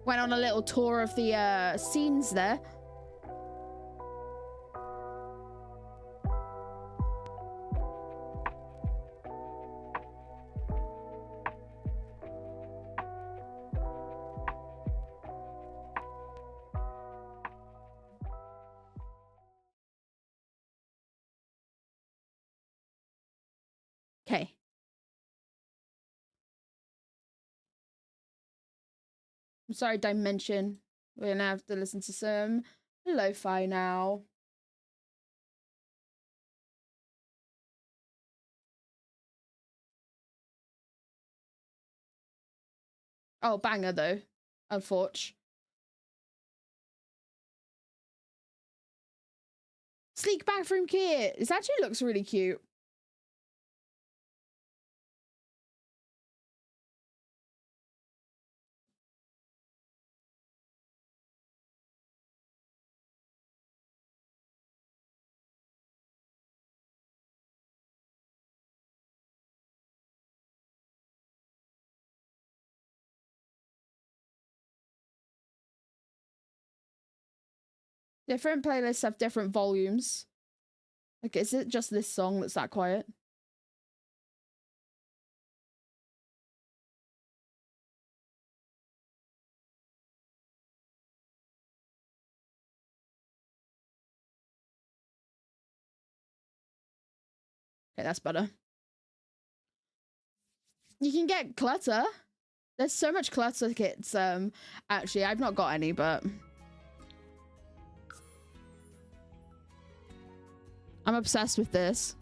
Went on a little tour of the scenes there. Okay. I'm sorry, Dimension. We're gonna have to listen to some lo-fi now. Oh, banger though. Unfortunately. Sleek bathroom kit. This actually looks really cute. Different playlists have different volumes. Like, is it just this song that's that quiet? Okay, that's better. You can get clutter. There's so much clutter kits. Actually, I've not got any, but I'm obsessed with this.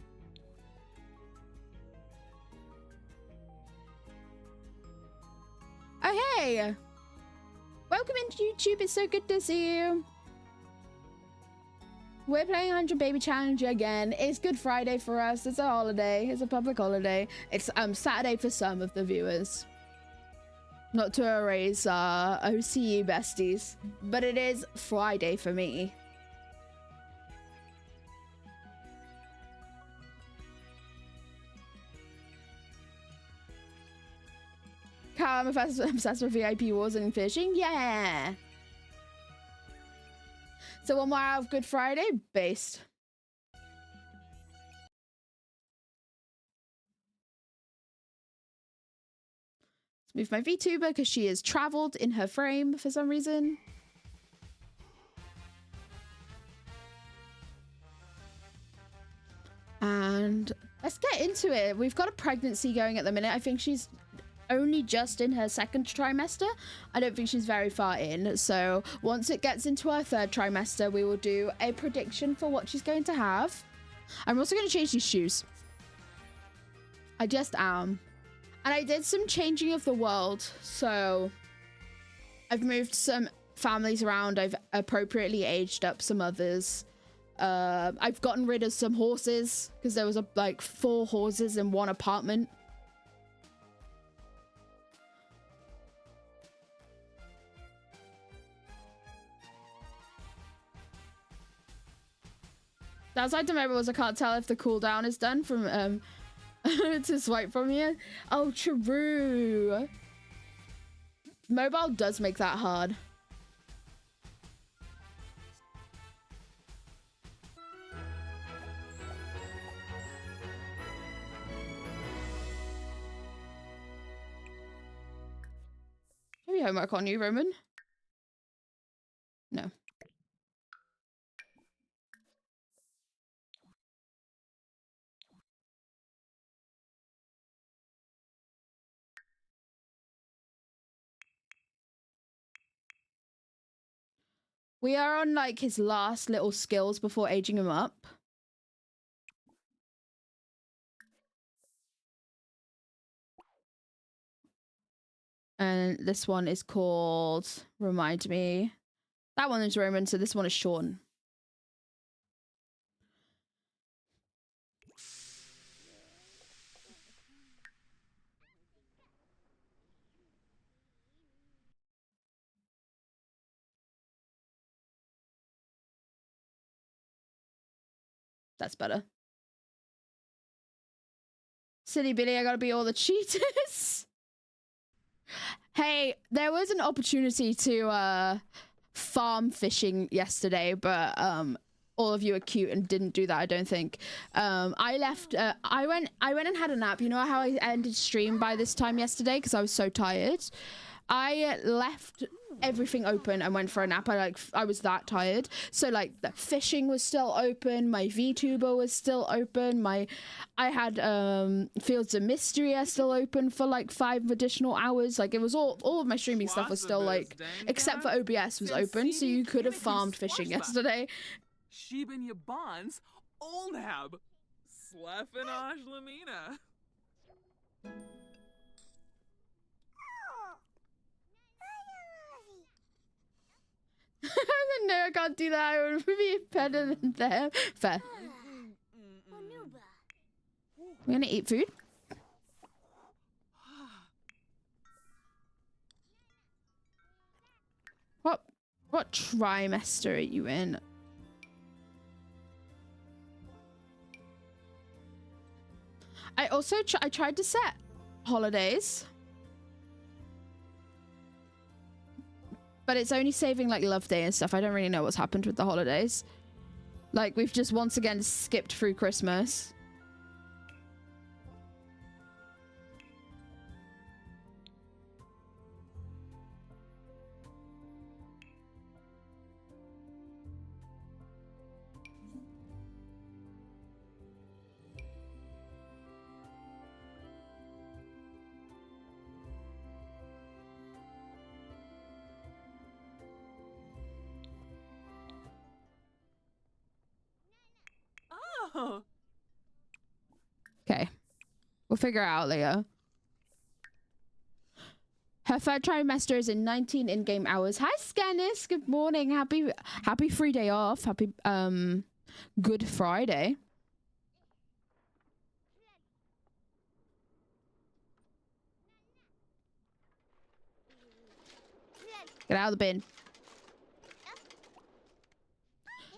Oh, hey! Welcome into YouTube. It's so good to see you. We're playing 100 Baby Challenge again. It's Good Friday for us. It's a holiday. It's a public holiday. It's Saturday for some of the viewers. Not to erase OCU besties, but it is Friday for me. I'm obsessed with VIP wars and fishing. Yeah. So one more out of Good Friday based. Let's move my VTuber because she has traveled in her frame for some reason. And let's get into it. We've got a pregnancy going at the minute. I think she's only just in her second trimester. I don't think she's very far in. So once it gets into our third trimester, we will do a prediction for what she's going to have. I'm also going to change these shoes. I just am. And I did some changing of the world. So I've moved some families around. I've appropriately aged up some others. I've gotten rid of some horses because there was like 4 horses in one apartment. Downside to mobile was I can't tell if the cooldown is done from to swipe from here. Oh, true. Mobile does make that hard. Maybe homework on you, Roman. No. We are on like his last little skills before aging him up. And this one is called, remind me. That one is Roman, so this one is Sean. That's better. Silly Billy, I gotta be all the cheaters. Hey, there was an opportunity to farm fishing yesterday, but all of you are cute and didn't do that, I don't think. I left I went and had a nap. You know how I ended stream by this time yesterday because I was so tired? I left everything open and went for a nap. I was that tired. So like the fishing was still open, my VTuber was still open, I had Fields of Mystery are still open for like 5 additional hours. Like it was all of my streaming stuff was still like, except for OBS was open, so you could have farmed fishing yesterday. Sheben Yabans, Olnab, Slefenaj Lamina. No, I can't do that. I would be better than them. Fair. We're gonna eat food. What trimester are you in? I also I tried to set holidays, but it's only saving like Love Day and stuff. I don't really know what's happened with the holidays. Like we've just once again skipped through Christmas. Okay, we'll figure it out later. Her third trimester is in 19 in-game hours. Hi, Scannis. Good morning. Happy free day off. Happy Good Friday. Get out of the bin.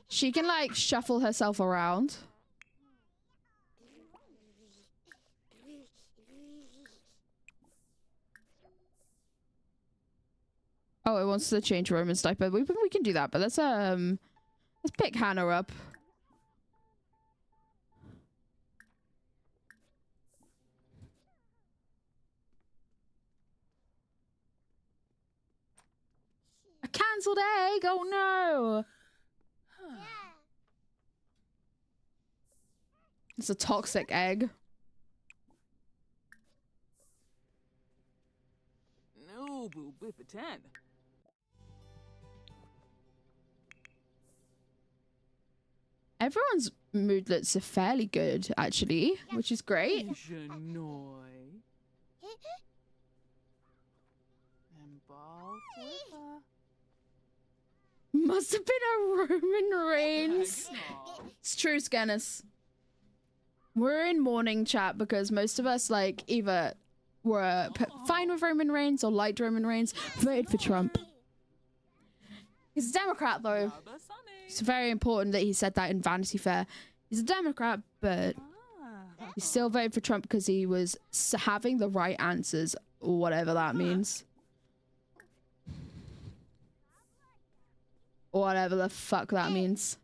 She can like shuffle herself around. Oh, it wants to change Roman's diaper. We can do that, but let's pick Hannah up. A cancelled egg. Oh no. It's a toxic egg. No, boo, bipitan. Everyone's moodlets are fairly good, actually, which is great. Must have been a Roman Reigns. It's true, Scannis. We're in morning chat because most of us like either were fine with Roman Reigns or liked Roman Reigns, voted for Trump. He's a Democrat though. It's very important that he said that in Vanity Fair. He's a Democrat, but he still voted for Trump because he was having the right answers, whatever that means. Whatever the fuck that means.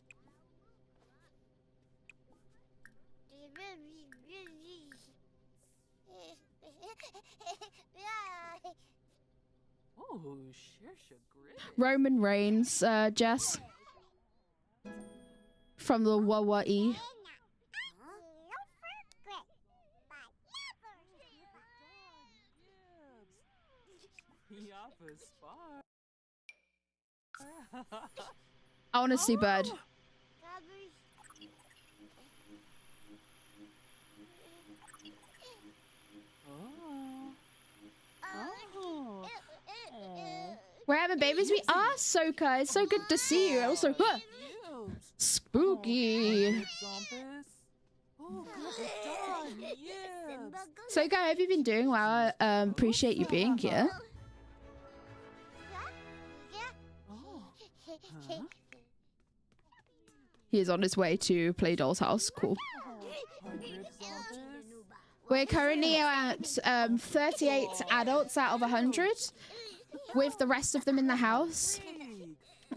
Roman Reigns, Jess. From the Wawa'i. I want to see Bird. We're having babies. We are, Soka. It's so good to see you. Also, spooky. Soka, have you been doing well? Appreciate you being here. He is on his way to play Doll's house. Cool. We're currently at 38 adults out of 100, with the rest of them in the house.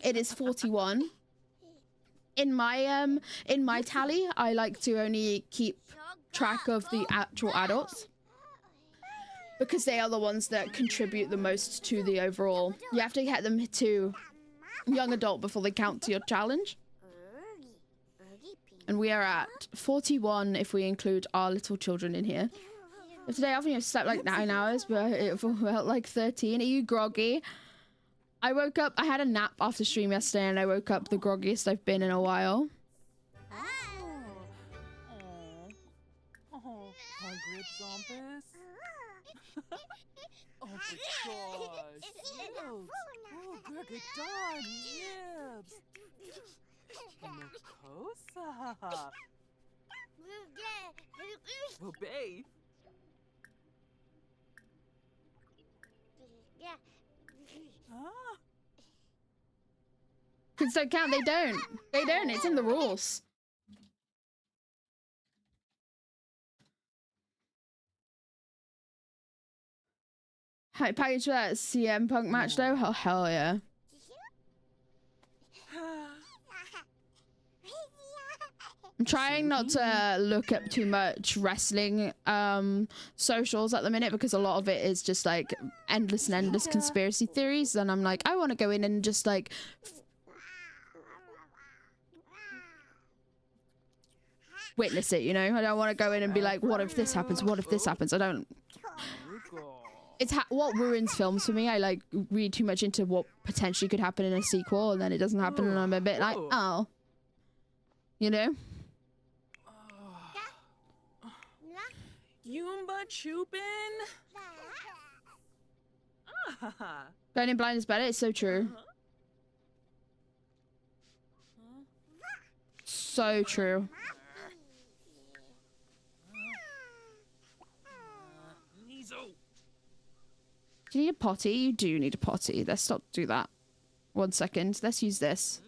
It is 41. In my tally, I like to only keep track of the actual adults because they are the ones that contribute the most to the overall. You have to get them to young adult before they count to your challenge. And we are at 41 if we include our little children in here. Today I think I've slept like 9 hours, but it felt like 13. Are you groggy? I woke up, I had a nap after stream yesterday and I woke up the groggiest I've been in a while. Hungry zombies? Oh my gosh. Yibs. Oh, Gurgit dog. Yibs. Makosa. Obey. Ah. Kids don't count, they don't. They don't, it's in the rules. Hi, package for that CM Punk match though? Oh, hell yeah. I'm trying not to look up too much wrestling socials at the minute because a lot of it is just like endless and endless conspiracy theories, and I'm like, I want to go in and just like witness it, you know? I don't want to go in and be like, what if this happens? What if this happens? I don't. It's what ruins films for me. I like read too much into what potentially could happen in a sequel, and then it doesn't happen, and I'm a bit like, oh, you know. Yumba Chupin? Going in blind is better. It's so true. So true. Do you need a potty? You do need a potty. Let's not do that. 1 second. Let's use this.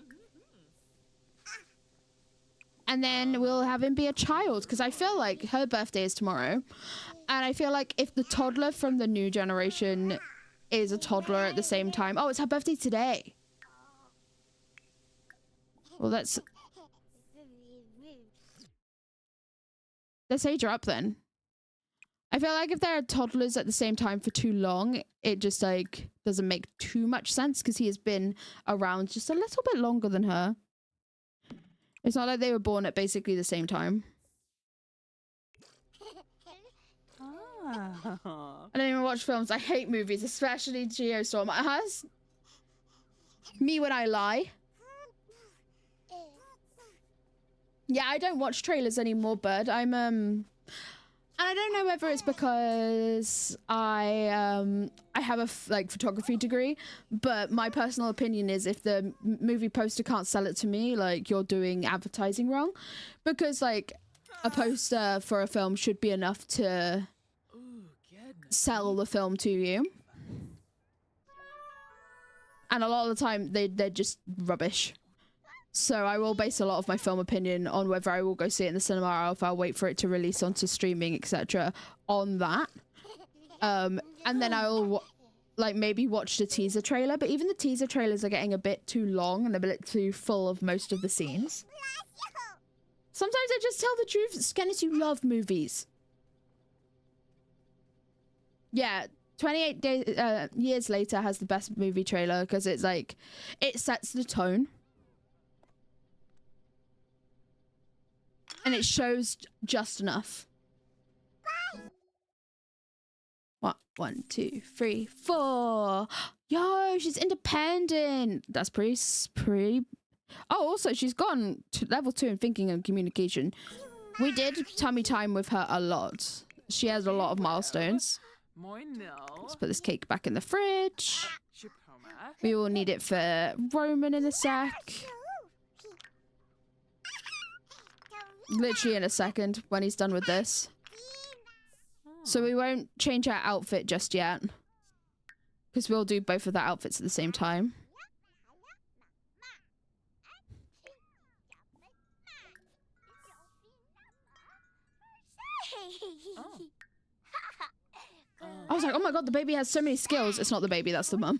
And then we'll have him be a child, because I feel like her birthday is tomorrow. And I feel like if the toddler from the new generation is a toddler at the same time... Oh, it's her birthday today. Well, let's age her up then. I feel like if there are toddlers at the same time for too long, it just like doesn't make too much sense, because he has been around just a little bit longer than her. It's not like they were born at basically the same time. I don't even watch films. I hate movies, especially Geostorm. It has me when I lie. Yeah, I don't watch trailers anymore, Bird. I'm and I don't know whether it's because I have a photography degree, but my personal opinion is if the movie poster can't sell it to me, like, you're doing advertising wrong, because like a poster for a film should be enough to sell the film to you. And a lot of the time they're just rubbish. So I will base a lot of my film opinion on whether I will go see it in the cinema or if I'll wait for it to release onto streaming, etc. on that. And then I'll like maybe watch the teaser trailer, but even the teaser trailers are getting a bit too long and a bit too full of most of the scenes. Sometimes I just tell the truth. Skennis, you love movies. Yeah, 28 years later has the best movie trailer because it's like, it sets the tone. And it shows just enough. What? 1, 2, 3, 4. Yo, she's independent. That's pretty. Oh, also, she's gone to level 2 in thinking and communication. We did tummy time with her a lot. She has a lot of milestones. Let's put this cake back in the fridge. We will need it for Roman in a sec. Literally in a second when he's done with this. So we won't change our outfit just yet, because we'll do both of the outfits at the same time. I was like, oh my god, the baby has so many skills. It's not the baby, that's the mum.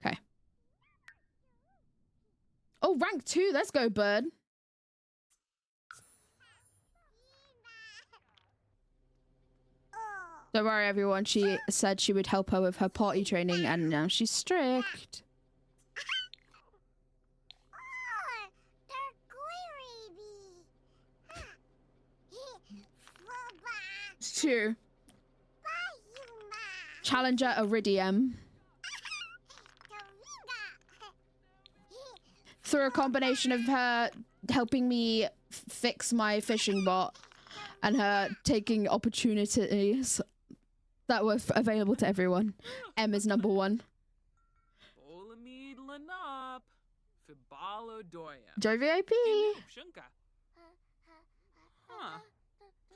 Okay. Oh, rank 2. Let's go, bird. Don't worry, everyone. She said she would help her with her potty training, and now she's strict. It's true. Challenger Iridium. Through a combination of her helping me fix my fishing bot and her taking opportunities that were available to everyone, M is number 1. Joy VIP. Huh.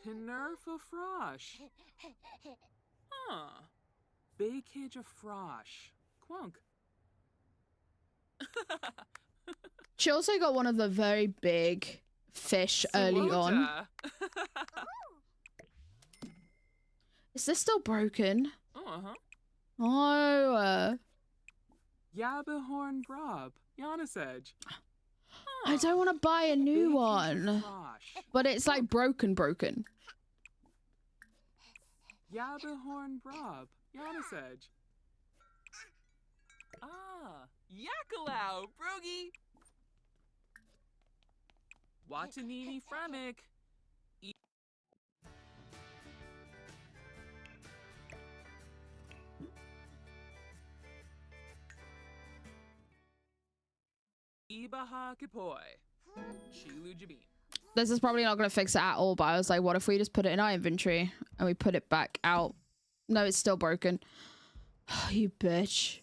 Pinerfa frosh. Huh. Bakage of frosh. Quunk. She also got one of the very big fish early on. Is this still broken? Uh-huh. Oh. Yabahorn Brob. Giannis Edge. I don't want to buy a new one. But it's like broken. Yabahorn Brob. Giannis Edge. Ah. Yakalau. Brogy. Watanini Fremic. Ibaha Kipoi. Chilu Jabin. This is probably not going to fix it at all, but I was like, what if we just put it in our inventory and we put it back out? No, it's still broken. You bitch.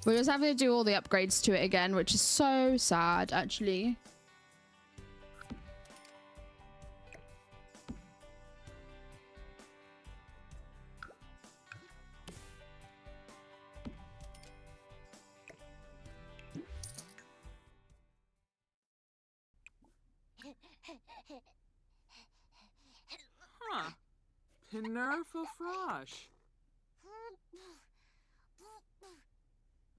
We're just having to do all the upgrades to it again, which is so sad, actually. Huh. Pinerfa frosh.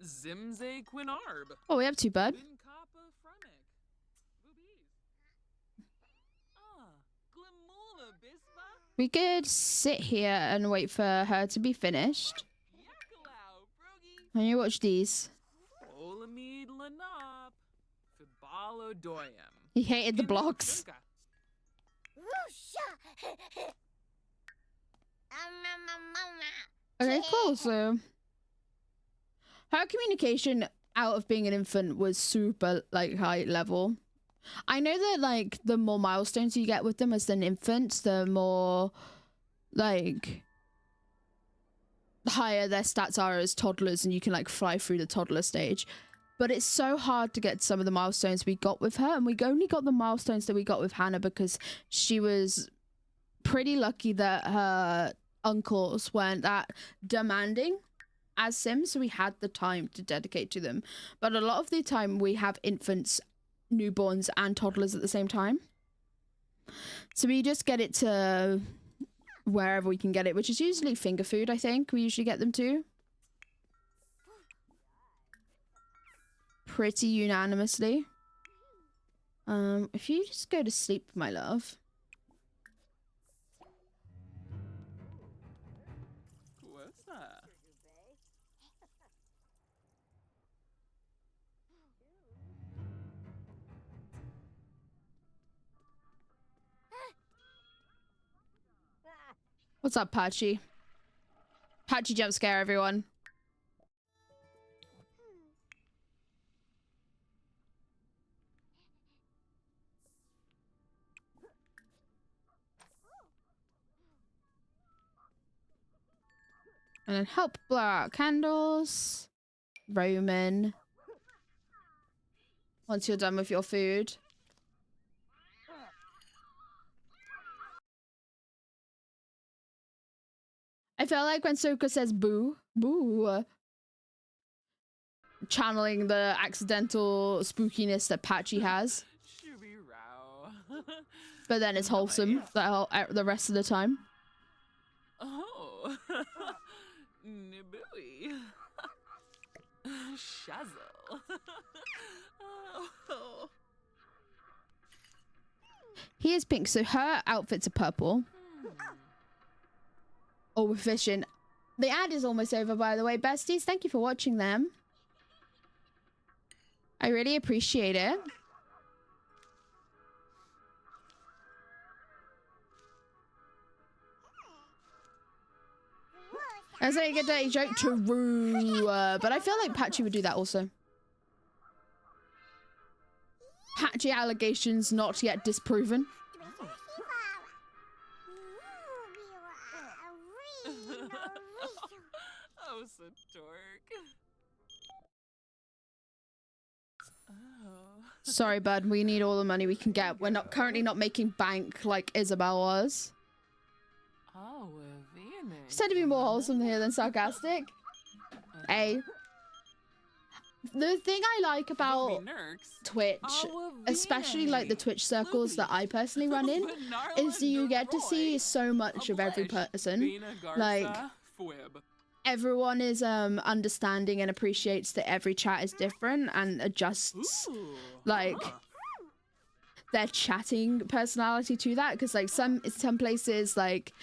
Zimze Quinarb. Oh, we have 2 bird. Winkapa Fremic. Boobies. Ah, Glimula Bisba. We could sit here and wait for her to be finished. Yakalau Brogy. And you watch these. Olamid Lanop. Fibalo Doyam. He hated the blocks. Okay, cool. So her communication out of being an infant was super like high level. I know that like the more milestones you get with them as an infant, the more like higher their stats are as toddlers, and you can like fly through the toddler stage. But it's so hard to get some of the milestones we got with her, and we only got the milestones that we got with Hannah because she was pretty lucky that her uncles weren't that demanding as Sims, so we had the time to dedicate to them. But a lot of the time we have infants, newborns, and toddlers at the same time. So we just get it to wherever we can get it, which is usually finger food, I think. We usually get them to. Pretty unanimously. If you just go to sleep, my love. What's that? What's up, Patchy? Patchy jump scare, everyone. And then help blow out candles. Roman. Once you're done with your food. I feel like when Soka says boo, boo, channeling the accidental spookiness that Patchy has. Shooby row. but then it's wholesome the rest of the time. Oh. Nibui. Shazzle. Oh. He is pink, so her outfits are purple. Oh, we're fishing. The ad is almost over, by the way. Besties, thank you for watching them. I really appreciate it. I was saying a dirty joke to Rue, but I feel like Patchy would do that also. Patchy allegations not yet disproven. Oh, so dork. Oh. Sorry, bud. We need all the money we can get. We're not currently not making bank like Isabel was. Oh, She tend to be more wholesome here than sarcastic. Hey. The thing I like about Twitch, especially like the Twitch circles that I personally run in, is you get to see so much of every person. Like, everyone is understanding and appreciates that every chat is different and adjusts like their chatting personality to that, because like some places like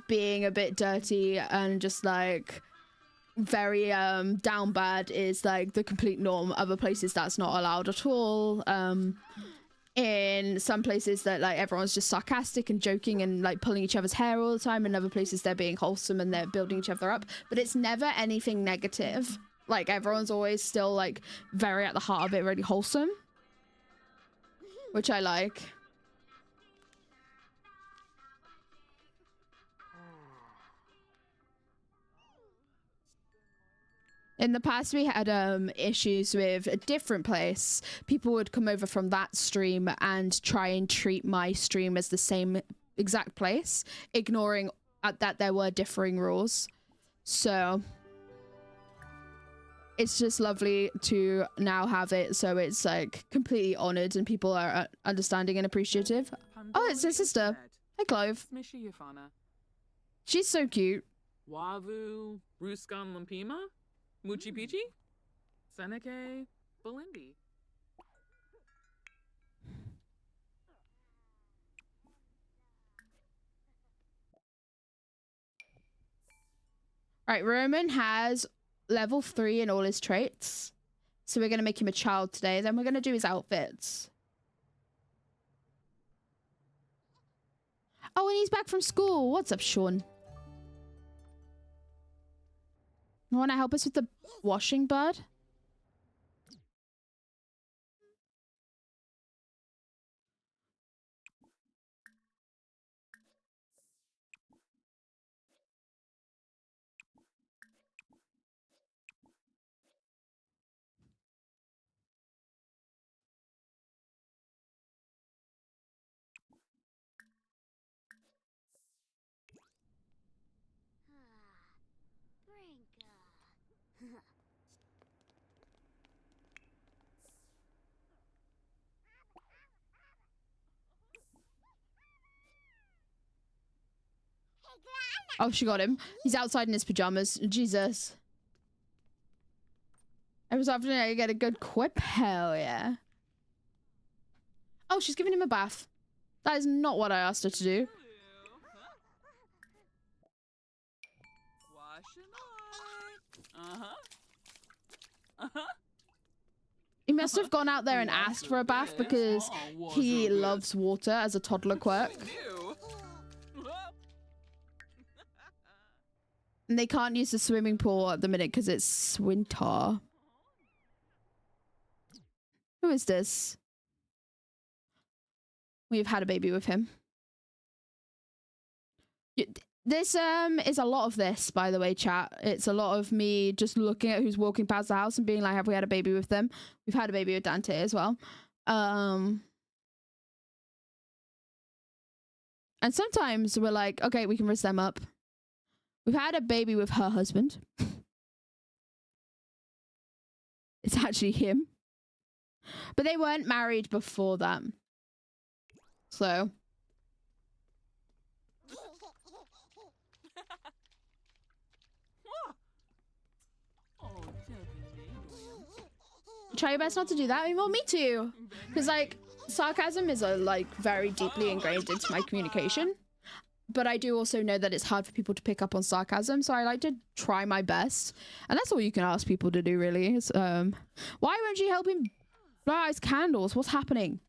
being a bit dirty and just like very down bad is like the complete norm. Other places that's not allowed at all. In some places that like everyone's just sarcastic and joking and like pulling each other's hair all the time, and other places they're being wholesome and they're building each other up, but it's never anything negative. Like everyone's always still like very at the heart of it, really wholesome, which I like. In the past, we had issues with a different place. People would come over from that stream and try and treat my stream as the same exact place, ignoring that there were differing rules. So it's just lovely to now have it so it's like completely honored and people are understanding and appreciative. Oh, it's her sister. Hi, Clive. She's so cute. Wavu Ruskan Lampima? Muchi Pichi? Seneke Belindi. Right, Roman has level 3 in all his traits. So we're going to make him a child today. Then we're going to do his outfits. Oh, and he's back from school. What's up, Sean? You want to help us with the washing, bud? Oh, she got him. He's outside in his pajamas. Jesus. Every so often I get a good quip. Hell yeah. Oh, she's giving him a bath. That is not what I asked her to do. He must have gone out there and asked for a bath because he loves water as a toddler quirk. And they can't use the swimming pool at the minute because it's winter. Who is this? We've had a baby with him. This is a lot of this, by the way, chat. It's a lot of me just looking at who's walking past the house and being like, have we had a baby with them? We've had a baby with Dante as well. And sometimes we're like, okay, we can risk them up. We've had a baby with her husband. It's actually him. But they weren't married before that. So try your best not to do that. I mean, well, me too. Because like sarcasm is like very deeply ingrained into my communication. But I do also know that it's hard for people to pick up on sarcasm, so I like to try my best. And that's all you can ask people to do, really. Is, why won't you help him blow out his candles? What's happening?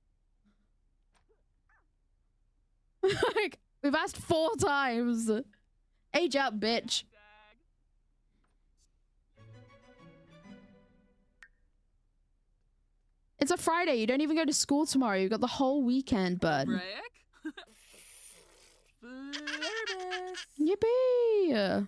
Like, we've asked 4 times. Age up, bitch. It's a Friday. You don't even go to school tomorrow. You've got the whole weekend, bud. Yippee!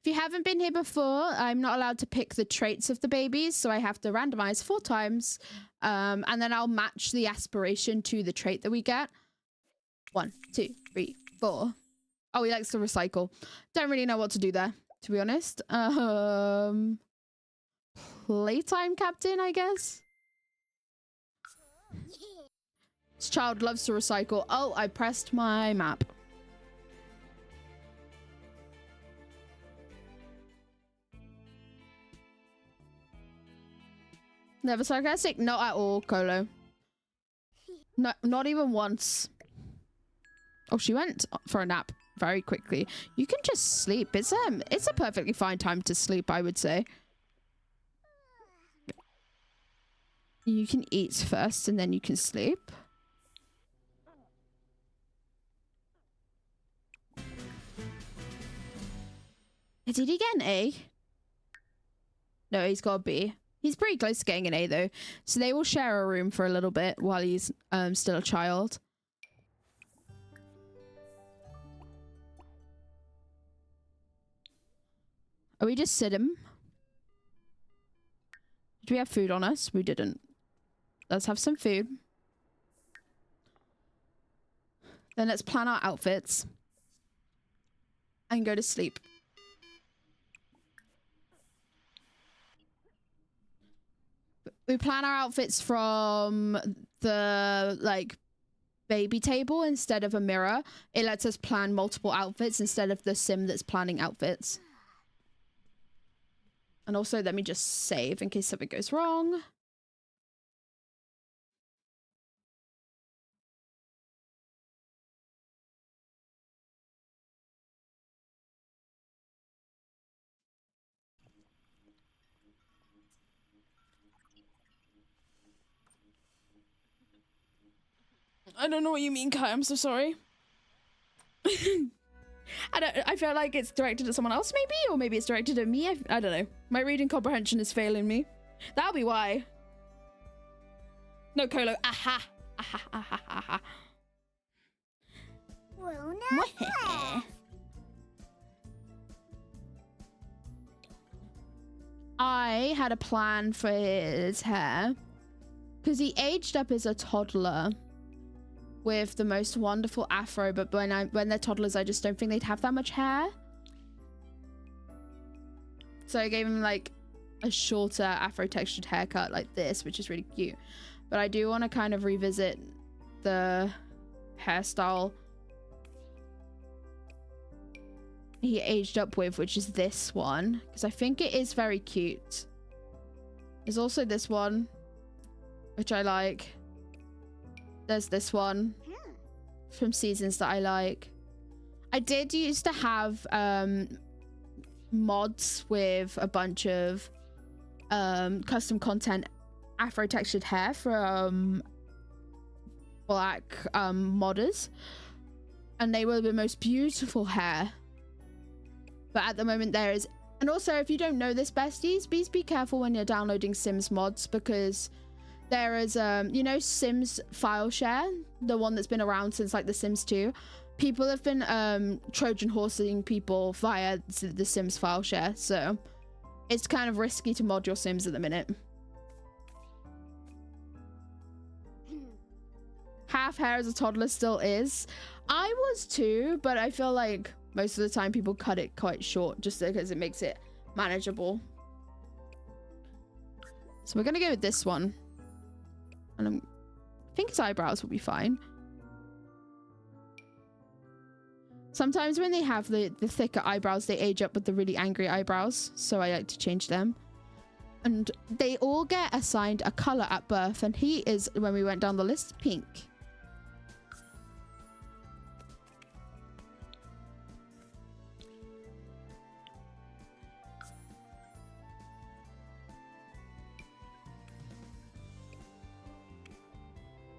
If you haven't been here before, I'm not allowed to pick the traits of the babies, so I have to randomize 4 times. And then I'll match the aspiration to the trait that we get. 1, 2, 3, 4. Oh, he likes to recycle. Don't really know what to do there, to be honest. Playtime captain, I guess. This child loves to recycle. Oh, I pressed my map. Never sarcastic? Not at all, Colo. No, not even once. Oh, she went for a nap very quickly. You can just sleep. It's a perfectly fine time to sleep, I would say. You can eat first and then you can sleep. Did he get an A? No, he's got a B. He's pretty close to getting an A though. So they will share a room for a little bit while he's still a child. Oh, we just sit him. Did we have food on us? We didn't. Let's have some food. Then let's plan our outfits. And go to sleep. We plan our outfits from the, like, baby table instead of a mirror. It lets us plan multiple outfits instead of the sim that's planning outfits. And also, let me just save in case something goes wrong. I don't know what you mean, Kai. I'm so sorry. I feel like it's directed at someone else, maybe? Or maybe it's directed at me? I don't know. My reading comprehension is failing me. That'll be why. No, Colo. Aha! Aha, aha, aha. I had a plan for his hair. Because he aged up as a toddler. With the most wonderful afro, but when they're toddlers, I just don't think they'd have that much hair. So I gave him like a shorter afro textured haircut like this, which is really cute. But I do want to kind of revisit the hairstyle he aged up with, which is this one, because I think it is very cute. There's also this one, which I like. There's this one from seasons that I like. I did used to have mods with a bunch of custom content afro textured hair from black modders, and they were the most beautiful hair. But at the moment there is, and also if you don't know this, besties, please be careful when you're downloading Sims mods, because there is, you know, Sims file share, the one that's been around since like The Sims 2. People have been Trojan horsing people via the Sims file share, so it's kind of risky to mod your Sims at the minute. Half hair as a toddler still is. I was too, but I feel like most of the time people cut it quite short just because it makes it manageable. So we're gonna go with this one. And I think his eyebrows will be fine. Sometimes when they have the thicker eyebrows, they age up with the really angry eyebrows. So I like to change them. And they all get assigned a color at birth. And he is, when we went down the list, pink.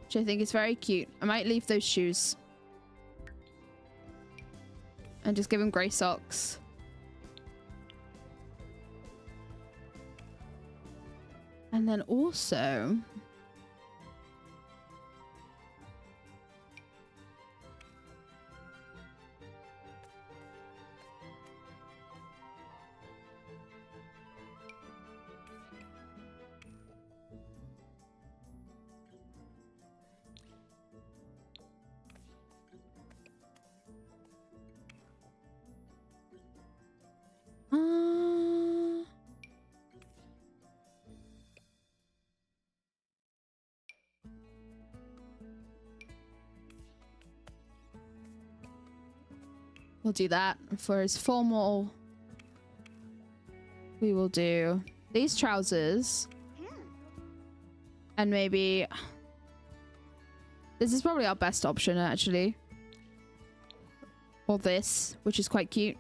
Which I think is very cute. I might leave those shoes. And just give him grey socks. And then also... We'll do that. For his formal, we will do these trousers. And maybe... This is probably our best option, actually. Or this, which is quite cute.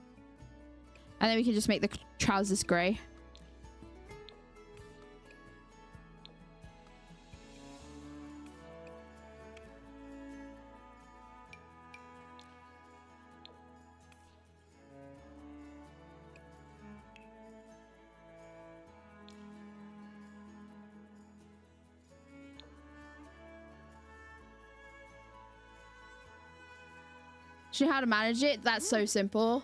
And then we can just make the trousers grey. Do you know how to manage it? That's so simple.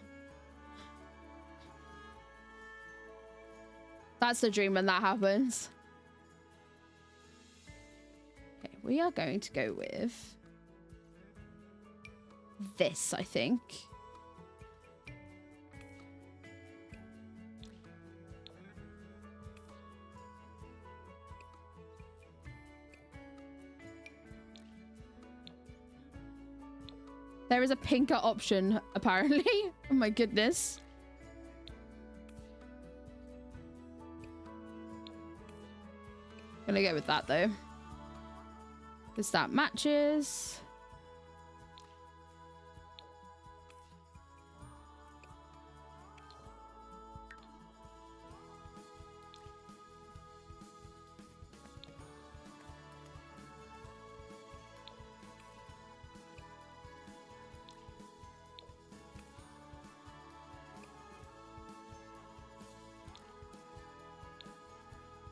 That's the dream when that happens. Okay, we are going to go with this, I think. There is a pinker option, apparently. Oh my goodness. Gonna go with that though. Because that matches.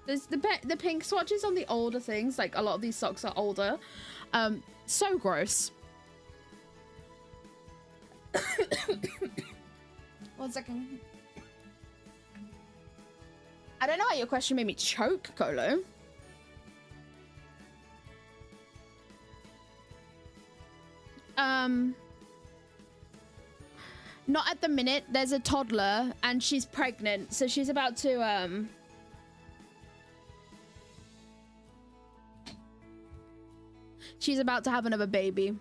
There's the pink swatches on the older things. Like a lot of these socks are older. So gross. 1 second. I don't know why your question made me choke, Colo. Not at the minute. There's a toddler and she's pregnant, so she's about to she's about to have another baby.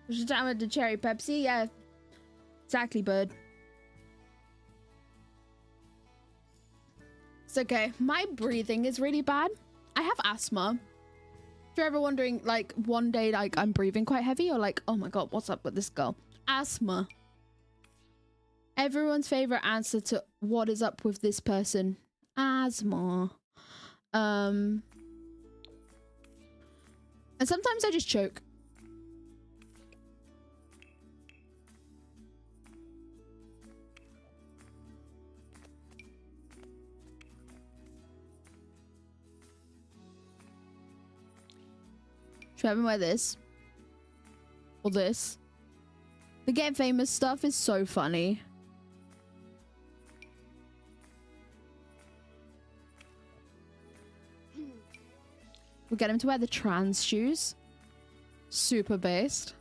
She's down with the cherry Pepsi. Yeah, exactly, bud. It's okay. My breathing is really bad. I have asthma. If you're ever wondering, like, one day, like, I'm breathing quite heavy, or like, oh my god, what's up with this girl? Asthma. Everyone's favorite answer to what is up with this person. Asthma. And sometimes I just choke. Should I have him wear this? Or this? The Get Famous stuff is so funny. We'll get him to wear the trans shoes. Super based.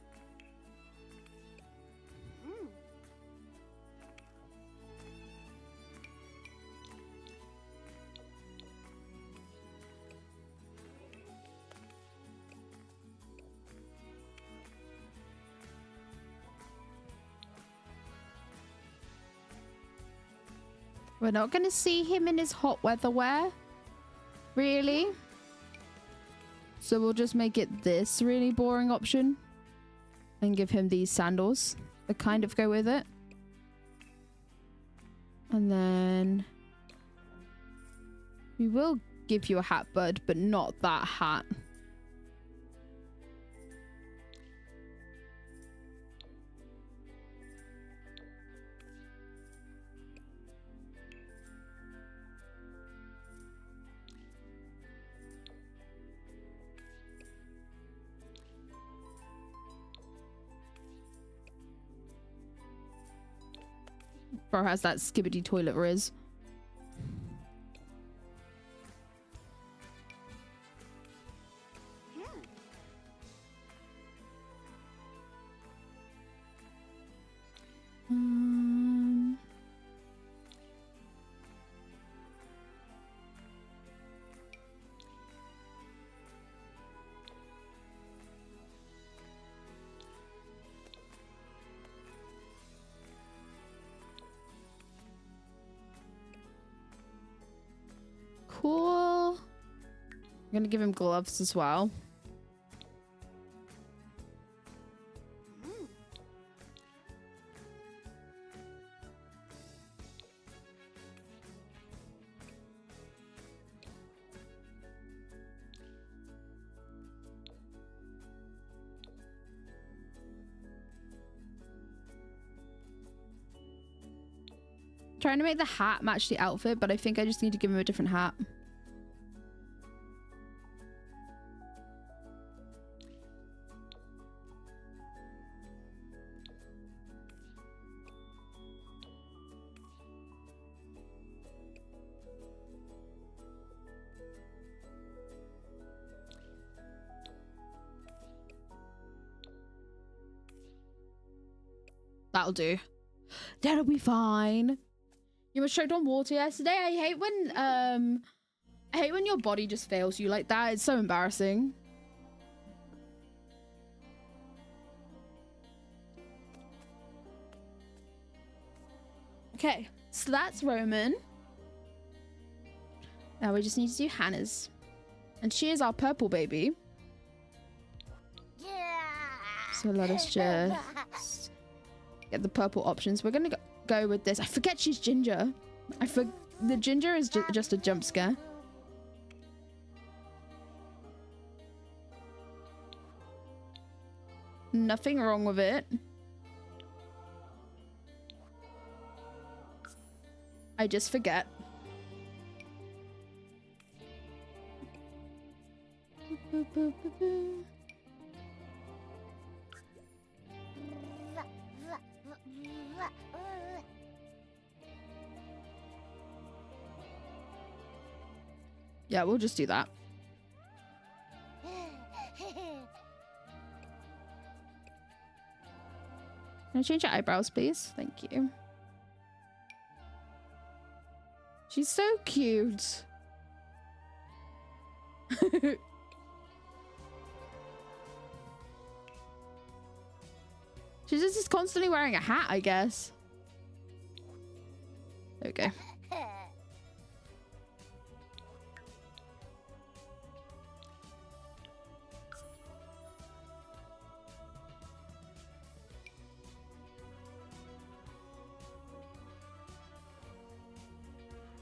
We're not going to see him in his hot weather wear. Really? So we'll just make it this really boring option. And give him these sandals that kind of go with it. And then... we will give you a hat, bud, but not that hat. Bro has that skibbity toilet riz. Cool. I'm gonna give him gloves as well. Trying to make the hat match the outfit, but I think I just need to give him a different hat. That'll do. That'll be fine. You were choked on water yesterday. I hate when your body just fails you like that. It's so embarrassing. Okay, so that's Roman. Now we just need to do Hannah's. And she is our purple baby. So let us just get the purple options. We're gonna go with this. I forget she's ginger. The ginger is just a jump scare. Nothing wrong with it. I just forget. Yeah, we'll just do that. Can I change your eyebrows, please? Thank you. She's so cute. She's just constantly wearing a hat, I guess. Okay.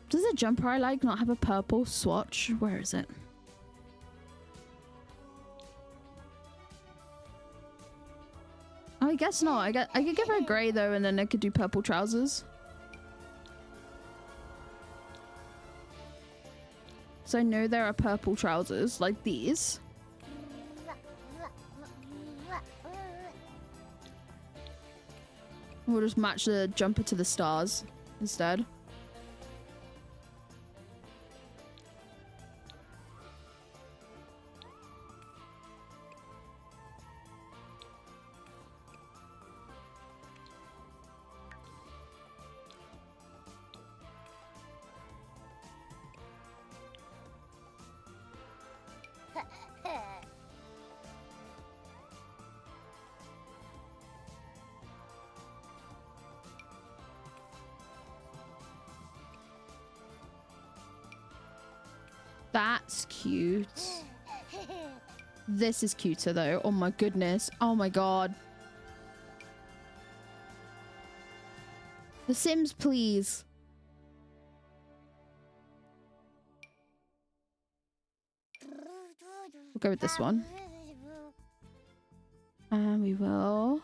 Does the jumper I like not have a purple swatch? Where is it? Oh, I guess not. I could give her a grey though, and then I could do purple trousers. So I know there are purple trousers like these. We'll just match the jumper to the stars instead. That's cute. This is cuter though. Oh my goodness. Oh my god. The Sims, please. We'll go with this one. And we will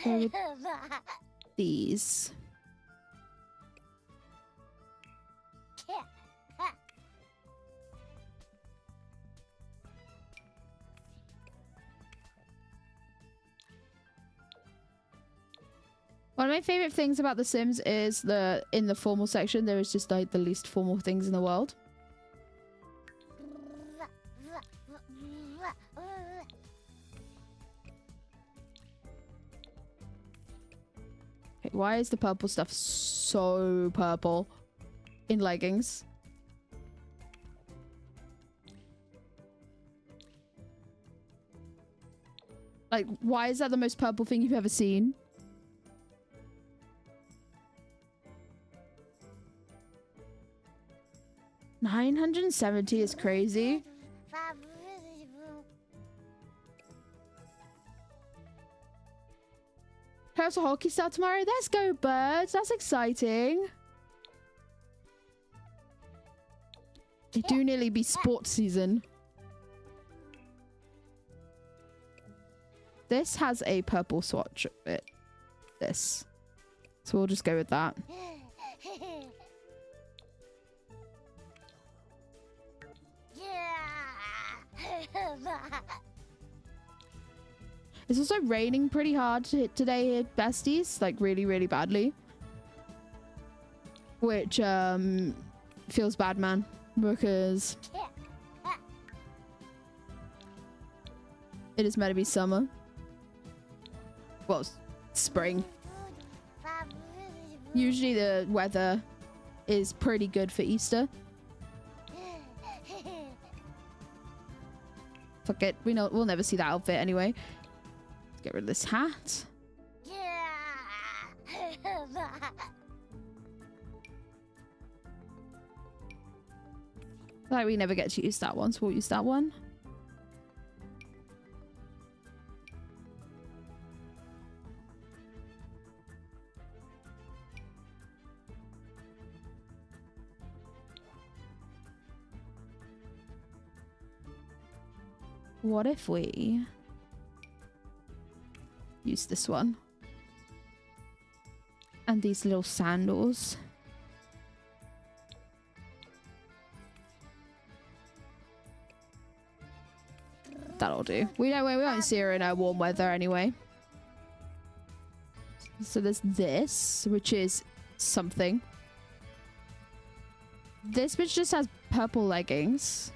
go with these. One of my favorite things about The Sims is in the formal section there is just like the least formal things in the world. Okay, why is the purple stuff so purple in leggings? Like, why is that the most purple thing you've ever seen? $970 is crazy. There's a hockey start tomorrow. Let's go, birds. That's exciting. It do nearly be sports season. This has a purple swatch of it. This. So we'll just go with that. It's also raining pretty hard today here, besties. Like really, really badly. Which feels bad, man. Because it is meant to be summer. Well, spring. Usually the weather is pretty good for Easter. Fuck it. We'll never see that outfit anyway. Let's get rid of this hat. Like we never get to use that one, so we'll use that one. What if we use this one? And these little sandals. That'll do. We won't see her in our warm weather anyway. So there's this, which is something. This bitch just has purple leggings.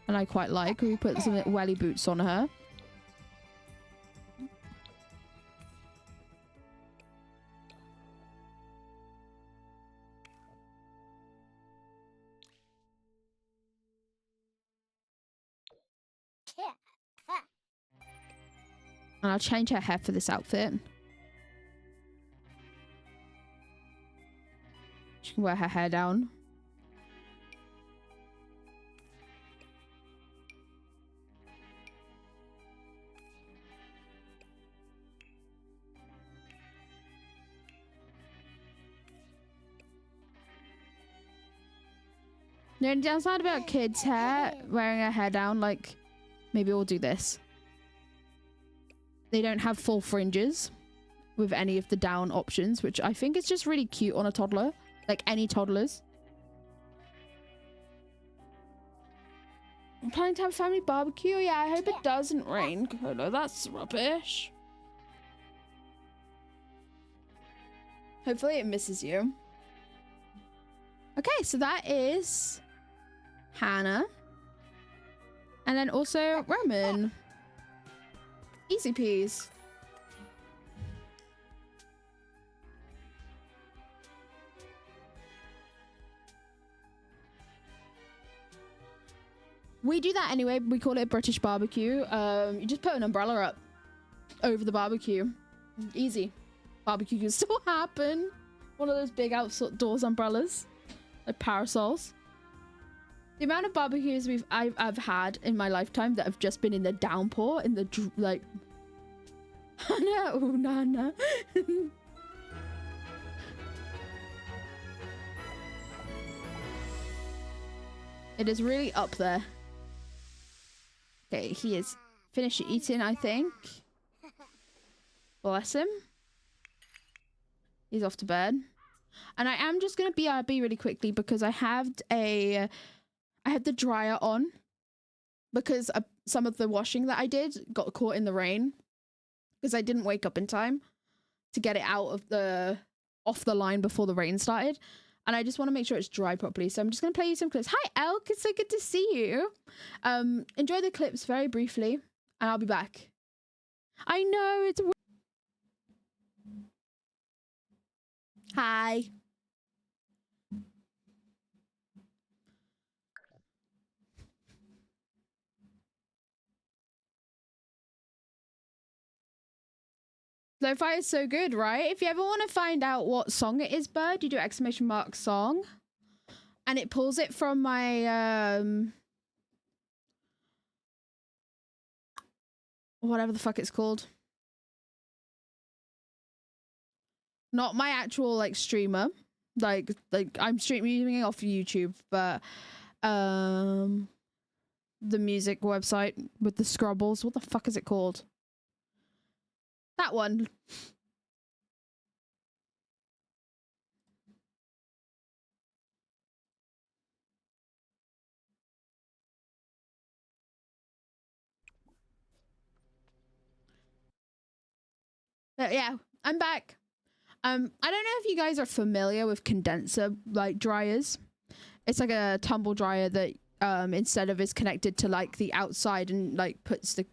And I quite like. We put some welly boots on her. And I'll change her hair for this outfit. She can wear her hair down. The only downside about kids' hair, wearing her hair down, like, maybe we'll do this. They don't have full fringes with any of the down options, which I think is just really cute on a toddler. Like, any toddlers. I'm planning to have a family barbecue. Yeah, I hope it doesn't rain, Cola. That's rubbish. Hopefully it misses you. Okay, so that is Hannah. And then also Roman. Easy peas. We do that anyway. We call it a British barbecue. You just put an umbrella up over the barbecue. Easy. Barbecue can still happen. One of those big outdoors umbrellas. Like parasols. The amount of barbecues I've had in my lifetime that have just been in the downpour, in the like. No, Nana. It is really up there. Okay, he is finished eating, I think. Bless him. He's off to bed. And I am just gonna BRB really quickly because I had the dryer on because some of the washing that I did got caught in the rain because I didn't wake up in time to get it out of off the line before the rain started. And I just want to make sure it's dry properly. So I'm just going to play you some clips. Hi, Elk. It's so good to see you. Enjoy the clips very briefly, and I'll be back. I know. It's... Hi. Lo-fi is so good, right? If you ever want to find out what song it is, Bird, you do !@ song. And it pulls it from my, whatever the fuck it's called. Not my actual, like, streamer. Like I'm streaming off YouTube, but, the music website with the scrubbles. What the fuck is it called? That one. But yeah, I'm back. I don't know if you guys are familiar with condenser like dryers. It's like a tumble dryer that instead of is connected to like the outside and like puts the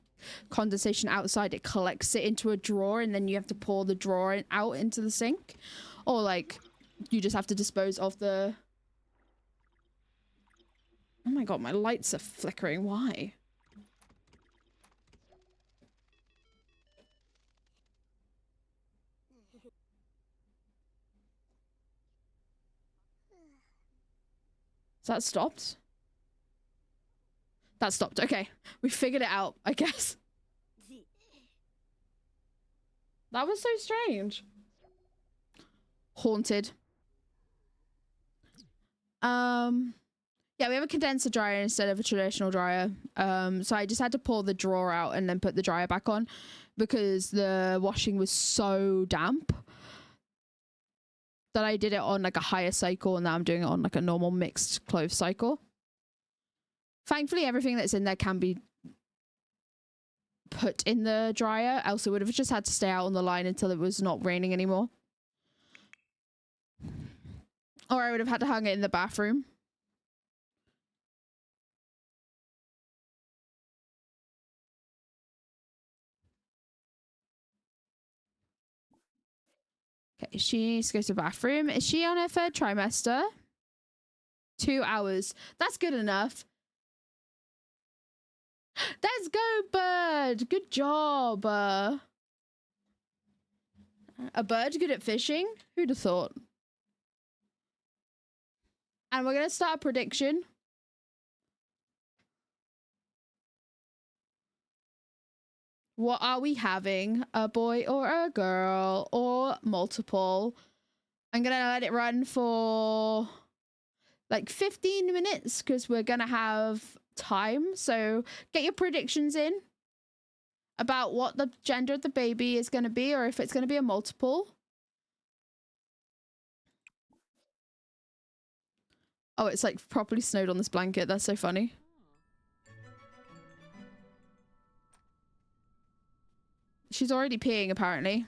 condensation outside, it collects it into a drawer and then you have to pour the drawer out into the sink, or like you just have to dispose of the... Oh my god, my lights are flickering. Why? Is that stopped? That stopped. Okay. We figured it out, I guess. That was so strange. Haunted. Yeah, we have a condenser dryer instead of a traditional dryer. So I just had to pull the drawer out and then put the dryer back on because the washing was so damp that I did it on like a higher cycle, and now I'm doing it on like a normal mixed clove cycle. Thankfully, everything that's in there can be put in the dryer, else it would have just had to stay out on the line until it was not raining anymore. Or I would have had to hang it in the bathroom. Okay, she needs to go to the bathroom. Is she on her 3rd trimester? 2 hours. That's good enough. Let's go, Bird. Good job. A bird good at fishing? Who'd have thought? And we're going to start a prediction. What are we having? A boy or a girl or multiple? I'm going to let it run for like 15 minutes because we're going to have time. So get your predictions in about what the gender of the baby is going to be, or if it's going to be a multiple. Oh, it's like properly snowed on this blanket. That's so funny. She's already peeing, apparently.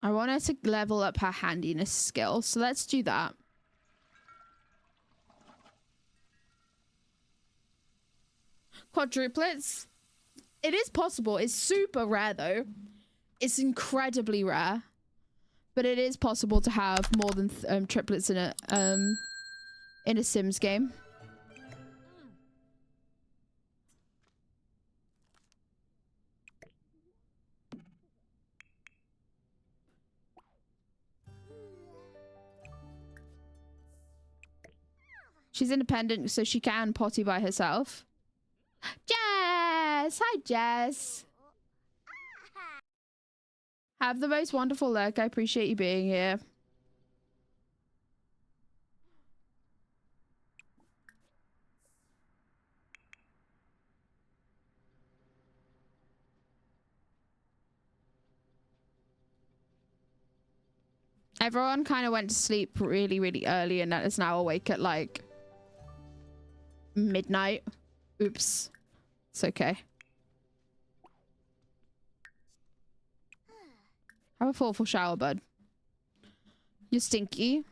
I want her to level up her handiness skill, so let's do that. Quadruplets? It is possible. It's super rare, though. It's incredibly rare. But it is possible to have more than triplets in a Sims game. She's independent, so she can potty by herself. Jess! Hi, Jess. Have the most wonderful luck. I appreciate you being here. Everyone kind of went to sleep really, really early and is now awake at like midnight. Oops. It's okay. Have a thoughtful shower, bud. You're stinky.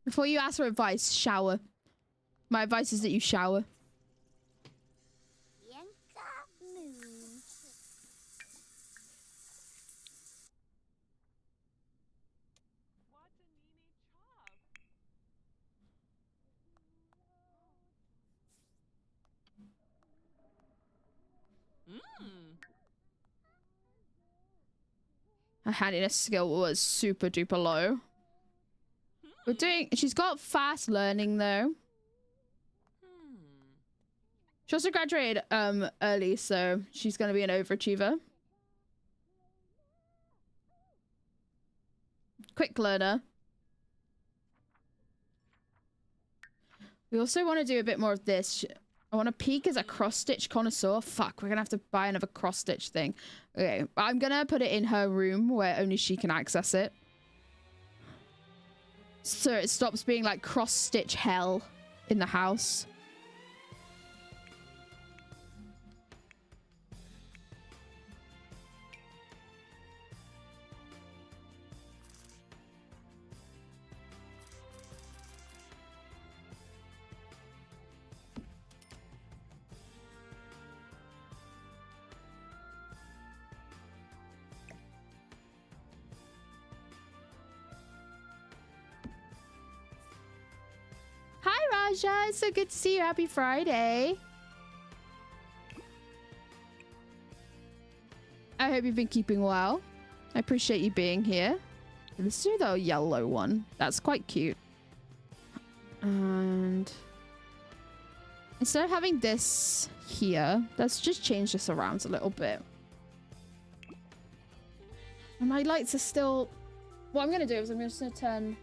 Before you ask for advice, shower. My advice is that you shower. Her handiness skill was super duper low. We're doing... She's got fast learning though. She also graduated early, so she's gonna be an overachiever. Quick learner. We also want to do a bit more of this. I want to peak as a cross-stitch connoisseur. Fuck, we're gonna have to buy another cross-stitch thing. Okay, I'm gonna put it in her room where only she can access it. So it stops being like cross-stitch hell in the house. Hi Raja, it's so good to see you. Happy Friday. I hope you've been keeping well. I appreciate you being here. Let's do the yellow one. That's quite cute. And instead of having this here, let's just change this around a little bit. And my lights are still... What I'm going to do is I'm just going to turn...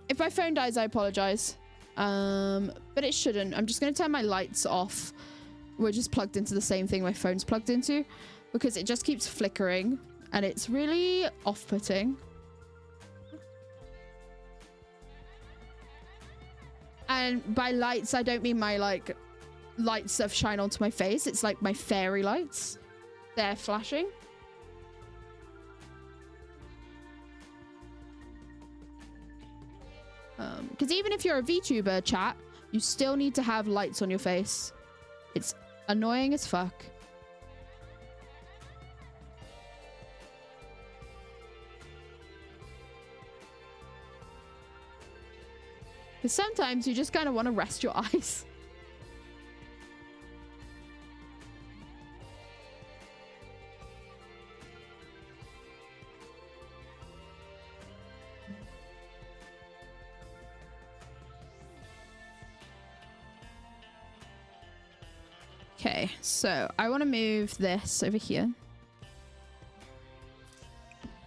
If my phone dies, I apologize. But it shouldn't. I'm just going to turn my lights off. We're just plugged into the same thing my phone's plugged into. Because it just keeps flickering. And it's really off-putting. And by lights, I don't mean my, like, lights that shine onto my face. It's like my fairy lights. They're flashing. Because even if you're a VTuber, chat, you still need to have lights on your face. It's annoying as fuck. Because sometimes you just kind of want to rest your eyes. Okay, so I want to move this over here.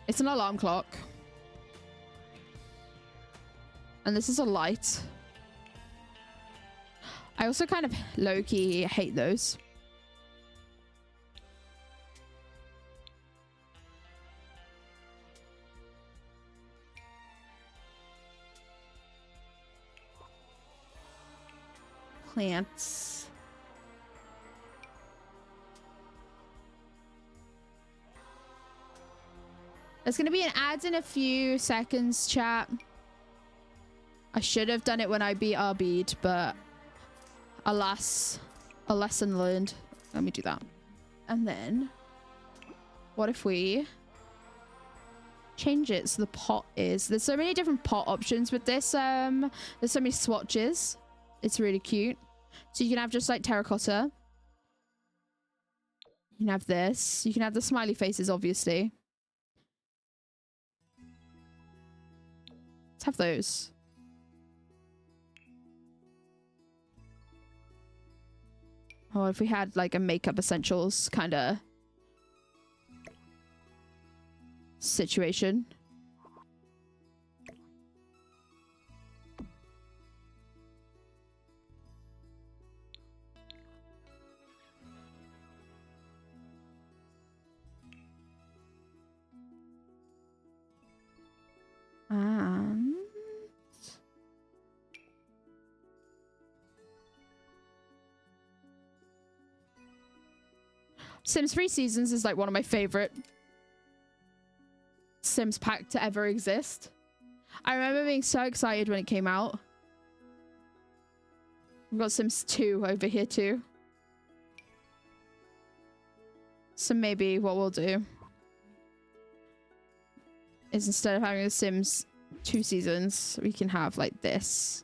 It's an alarm clock. And this is a light. I also kind of low-key hate those. Plants. There's going to be an ad in a few seconds, chat. I should have done it when I beat our bead, but alas, a lesson learned. Let me do that. And then, what if we change it so the pot is... There's so many different pot options with this. There's so many swatches. It's really cute. So you can have just like terracotta. You can have this. You can have the smiley faces, obviously. Let's have those. Or if we had like a makeup essentials kind of situation. And Sims 3 Seasons is like one of my favorite Sims pack to ever exist. I remember being so excited when it came out. We've got Sims 2 over here too. So maybe what we'll do is instead of having the Sims 2 Seasons, we can have like this.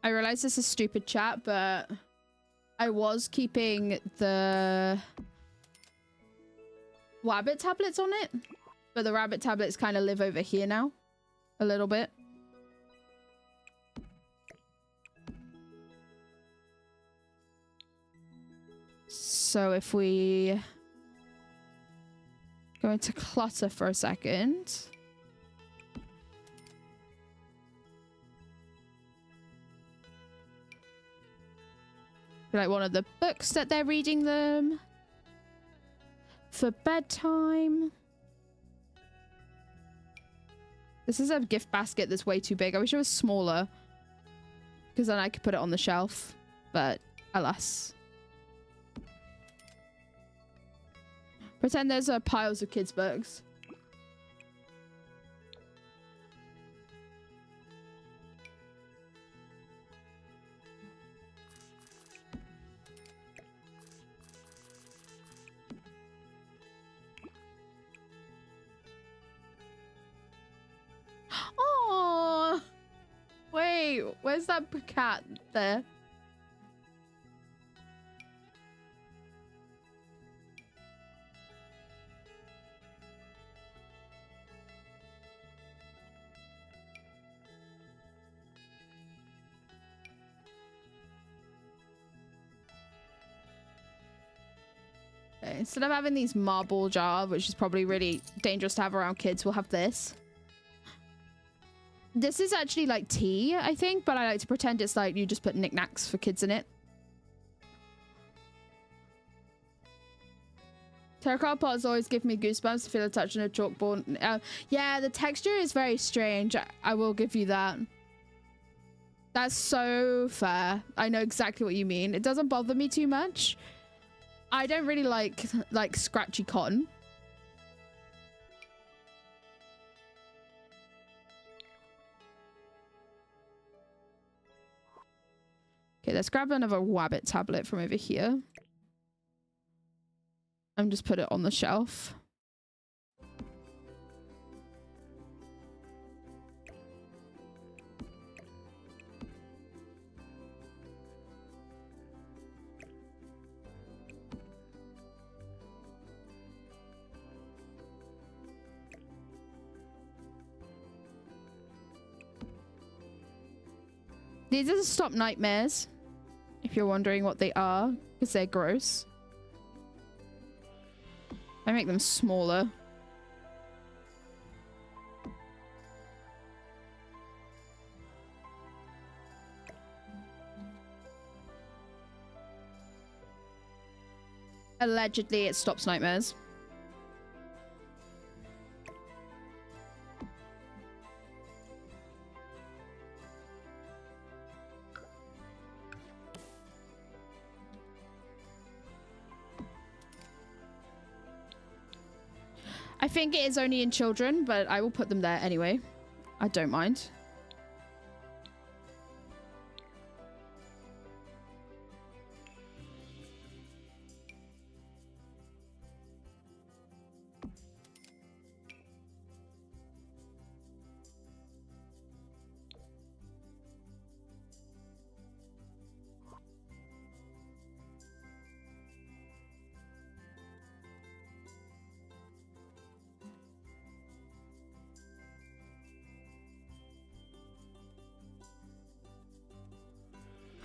I realize this is stupid chat, but I was keeping the rabbit tablets on it, but the rabbit tablets kind of live over here now a little bit. So if we go into clutter for a second. Like one of the books that they're reading them for bedtime. This is a gift basket that's way too big. I wish it was smaller because then I could put it on the shelf, but alas. Pretend there's piles of kids' books. Oh, wait, where's that cat there? Okay, instead of having these marble jar, which is probably really dangerous to have around kids, we'll have this. This is actually like tea, I think, but I like to pretend it's like you just put knickknacks for kids in it. Terracotta pots always give me goosebumps to feel a touch on a chalkboard. Yeah, the texture is very strange. I will give you that. That's so fair. I know exactly what you mean. It doesn't bother me too much. I don't really like scratchy cotton. Okay, let's grab another rabbit tablet from over here. And just put it on the shelf. These are the stop nightmares. If you're wondering what they are, because they're gross. I make them smaller. Allegedly, it stops nightmares. I think it is only in children, but I will put them there anyway. I don't mind.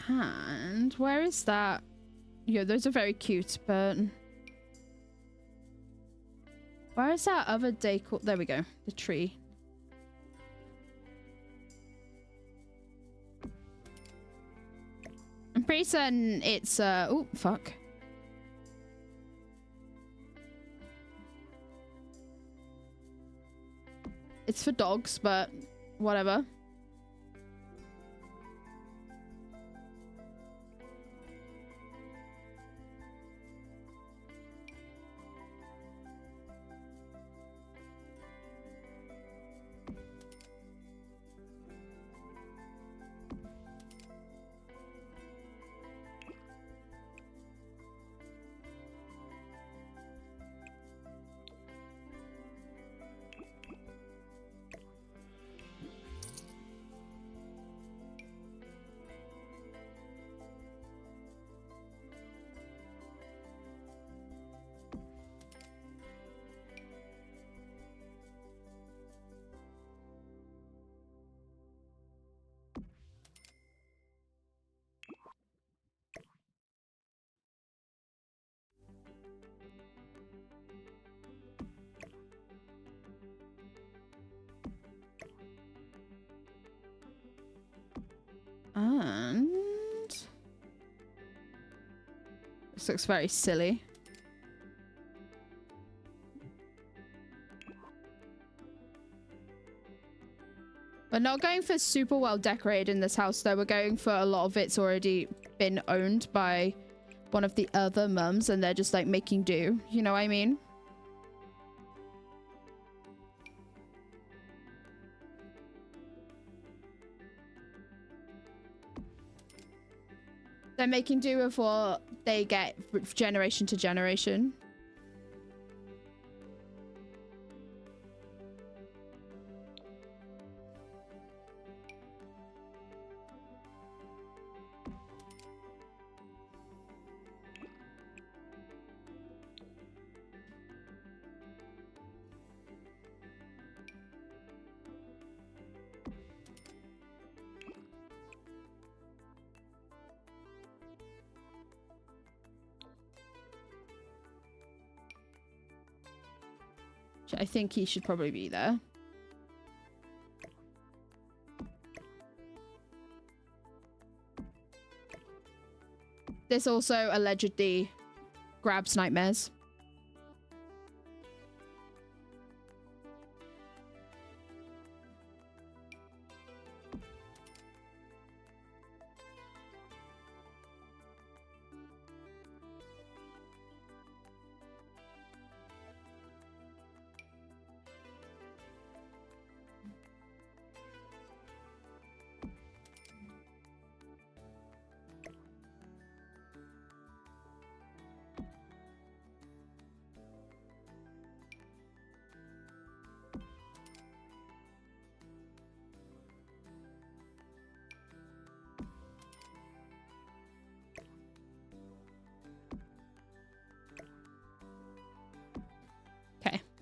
And where is that? Yeah, those are very cute, but where is that other decor? There we go. The tree. I'm pretty certain it's oh fuck. It's for dogs, but whatever. And this looks very silly. We're not going for super well decorated in this house though. We're going for a lot of it's already been owned by one of the other mums and they're just like making do. You know what I mean? They're making do with what they get generation to generation. I think he should probably be there. This also allegedly grabs nightmares.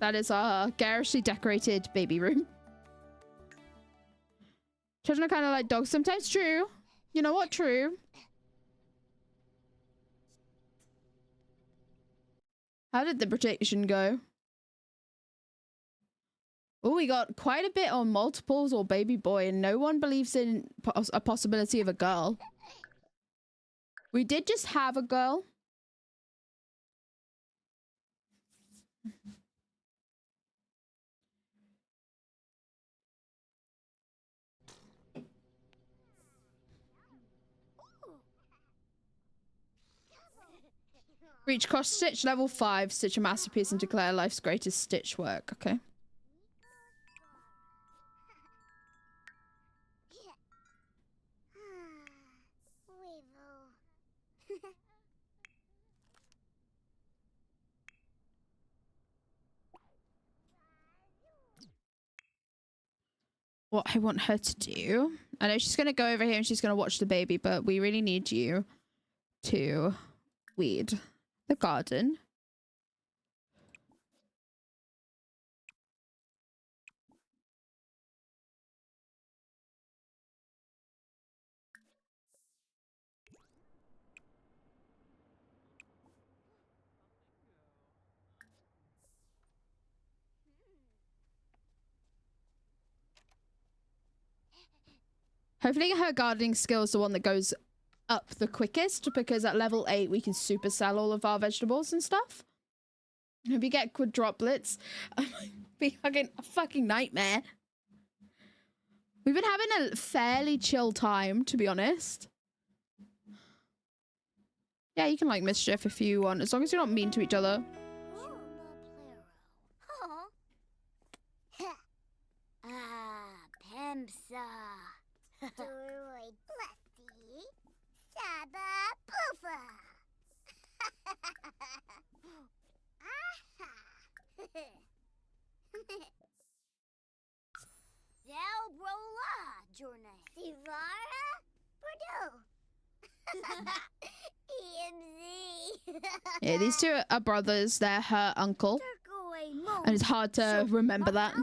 That is our garishly decorated baby room. Children are kind of like dogs sometimes. True. You know what? True. How did the protection go? Oh, we got quite a bit on multiples or baby boy, and no one believes in a possibility of a girl. We did just have a girl. Reach cross stitch level 5, stitch a masterpiece and declare life's greatest stitch work. Okay. What I want her to do, I know she's gonna go over here and she's gonna watch the baby, but we really need you to weed the garden. Hopefully her gardening skill is the one that goes up the quickest, because at level 8 we can supercell all of our vegetables and stuff. If you get quadruplets, be a fucking nightmare. We've been having a fairly chill time, to be honest. Yeah, you can like mischief if you want, as long as you're not mean to each other. Pemsa. Droid Blessy. Saba Poofa. Del Brola, Journey. Sivara Bordeaux. EMZ. Yeah, these two are brothers. They're her uncle. And it's hard to remember that.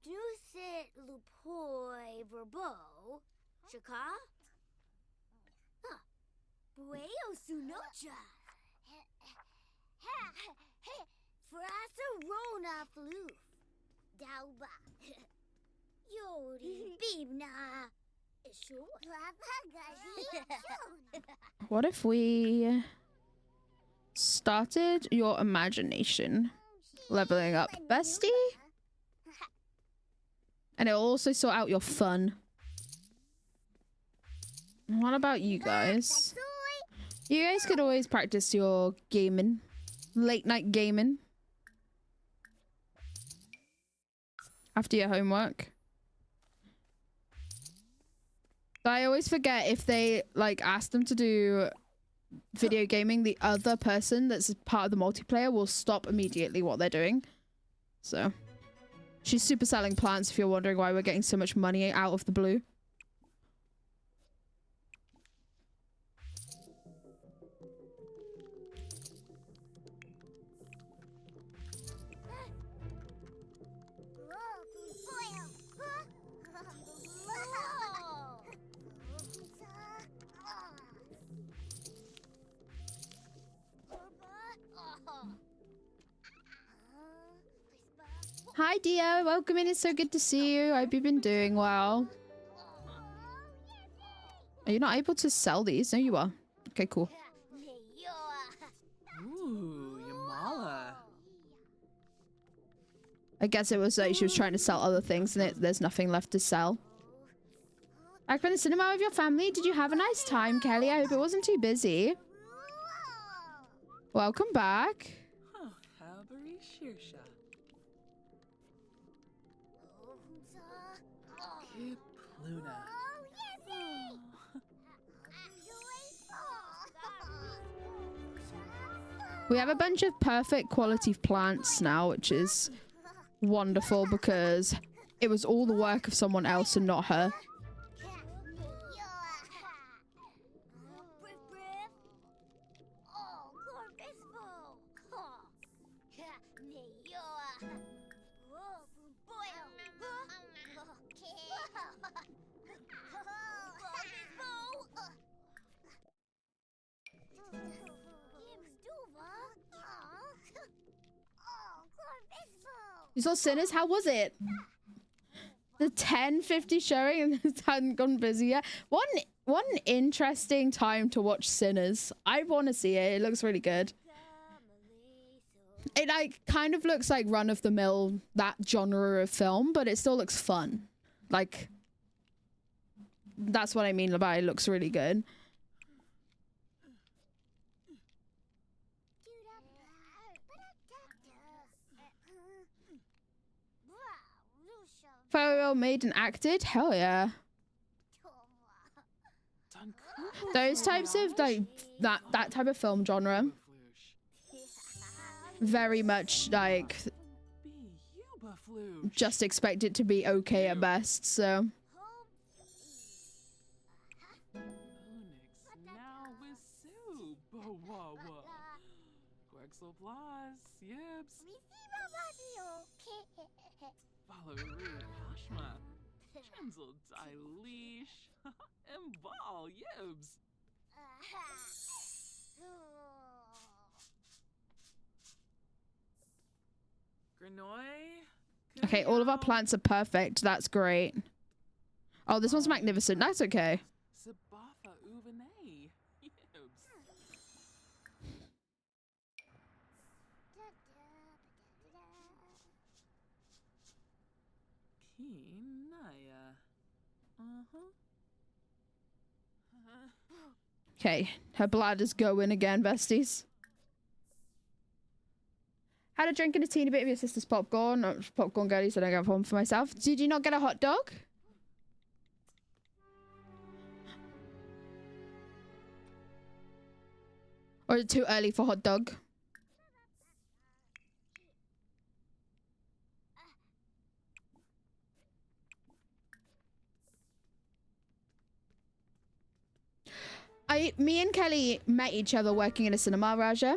Dusit Lupoi Verbo. Shaka? Bueo Sunocha. Frasa Rona Floof. Dauba. Yodi Bibna. What if we started your imagination leveling up, bestie? And it'll also sort out your fun. What about you guys? You guys could always practice your gaming. Late night gaming. After your homework. I always forget if they like ask them to do video gaming, the other person that's part of the multiplayer will stop immediately what they're doing. So she's super selling plants if you're wondering why we're getting so much money out of the blue. Hi Dia, welcome in. It's so good to see you. I hope you've been doing well. Are you not able to sell these? No, you are. Okay, cool. Ooh, Yamala. I guess it was she was trying to sell other things and there's nothing left to sell. Back from the cinema with your family. Did you have a nice time, Kelly? I hope it wasn't too busy. Welcome back. Huh, Habari Shirsha. Kipluna. We have a bunch of perfect quality plants now, which is wonderful because it was all the work of someone else and not her. You saw Sinners? How was it? The 10:50 showing and it hadn't gone busy yet. One interesting time to watch Sinners. I want to see it. It looks really good. It like kind of looks like run of the mill, that genre of film, but it still looks fun. Like that's what I mean by it looks really good. Photo made and acted? Hell yeah. Those types of like that type of film genre very much like just expect it to be okay at best, so Chenzel Dileesh. Mbal Yibs. Okay, all of our plants are perfect. That's great. Oh, this one's magnificent. That's okay. Okay, her bladder's going again, besties. Had a drink and a teeny bit of your sister's popcorn. Popcorn girlies, so I don't get one for myself. Did you not get a hot dog? Or is it too early for hot dog? Me and Kelly met each other working in a cinema, Raja.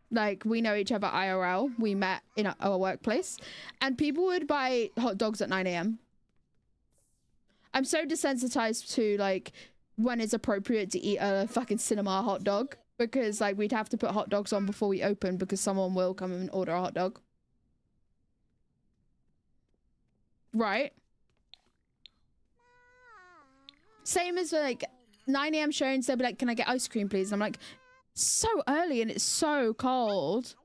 Like, we know each other IRL. We met in our workplace. And people would buy hot dogs at 9 a.m. I'm so desensitized to, like, when it's appropriate to eat a fucking cinema hot dog. Because, like, we'd have to put hot dogs on before we open because someone will come and order a hot dog. Right? Same as, like, 9 a.m. showings, they'll be like, can I get ice cream, please? And I'm like, so early and it's so cold.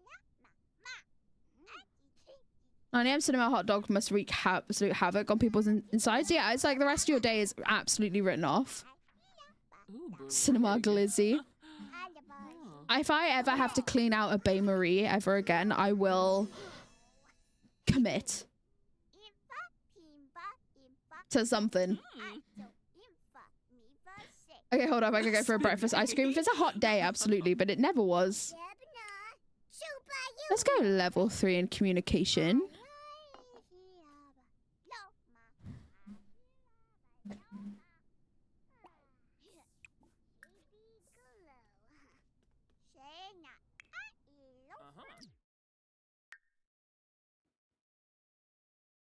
9 a.m. cinema hot dog must wreak absolute havoc on people's insides. Yeah, it's like the rest of your day is absolutely written off. Cinema glizzy. If I ever have to clean out a Bae Marie ever again, I will commit to something. Okay, hold up. I can go for a breakfast ice cream. If it's a hot day, absolutely, but it never was. Let's go level 3 in communication.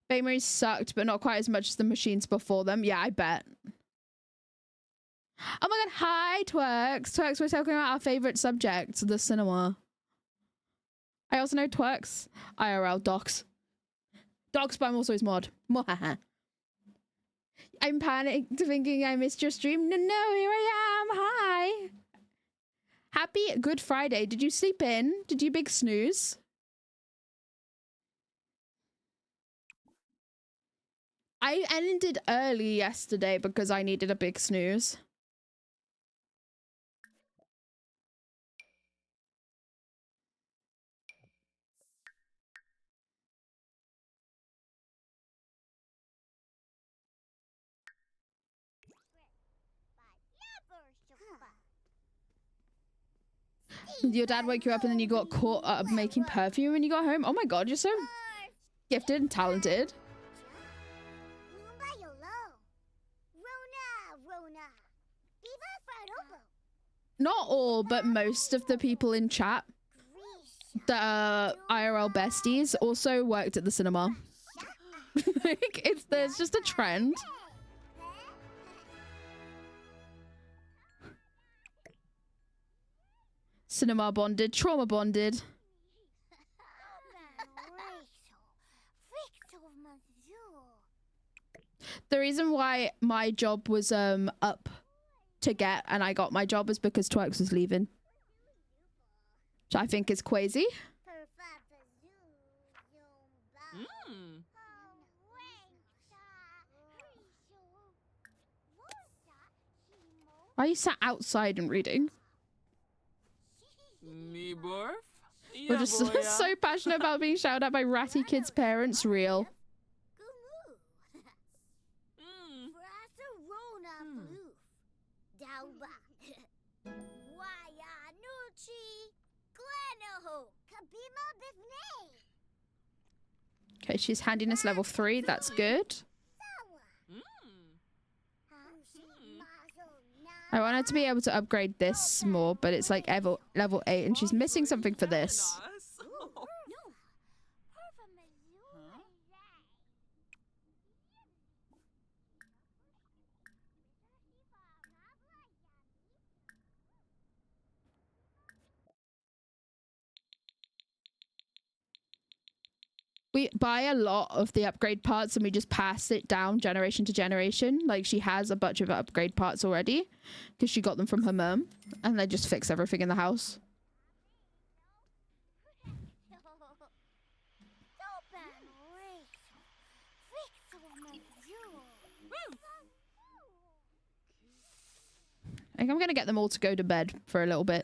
Bae Marie sucked, but not quite as much as the machines before them. Yeah, I bet. Oh my god, hi Twerks. Twerks, we're talking about our favorite subject, the cinema. I also know Twerks. IRL, docs. Docs, but I'm also his mod. I'm panicked thinking I missed your stream. No, here I am. Hi. Happy Good Friday. Did you sleep in? Did you big snooze? I ended early yesterday because I needed a big snooze. Your dad woke you up and then you got caught up making perfume when you got home? Oh my god, you're so gifted and talented. Not all, but most of the people in chat that are IRL besties also worked at the cinema. Like, there's just a trend. Cinema bonded, trauma bonded. The reason why my job was up to get and I got my job is because Twerks was leaving. Which I think is crazy. Why are you sat outside and reading? We're just so passionate about being shouted at by ratty kids' parents. Real. Okay, she's handiness level 3. That's good. I want her to be able to upgrade this more, but it's like level 8 and she's missing something for this. We buy a lot of the upgrade parts and we just pass it down generation to generation. Like, she has a bunch of upgrade parts already because she got them from her mum, and they just fix everything in the house. I think I'm gonna get them all to go to bed for a little bit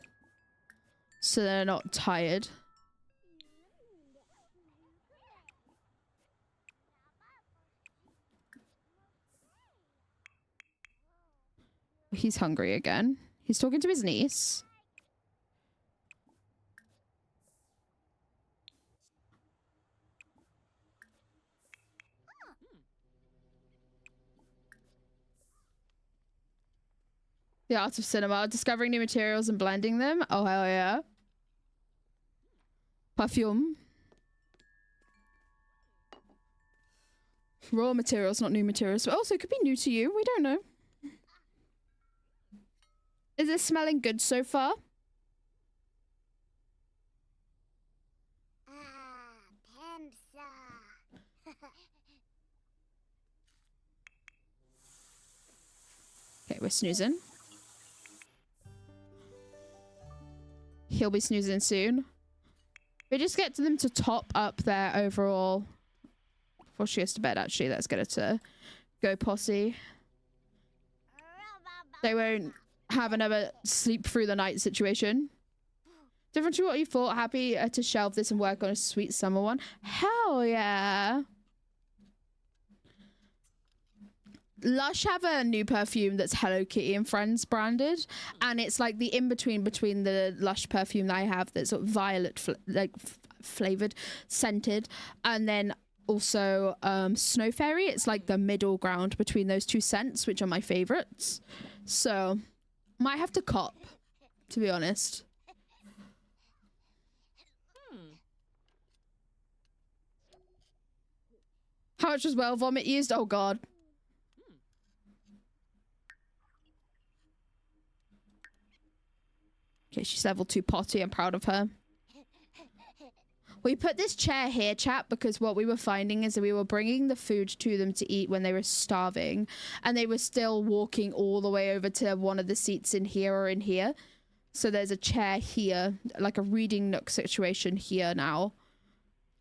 so they're not tired. He's hungry again. He's talking to his niece. The art of cinema. Discovering new materials and blending them. Oh, hell yeah. Perfume. Raw materials, not new materials. But also, it could be new to you. We don't know. Is this smelling good so far? Okay, we're snoozing. He'll be snoozing soon. We just get to them to top up their overall... Before she goes to bed, actually. Let's get her to go posse. They won't have another sleep through the night situation. Different to what you thought. Happy to shelve this and work on a sweet summer one. Hell yeah. Lush have a new perfume that's Hello Kitty and Friends branded, and it's like the in-between between the Lush perfume that I have that's sort of violet flavored, scented, and then also Snow Fairy. It's like the middle ground between those two scents, which are my favorites. So might have to cop, to be honest. How much was well vomit used? Oh god. Okay, she's level 2 potty. I'm proud of her. We put this chair here, chat, because what we were finding is that we were bringing the food to them to eat when they were starving, and they were still walking all the way over to one of the seats in here or in here. So there's a chair here, like a reading nook situation here now,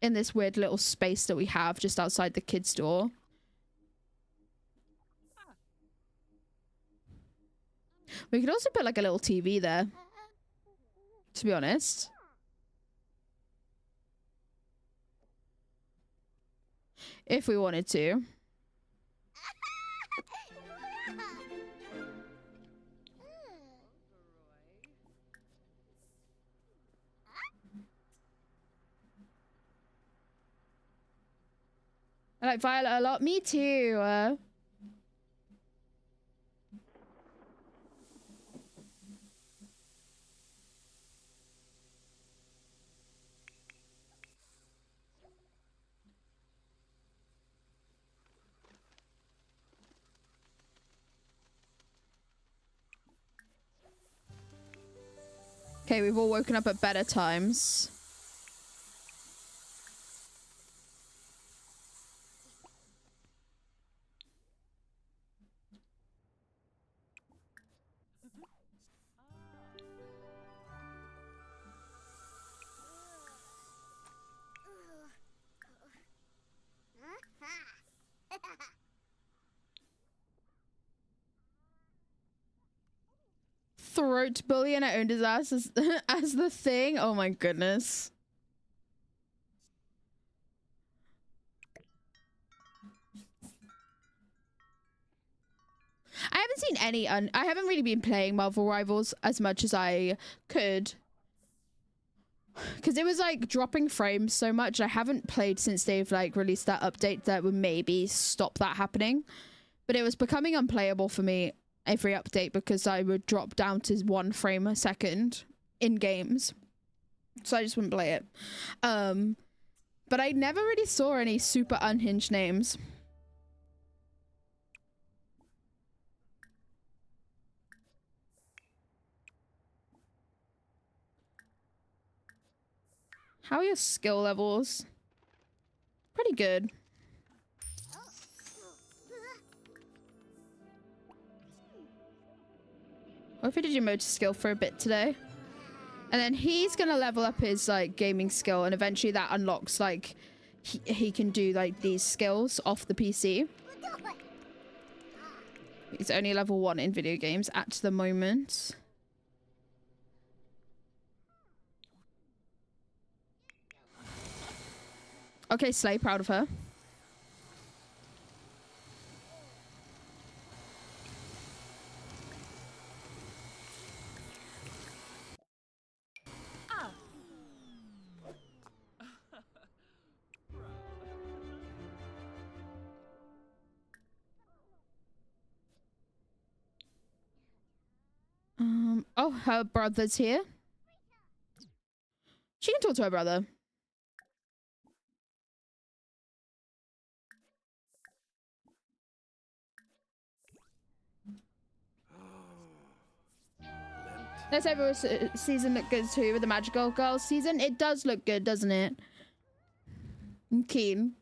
in this weird little space that we have just outside the kids' door. We could also put like a little TV there, to be honest. If we wanted to. I like Violet a lot. Me too. Okay, we've all woken up at better times. Throat bully, and I owned his ass as, as the thing. Oh my goodness. I haven't seen any I haven't really been playing Marvel Rivals as much as I could, because it was like dropping frames so much. I haven't played since they've like released that update that would maybe stop that happening, but it was becoming unplayable for me every update because I would drop down to 1 frame a second in games, so I just wouldn't play it. But I never really saw any super unhinged names. How are your skill levels? pretty good. What if we did your motor skill for a bit today? And then he's gonna level up his like gaming skill, and eventually that unlocks like he can do like these skills off the PC. He's only level 1 in video games at the moment. Okay, Slay, proud of her. Oh, her brother's here. She can talk to her brother. Let's say everyone's season look good too with the Magical Girls season. It does look good, doesn't it? I'm keen.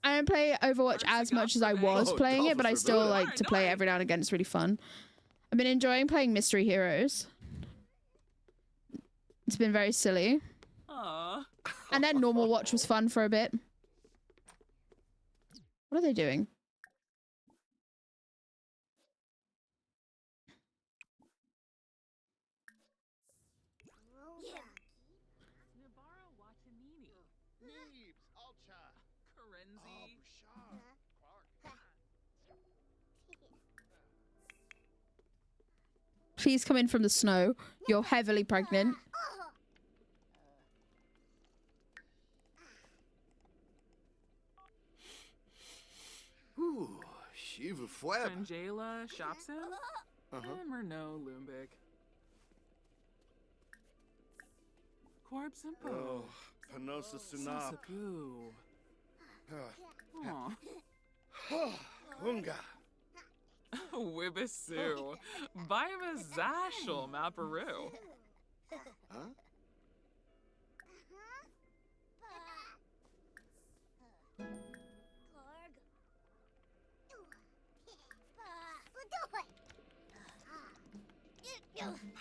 I don't play Overwatch as much as I was playing it, but I still like to play it every now and again. It's really fun. I've been enjoying playing Mystery Heroes. It's been very silly. And then Normal Watch was fun for a bit. What are they doing? Please come in from the snow. You're heavily pregnant. Ooh, Shiva Fleb. Angela Shopson? Murno Lumbik. Corb Simpo. Oh, Panosa Sunap. Sasapu. Hunga. Wibisu. Baima Zashel Maparu. Huh?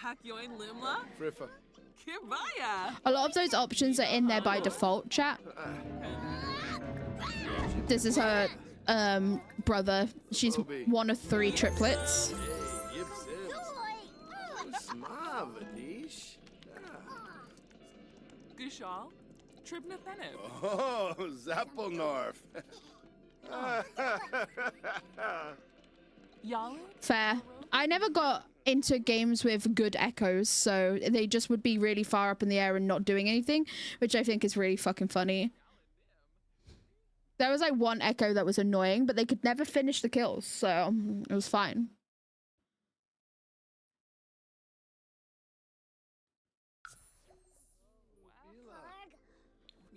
Hakyoin Limla? Friffa. Kibaya. A lot of those options are in there by default, chat. This is her brother. She's one of 3 triplets. Gushal? Tribnathenib. Oh, Zappelnorf. Yalu? Fair. I never got into games with good echoes, so they just would be really far up in the air and not doing anything, which I think is really fucking funny. There was like one echo that was annoying, but they could never finish the kills, so it was fine.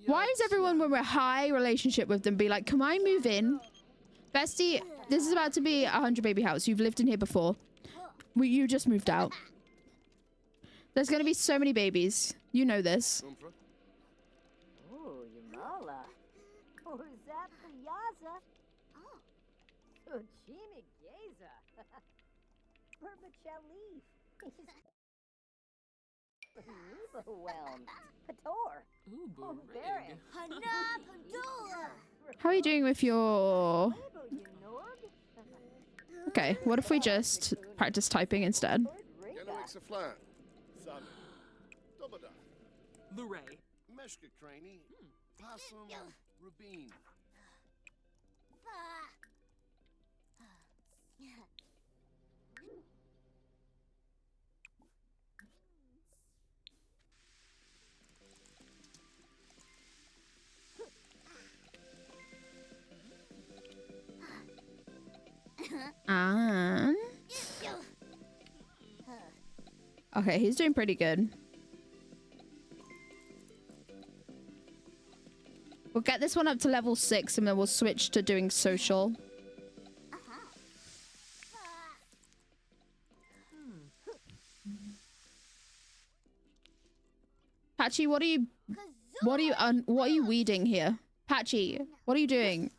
Why is everyone, when we're high relationship with them, be like, can I move in? Bestie, this is about to be a 100 baby house. You've lived in here before. You just moved out. There's going to be so many babies. You know this. Oh, Yamala. Oh, is that the Yaza? Oh, Uchimi Geza. Permachalif. Overwhelmed. Pator. Ooh, Baron. Hana Padula. How are you doing with your... Okay, what if we just practice typing instead? Luray. Meshka Craney. Possum. Rubin. And... Okay, he's doing pretty good. We'll get this one up to level 6 and then we'll switch to doing social. Patchy, what are you What are you weeding here? Patchy, what are you doing?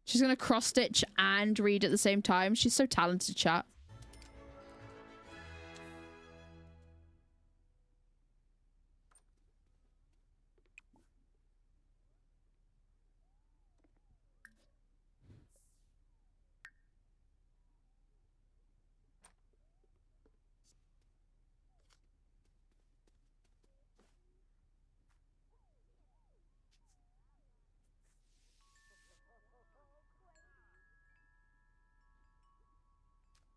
She's gonna cross stitch and read at the same time. She's so talented, chat.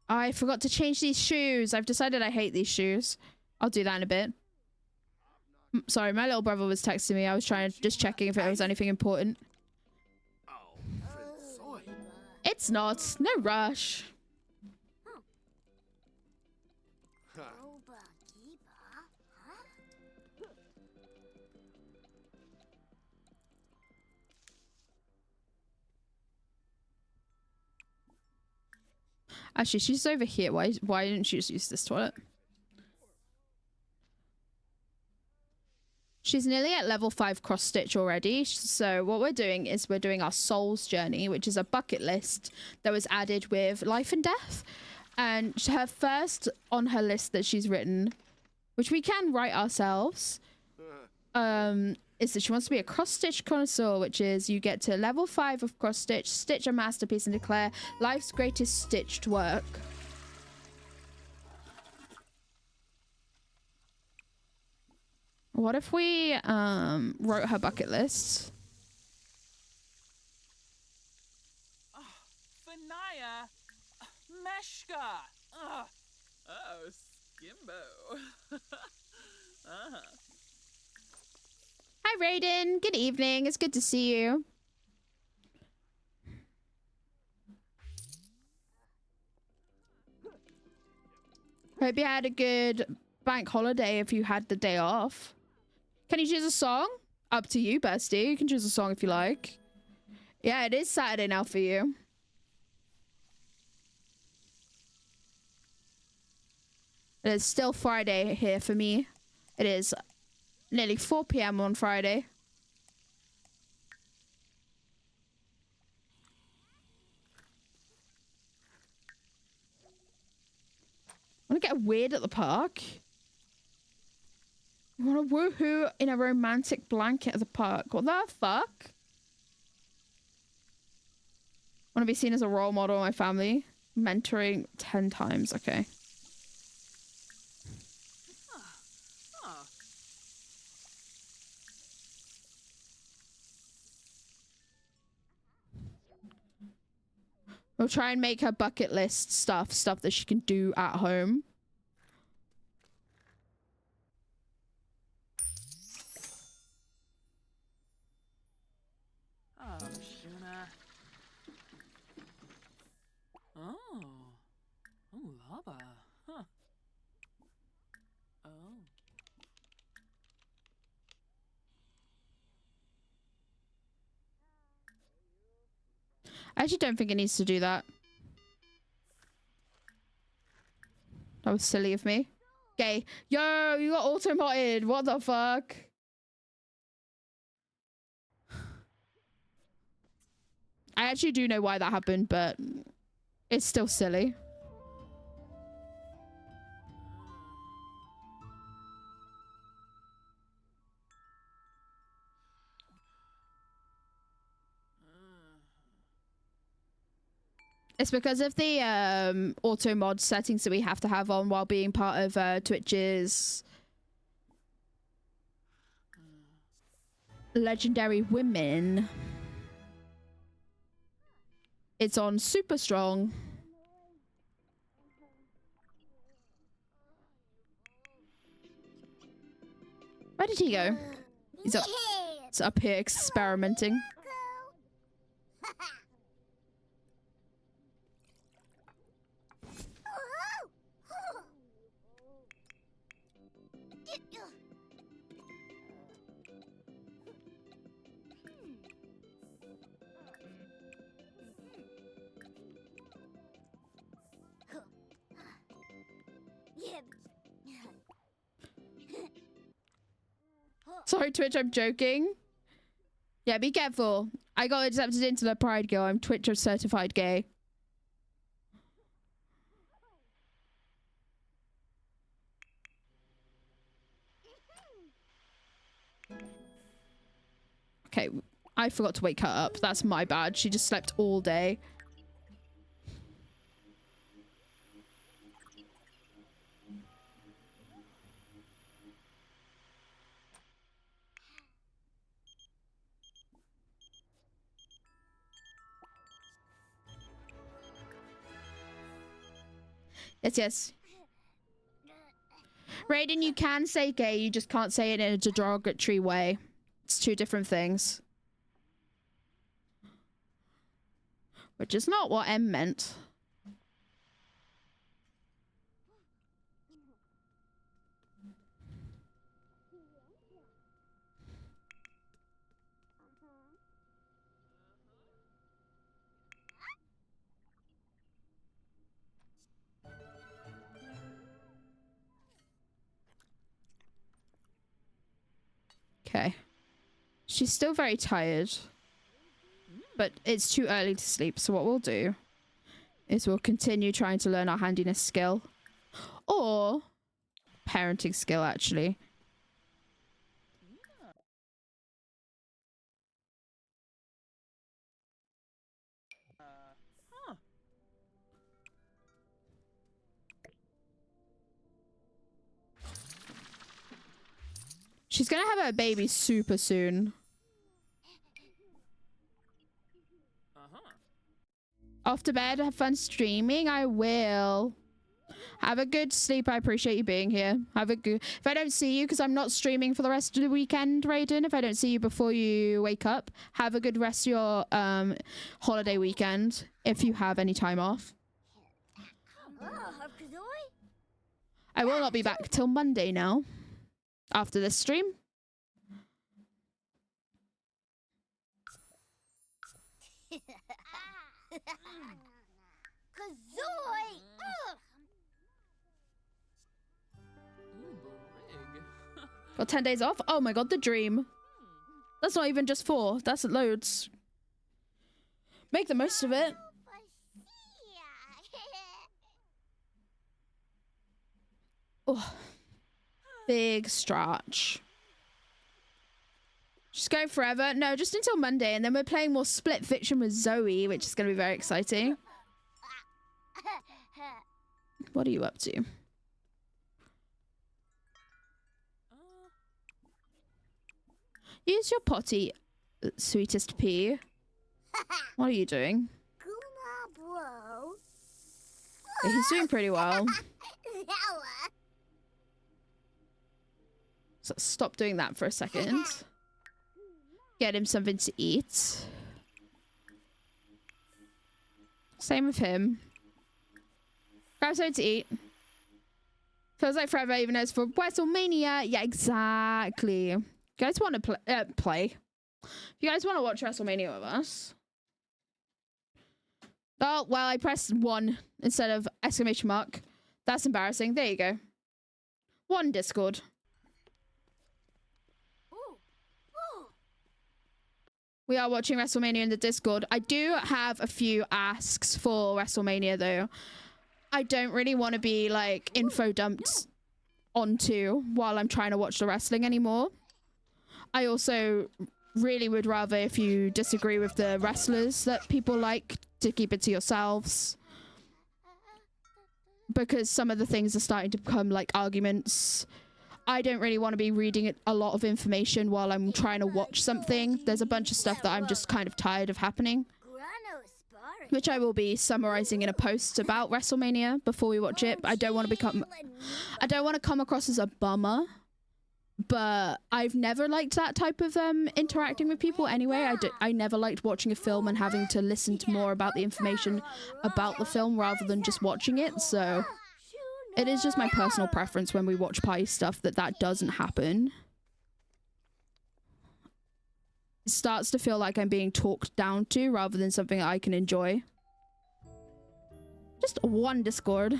I forgot to change these shoes. I've decided I hate these shoes. I'll do that in a bit. Sorry, my little brother was texting me. I was just checking if it was anything important. Oh, Francois. It's not. No rush. Huh. Actually, she's over here. Why didn't she just use this toilet? She's nearly at level 5 cross stitch already. So what we're doing is we're doing our Souls Journey, which is a bucket list that was added with Life and Death. And her first on her list that she's written, which we can write ourselves, is that she wants to be a cross stitch connoisseur, which is you get to level 5 of cross stitch, stitch a masterpiece, and declare life's greatest stitched work. What if we wrote her bucket list? Fanaya. Meshka. Oh, Skimbo. Hi, Raiden. Good evening. It's good to see you. Hope you had a good bank holiday if you had the day off. Can you choose a song? Up to you, bestie. You can choose a song if you like. Yeah, it is Saturday now for you. It is still Friday here for me. It is nearly 4 p.m. on Friday. I want to get weird at the park. I want to woohoo in a romantic blanket at the park. What the fuck? Want to be seen as a role model in my family. Mentoring 10 times. Okay. We'll try and make her bucket list stuff that she can do at home. Oh, Shuna. Oh. Oh, Lava. Huh. Oh. I actually don't think it needs to do that. That was silly of me. Okay. Yo, you got auto-modded. What the fuck? I actually do know why that happened, but it's still silly. It's because of the auto mod settings that we have to have on while being part of Twitch's Legendary Women. It's on super strong. Where did he go? He's up here experimenting. Sorry, Twitch, I'm joking. Yeah, be careful. I got accepted into the Pride Girl. I'm Twitch certified gay. Okay, I forgot to wake her up. That's my bad. She just slept all day. Yes, yes. Raiden, you can say gay, you just can't say it in a derogatory way. It's two different things. Which is not what M meant. Okay. She's still very tired. But it's too early to sleep, so what we'll do is we'll continue trying to learn our handiness skill. Or parenting skill, actually. She's gonna have her baby super soon. Off to bed, have fun streaming. I will. Have a good sleep. I appreciate you being here. Have a good... If I don't see you, because I'm not streaming for the rest of the weekend, Raiden, if I don't see you before you wake up, have a good rest of your holiday weekend, if you have any time off. I will not be back till Monday now, after this stream. Got 10 days off? Oh my god, the dream. That's not even just 4. That's loads. Make the most of it. Oh. Big stretch. Just go forever? No, just until Monday. And then we're playing more Split Fiction with Zoe, which is going to be very exciting. What are you up to? Use your potty, sweetest pea. What are you doing? Yeah, he's doing pretty well. So stop doing that for a second. Get him something to eat. Same with him. Grab something to eat. Feels like forever, even though it's for WrestleMania. Yeah, exactly. You guys want to play? If you guys want to watch WrestleMania with us. Oh, well, I pressed 1 instead of exclamation mark. That's embarrassing. There you go. 1 Discord. We are watching WrestleMania in the Discord. I do have a few asks for WrestleMania, though. I don't really want to be, like, info dumped onto while I'm trying to watch the wrestling anymore. I also really would rather, if you disagree with the wrestlers that people like, to keep it to yourselves. Because some of the things are starting to become, like, arguments. I don't really want to be reading a lot of information while I'm trying to watch something. There's a bunch of stuff that I'm just kind of tired of happening. Which I will be summarizing in a post about WrestleMania before we watch it. I don't want to come across as a bummer. But I've never liked that type of interacting with people anyway. I never liked watching a film and having to listen to more about the information about the film rather than just watching it. So it is just my personal preference when we watch party stuff that doesn't happen. It starts to feel like I'm being talked down to rather than something I can enjoy. Just 1 Discord.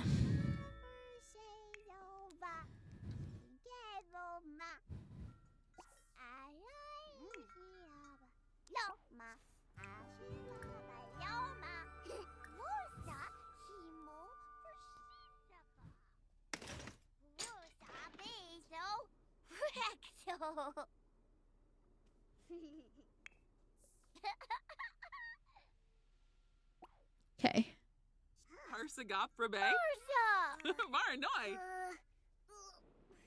Okay. Harsagafrabe? Maranoi.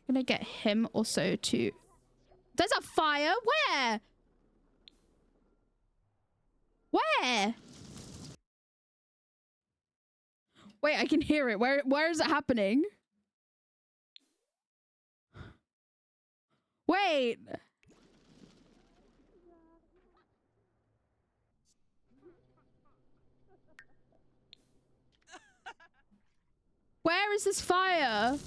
Gonna get him also to... There's a fire? Where? Where? Wait, I can hear it. Where is it happening? Wait. Where is this fire?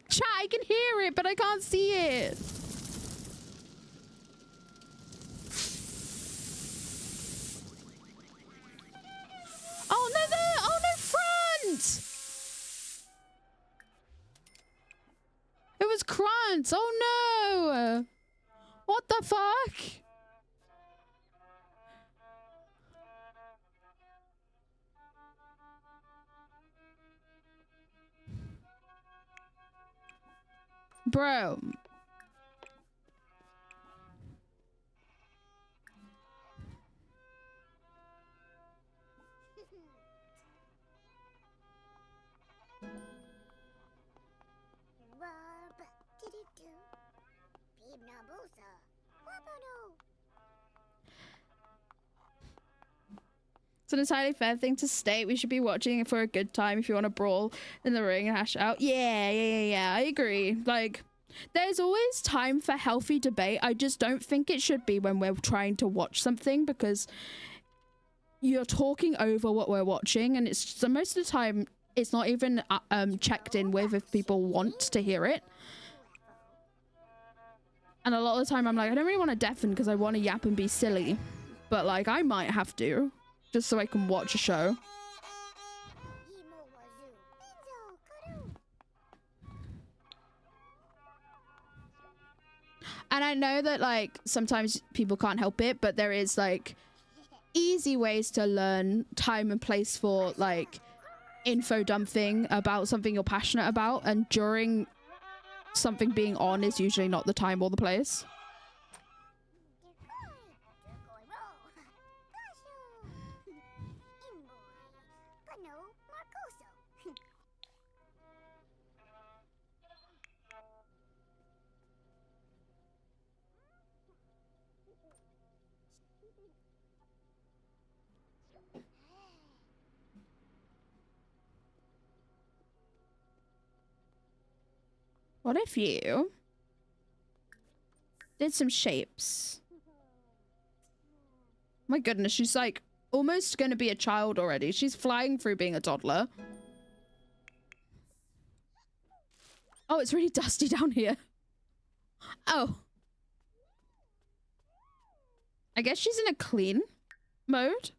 Chat, I can hear it, but I can't see it. Oh no, there! Oh no, front! It was Crunch. Oh no! What the fuck? Bro. It's an entirely fair thing to state. We should be watching it for a good time if you want to brawl in the ring and hash out. Yeah. I agree. Like, there's always time for healthy debate. I just don't think it should be when we're trying to watch something, because you're talking over what we're watching, and it's so most of the time it's not even checked in with if people want to hear it. And a lot of the time I'm like, I don't really want to deafen because I want to yap and be silly, but like I might have to just so I can watch a show. And I know that like sometimes people can't help it, but there is like easy ways to learn time and place for like info dumping about something you're passionate about, and during something being on is usually not the time or the place. What if you did some shapes? My goodness, she's like almost gonna be a child already. She's flying through being a toddler. Oh, it's really dusty down here. Oh. I guess she's in a clean mode.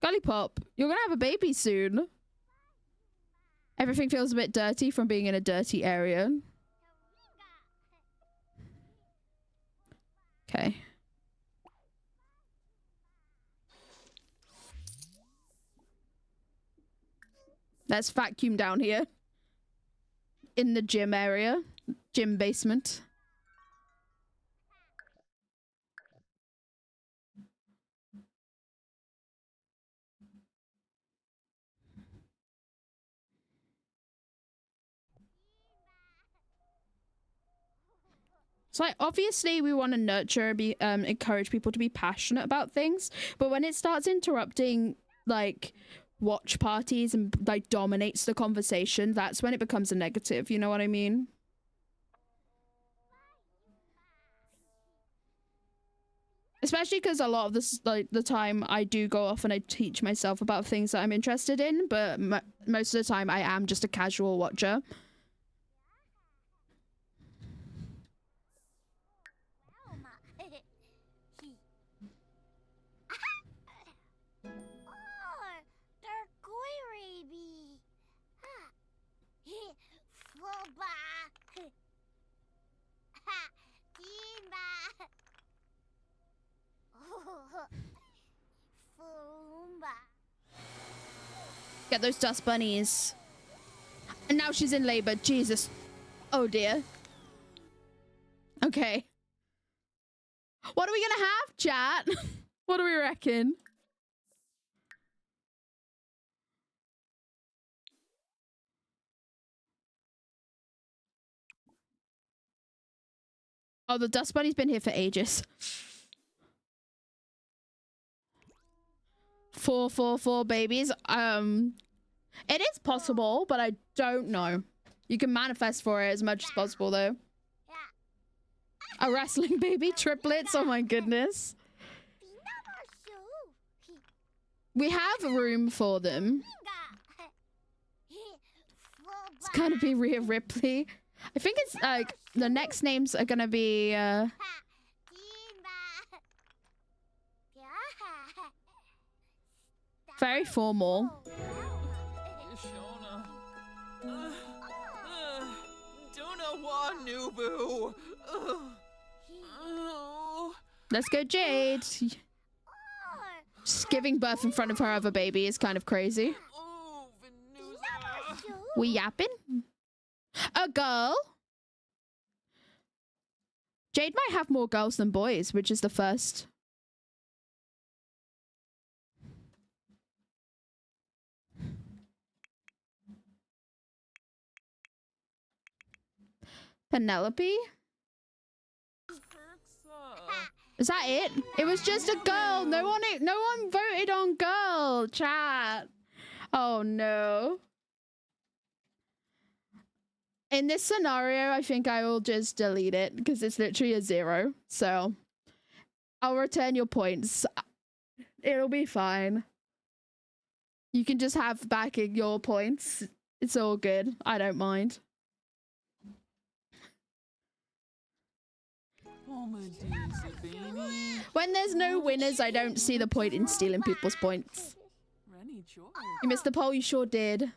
Gullipop, you're gonna have a baby soon. Everything feels a bit dirty from being in a dirty area. Okay. Let's vacuum down here. In the gym area. Gym basement. So like, obviously we want to nurture and be encourage people to be passionate about things, but when it starts interrupting like watch parties and like dominates the conversation, that's when it becomes a negative, you know what I mean? Especially because a lot of this, like the time I do go off and I teach myself about things that I'm interested in, but most of the time I am just a casual watcher. Get those dust bunnies. And now she's in labor. Jesus. Oh dear. Okay. What are we gonna have, chat? What do we reckon? Oh, the dust bunny's been here for ages. 444 babies. It is possible, but I don't know. You can manifest for it as much as possible, though. A wrestling baby, triplets. Oh my goodness. We have room for them. It's gonna be Rhea Ripley. I think it's like the next names are gonna be very formal. Shona. Duna wa nubu. Let's go, Jade. Just giving birth in front of her other baby is kind of crazy. We yapping? A girl? Jade might have more girls than boys, which is the first. Penelope? Is that it? It was just a girl. No one voted on girl, chat. Oh no. In this scenario, I think I will just delete it because it's literally a 0. So I'll return your points. It'll be fine. You can just have back your points. It's all good. I don't mind. When there's no winners, I don't see the point in stealing people's points. You missed the poll, you sure did.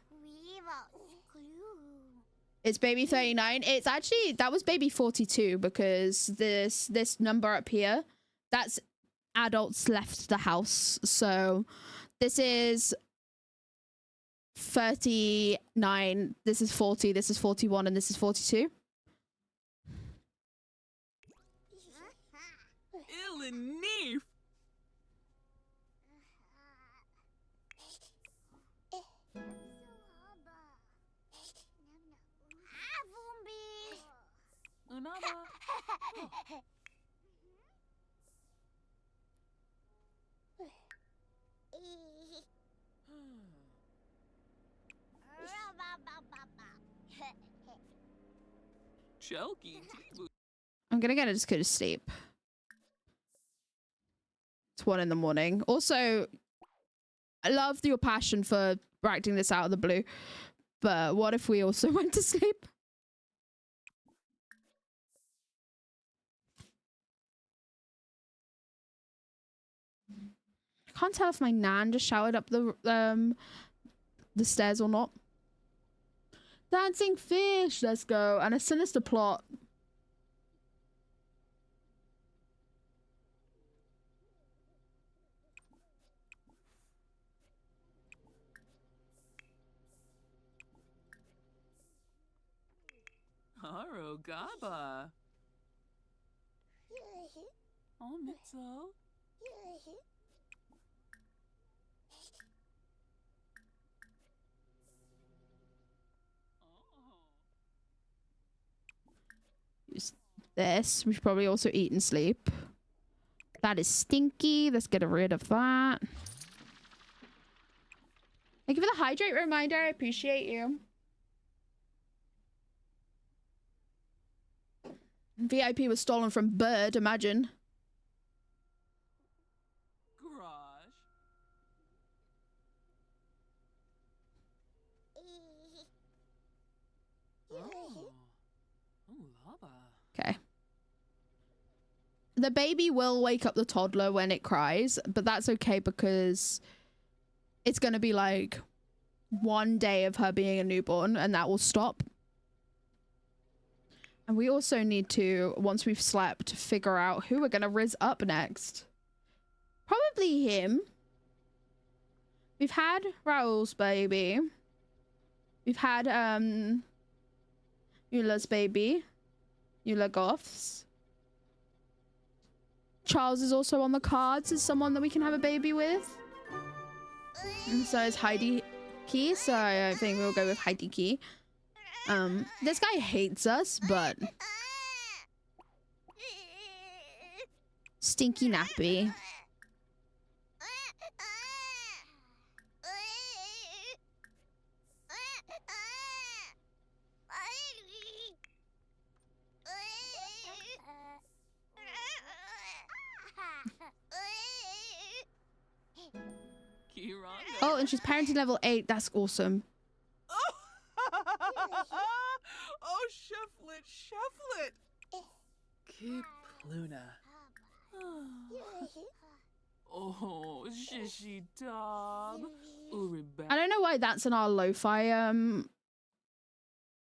It's baby 39. It's actually, that was baby 42 because this number up here, that's adults left the house. So this is 39, this is 40, this is 41, and this is 42. Neef. I'm gonna just go to sleep. It's 1 in the morning. Also, I love your passion for acting this out of the blue, but what if we also went to sleep? I can't tell if my nan just shouted up the stairs or not. Dancing fish, let's go. And a sinister plot. Haro Gaba. Oh, Mitzel. Use this. We should probably also eat and sleep. That is stinky. Let's get rid of that. Thank you for the hydrate reminder. I appreciate you. VIP was stolen from Bird, imagine. Garage. Okay. The baby will wake up the toddler when it cries, but that's okay because it's going to be like 1 day of her being a newborn and that will stop. And we also need to, once we've slept, figure out who we're going to rizz up next. Probably him. We've had Raoul's baby. We've had Eula's baby. Eula Goth's. Charles is also on the cards as someone that we can have a baby with. And so is Heidi Key, so I think we'll go with Heidi Key. This guy hates us, but stinky nappy. Oh, and she's parenting level 8. That's awesome. Oh, Shufflet, Shufflet. Keep Luna. Oh, Shishi Dog. I don't know why that's in our lo-fi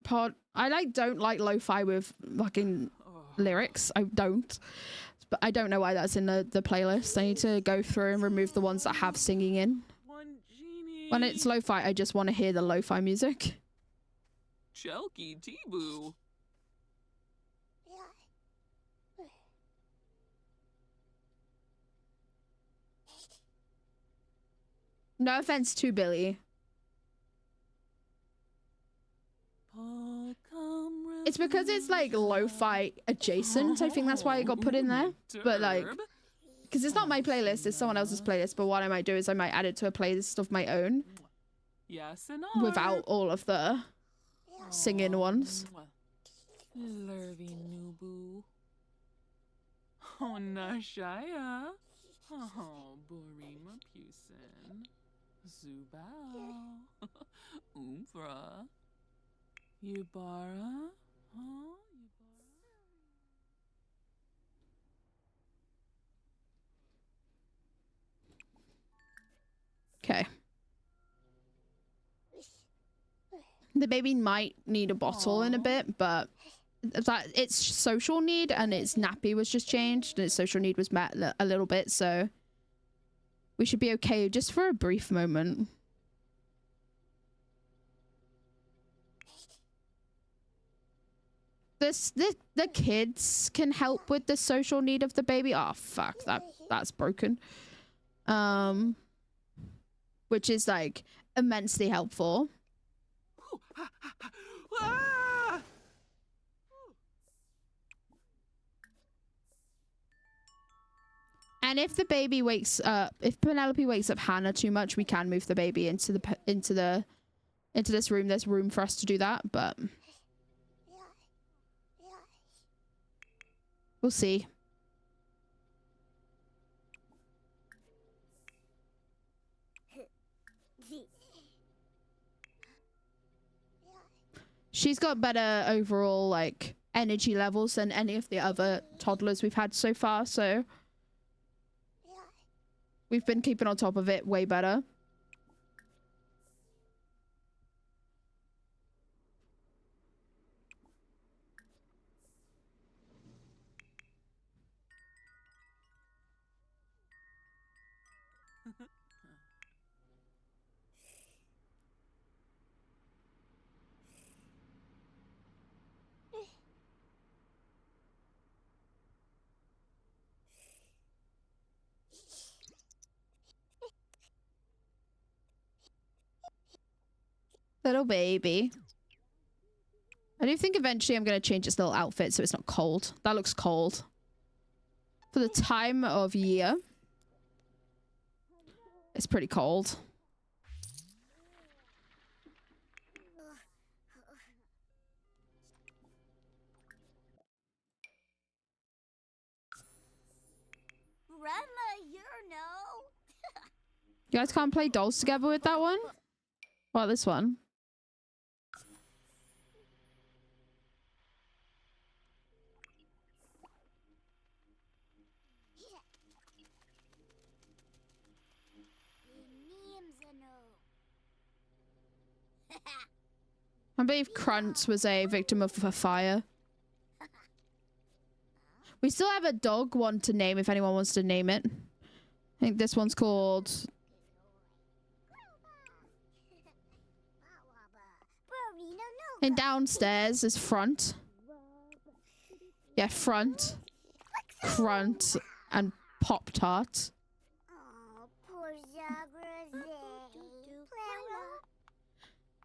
pod. I don't like lo-fi with fucking lyrics. I don't. But I don't know why that's in the playlist. I need to go through and remove the ones that have singing in. When it's lo-fi, I just want to hear the lo-fi music. Chelky T-Boo. No offense to Billy. It's because it's like lo-fi adjacent. I think that's why it got put in there. But like, because it's not my playlist, it's someone else's playlist. But what I might do is I might add it to a playlist of my own. Yes, and without all of the singing ones. Lurvy Nubu. Oh, Nashaya. Oh, Borima Pusin. Zubao. Umbra. Yubara. Oh, Okay. The baby might need a bottle in a bit, but that its social need and its nappy was just changed, and its social need was met a little bit, so we should be okay just for a brief moment. The kids can help with the social need of the baby. Oh fuck, that's broken. Which is like immensely helpful. And if the baby wakes up, if Penelope wakes up Hannah too much, we can move the baby into this room. There's room for us to do that, but we'll see. She's got better overall like energy levels than any of the other toddlers we've had so far, so we've been keeping on top of it way better. Little baby. I do think eventually I'm going to change its little outfit so it's not cold. That looks cold. For the time of year, it's pretty cold. Grandma, you know. You guys can't play dolls together with that one? Well, this one. I believe Krantz was a victim of a fire. We still have a dog one to name if anyone wants to name it. I think this one's called And downstairs is front. Yeah, front, grunt, and Pop Tart. Oh, poor Zagraze.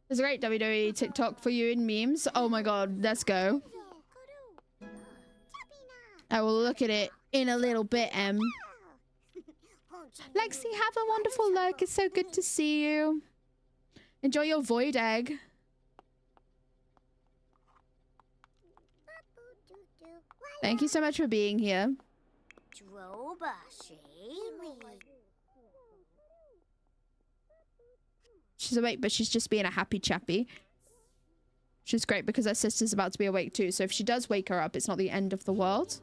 There's a great WWE TikTok for you in memes. Oh my god, let's go. I will look at it in a little bit, Lexi, have a wonderful look. It's so good to see you. Enjoy your void egg. Thank you so much for being here. She's awake, but she's just being a happy chappy. She's great because her sister's about to be awake too. So if she does wake her up, it's not the end of the world.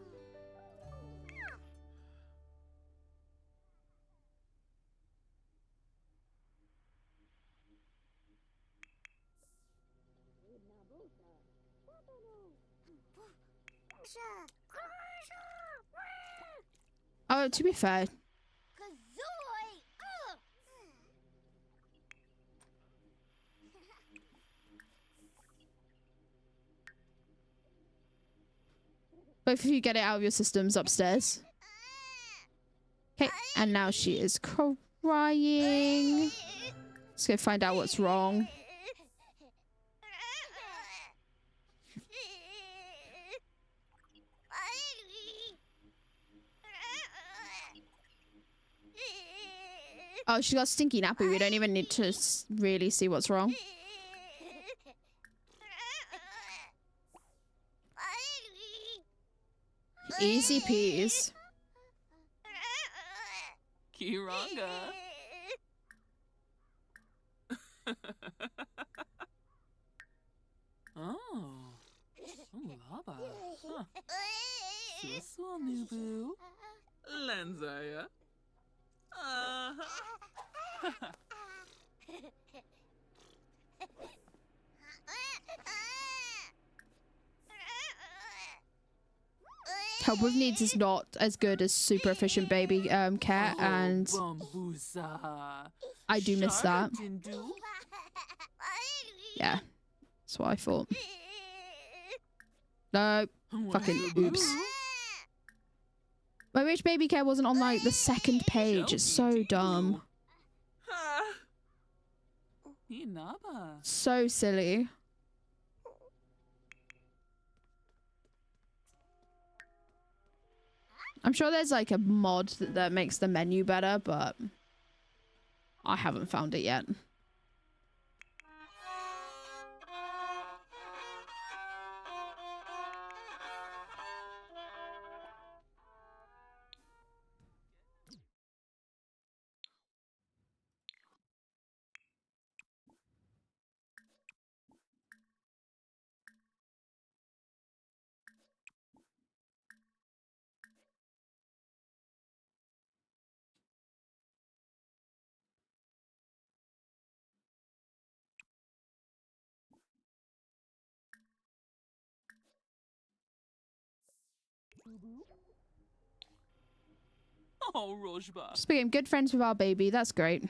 Oh, to be fair, both of you get it out of your systems upstairs. Okay, and now she is crying. Let's go find out what's wrong. Oh, she got stinky nappy. We don't even need to really see what's wrong. Easy peas. Kiranga. Oh. Laba. Huh. Susu Nubu. Lenzaya. Help with needs is not as good as super efficient baby care, and I do miss that. Yeah, that's what I thought. No, fucking oops. I wish baby care wasn't on like the second page. It's so dumb. So silly. I'm sure there's like a mod that makes the menu better, but I haven't found it yet. Oh, Rojba. Just became good friends with our baby. That's great.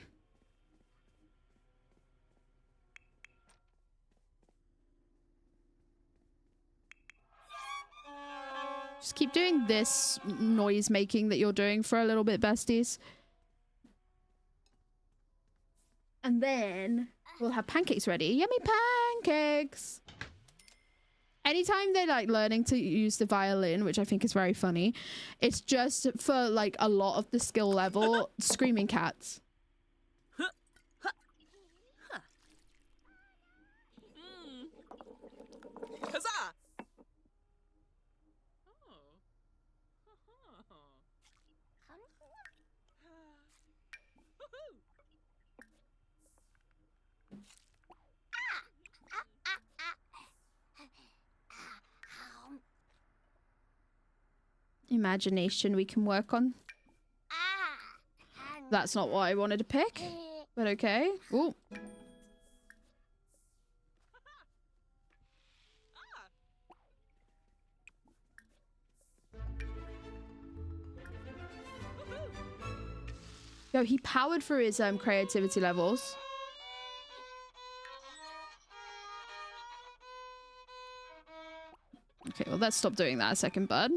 Just keep doing this noise making that you're doing for a little bit, besties. And then we'll have pancakes ready. Yummy pancakes! Anytime they're like learning to use the violin, which I think is very funny, it's just for like a lot of the skill level, screaming cats. Huzzah! Imagination we can work on. That's not what I wanted to pick, but okay. Ooh. Yo, he powered through his creativity levels. let's stop doing that a second, bud.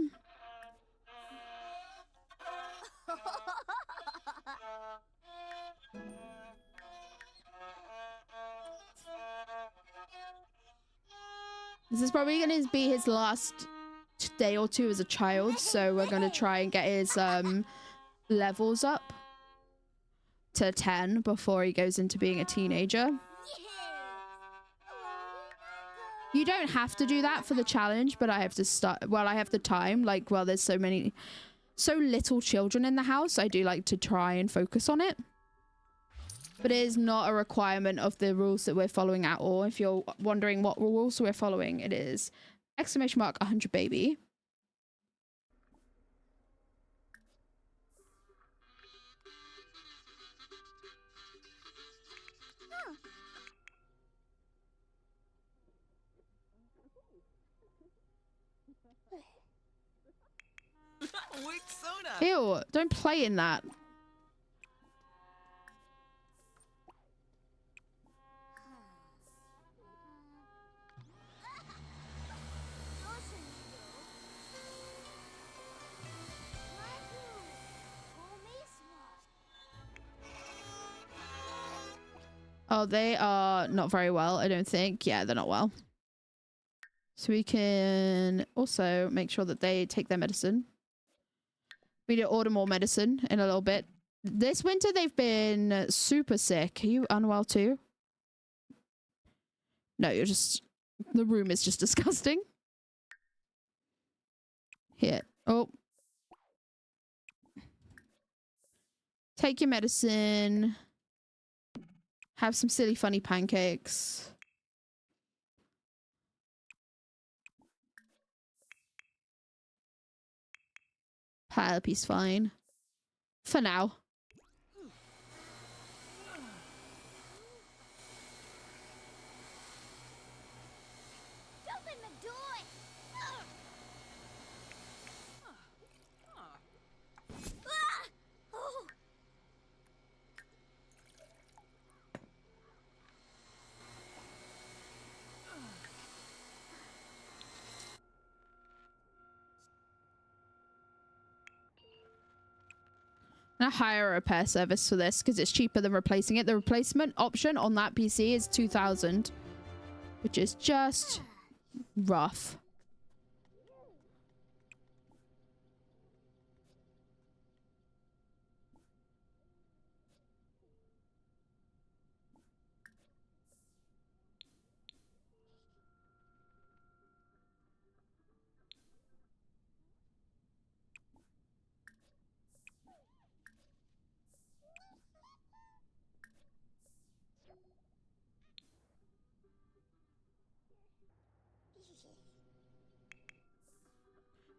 This is probably going to be his last day or two as a child, so we're going to try and get his levels up to 10 before he goes into being a teenager. You don't have to do that for the challenge, but I have to start. Well, I have the time. Like, well, there's so little children in the house. I do like to try and focus on it. But it is not a requirement of the rules that we're following at all. If you're wondering what rules we're following, it is exclamation mark 100 baby. Weak soda. Ew, don't play in that. Oh, they are not very well, I don't think. Yeah, they're not well. So we can also make sure that they take their medicine. We need to order more medicine in a little bit. This winter, they've been super sick. Are you unwell too? No, you're just... The room is just disgusting. Here. Oh. Take your medicine. Have some silly funny pancakes. Penelope's fine. For now. Open the door! Oh. I hire a repair service for this because it's cheaper than replacing it. The replacement option on that PC is 2,000, which is just rough.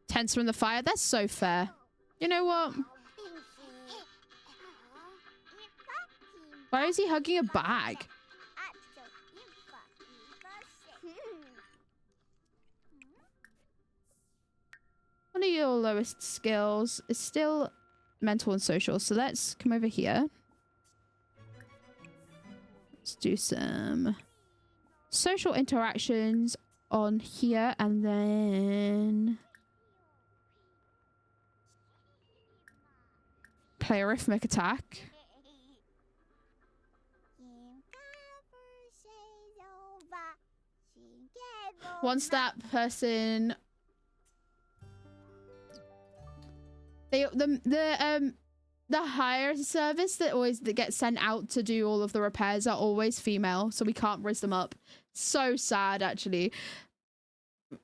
Tents from the fire. That's so fair. You know what? Why is he hugging a bag? One of your lowest skills is still mental and social. So let's come over here. Let's do some social interactions on here and then play a rhythmic attack. Once that person the hire service that gets sent out to do all of the repairs are always female, so we can't raise them up. So sad, actually.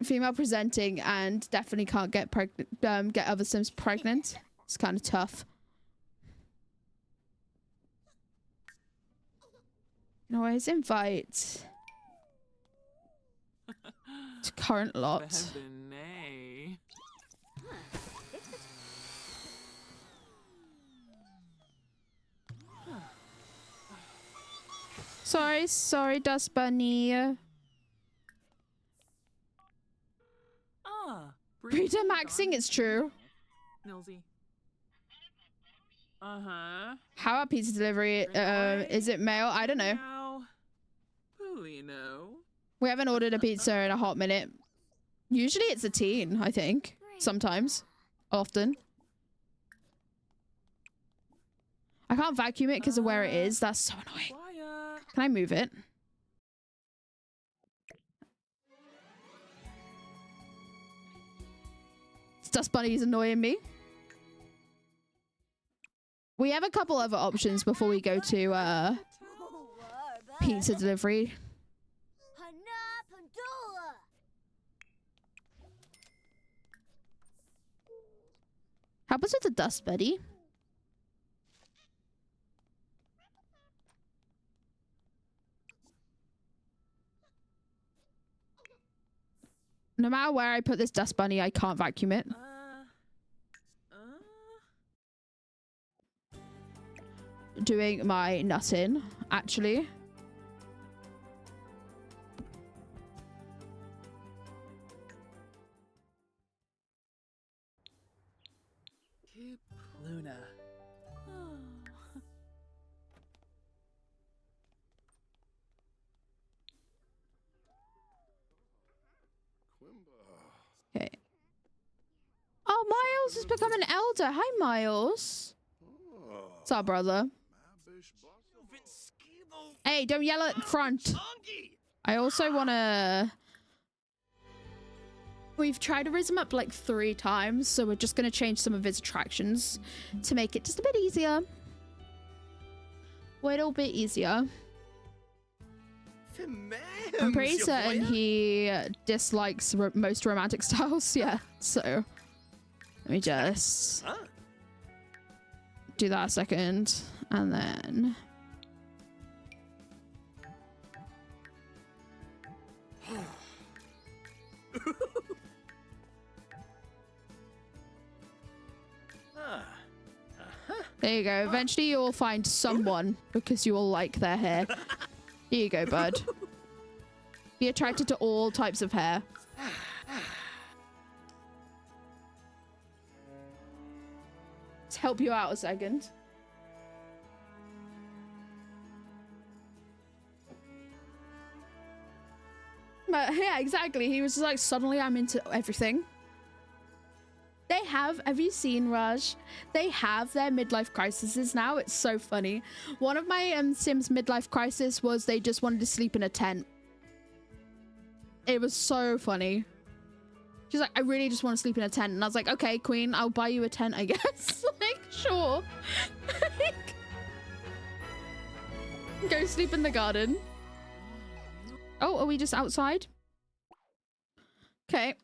Female presenting and definitely can't get pregnant, get other Sims pregnant. It's kind of tough. Always invite to current lot. Sorry, Dust Bunny. Breeder maxing, it's true. Nilsy. Uh-huh. How about pizza delivery? Is it mail? I don't know. Polino. We haven't ordered a pizza in a hot minute. Usually it's a teen, I think. Sometimes. Often. I can't vacuum it because of where it is. That's so annoying. Quiet. Can I move it? This dust bunny is annoying me. We have a couple other options before we go to pizza delivery. Help us with the dust, buddy. No matter where I put this dust bunny, I can't vacuum it. Doing my nutting, actually. Keep Luna. Okay. Oh, Miles has become an elder. Hi, Miles. What's up, brother? Hey, don't yell at front. I also want to... We've tried to raise him up like 3 times, so we're just going to change some of his attractions to make it just a bit easier. A little bit easier. I'm pretty certain he dislikes most romantic styles, yeah. So, let me just do that a second, and then... There you go. Eventually you'll find someone because you will like their hair. Here you go, bud. Be attracted to all types of hair. Let's help you out a second. But yeah, exactly. He was just like, suddenly I'm into everything. They have you seen, Raj? They have their midlife crises now. It's so funny. One of my Sims midlife crisis was they just wanted to sleep in a tent. It was so funny. She's like, I really just want to sleep in a tent. And I was like, okay, queen, I'll buy you a tent, I guess. Like, sure. Go sleep in the garden. Oh, are we just outside? Okay.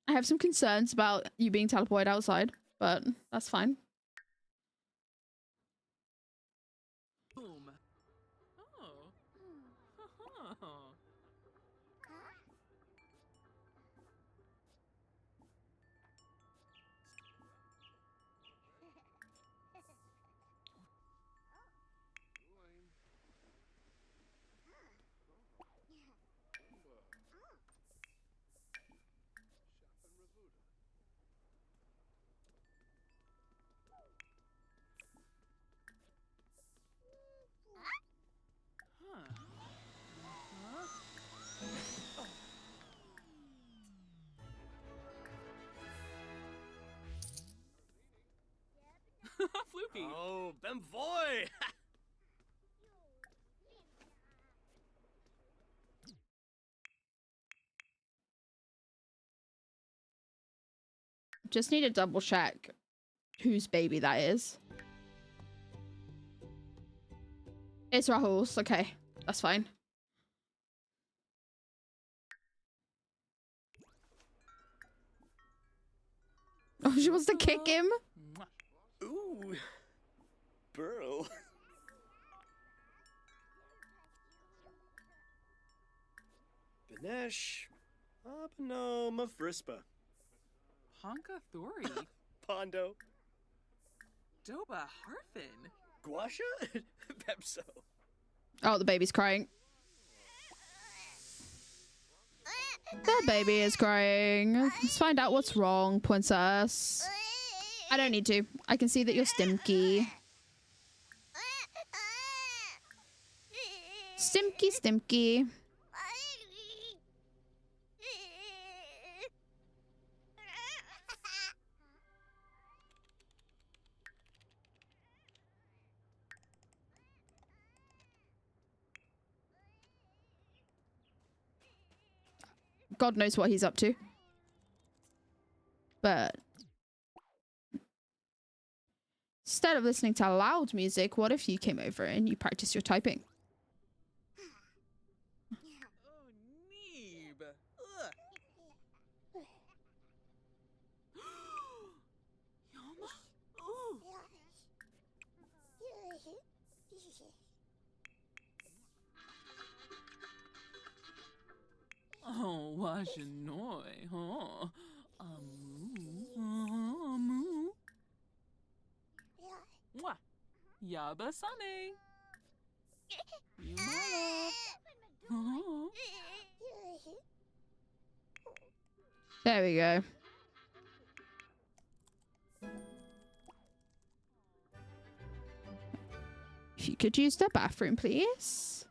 I have some concerns about you being teleported outside, but that's fine. Boom. Oh. Floopy. Oh, Bemvoy! Just need to double check whose baby that is. It's Rahul's. Okay, that's fine. Oh, she wants to kick him? Ooh, Burl. Benesh, Abno Mafrispa. Honka Thori. Pondo. Doba Harfin. Guasha? Pepso. Oh, the baby's crying. The baby is crying. Let's find out what's wrong, princess. I don't need to. I can see that you're stimky. Stimky, stimky. God knows what he's up to. But instead of listening to loud music, what if you came over and you practiced your typing? Oh, Neeb. Ugh. Yama? Ooh. Oh, washinoi, huh? Moo. Mwah. Yaba-sane. Yumala. Huh? There we go. If you could use the bathroom, please.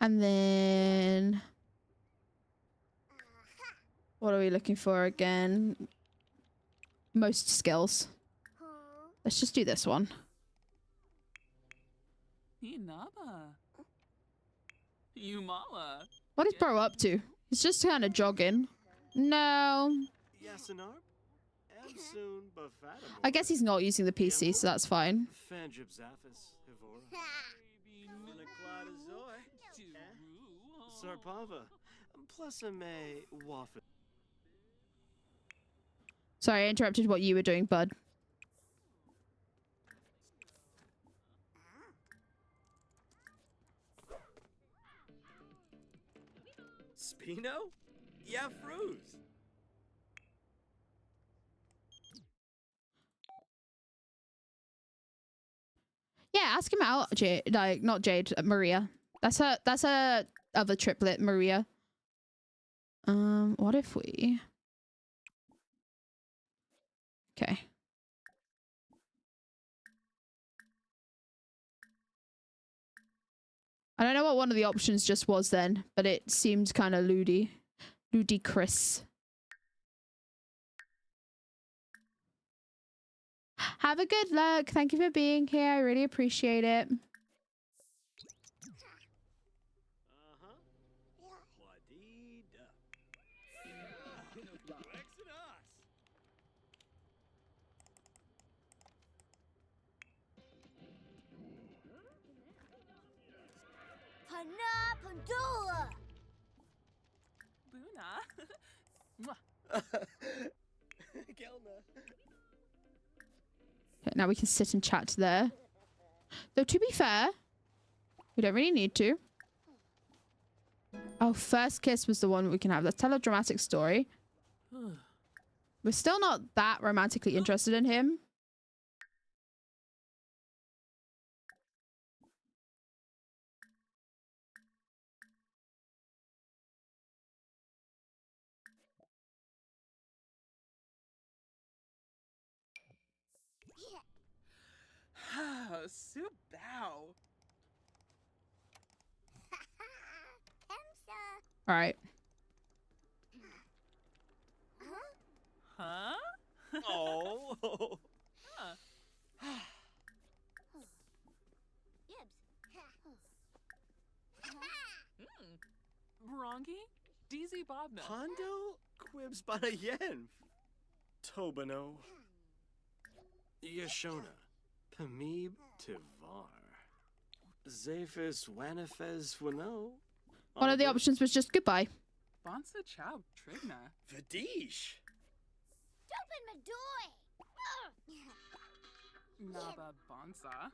And then... what are we looking for again? Most skills. Let's just do this one. Inaba. Yumala. What is bro up to? He's just kind of jogging. No. Yasinarp? Am soon I guess he's not using the PC, so that's fine. Fanjib Zaphis, Hivora. Sarpava. Plus a may waffle. Sorry, I interrupted what you were doing, bud. Spino? Yeah, Fruz. Yeah, ask him out, Jade. Like, not Jade, Maria. That's her other triplet, Maria. What if we... okay. I don't know what one of the options just was then, but it seemed kind of ludicrous. Have a good luck. Thank you for being here. I really appreciate it. Pandora. Buna. Gelna. Okay, now we can sit and chat there. Though, to be fair, we don't really need to. Oh, first kiss was the one we can have. Let's tell a dramatic story. We're still not that romantically interested in him. Subao. All right. Huh? Oh. Brongi? DZ Bobna. Pondo? Quibs bana yen. Tobano. Yashona. Pamib Tivar. Zaphis Wanifez Wano. One of the options was just goodbye. Bonsa Chow Trigna. Vadish. Open my door. Naba Bonsa.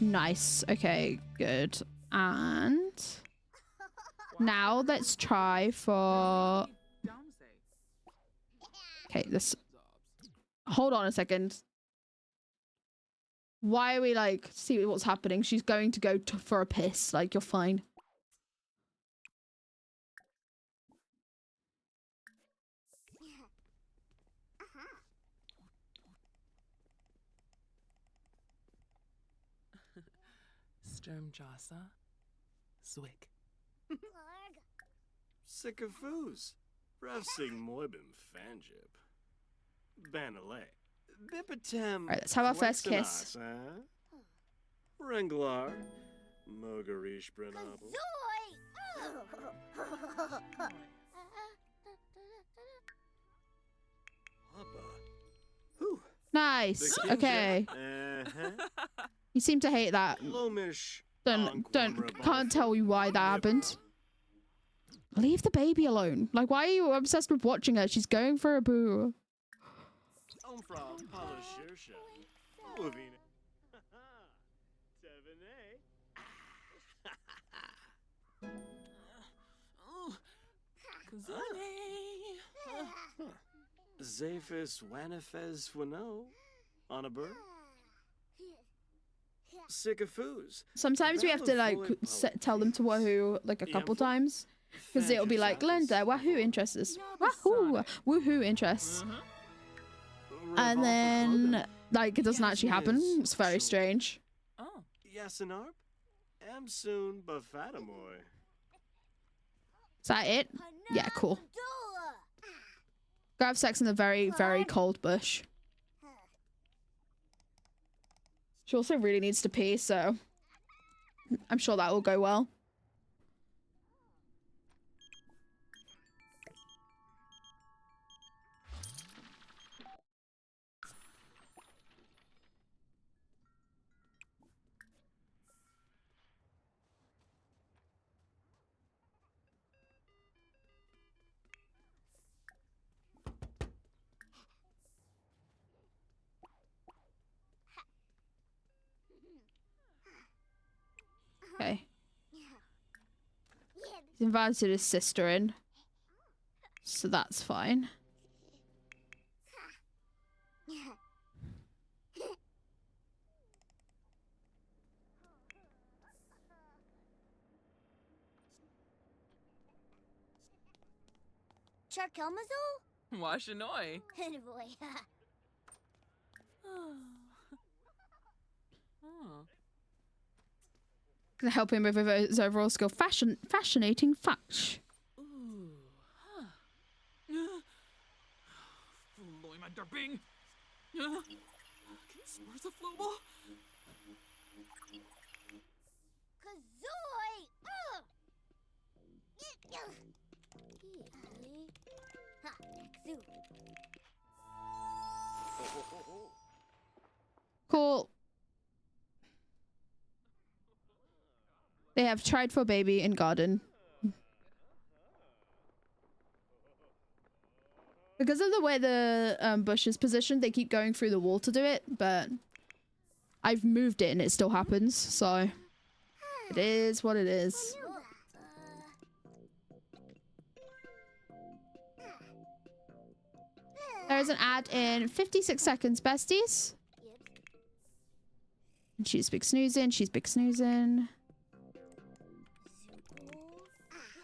Nice. Okay, good. And now let's try for... okay, this... hold on a second. Why are we like, see what's happening? She's going to go for a piss. Like, you're fine. Sturm Jasa. Zwick. Sycophus. Refsing Moibim Fanjib. Banale. Bipitem. Alright, let's have our first kiss. Quexenas, Renglar. Mogarish Brenabel. Papa. Whew. Nice. The Okay. Uh-huh. You seem to hate that. Lomish. Can't tell you why that happened. Leave the baby alone. Like, why are you obsessed with watching her? She's going for a boo. Omfra Palashirsha. Wavina. Tevene. Oh, Kazune. Zephys Wanifes Wano. Onabur. Sycophus. Sometimes we have to, like, tell them to wahoo, like, a couple times. Because it'll be like, Glenda, wahoo interests. Wahoo! Woohoo interests. And then, like, it doesn't actually happen. It's very strange. Oh. Yasinarp. Amsoon Bafatamoy. Is that it? Yeah, cool. Go have sex in the very, very cold bush. She also really needs to pee, so I'm sure that will go well. Okay. He's invited his sister in. So that's fine. Charkelmazole? Washanoi. Boy. Oh. Gonna help him with his overall skill. Fascinating fact. Ooh. Huh. Loy my derping. Where's the flowball? Kazooie! Ha, zoo. Cool. They have tried for baby in garden. Because of the way the bush is positioned, they keep going through the wall to do it, but I've moved it and it still happens, so it is what it is. There's an ad in 56 seconds, besties. And she's big snoozing, she's big snoozing.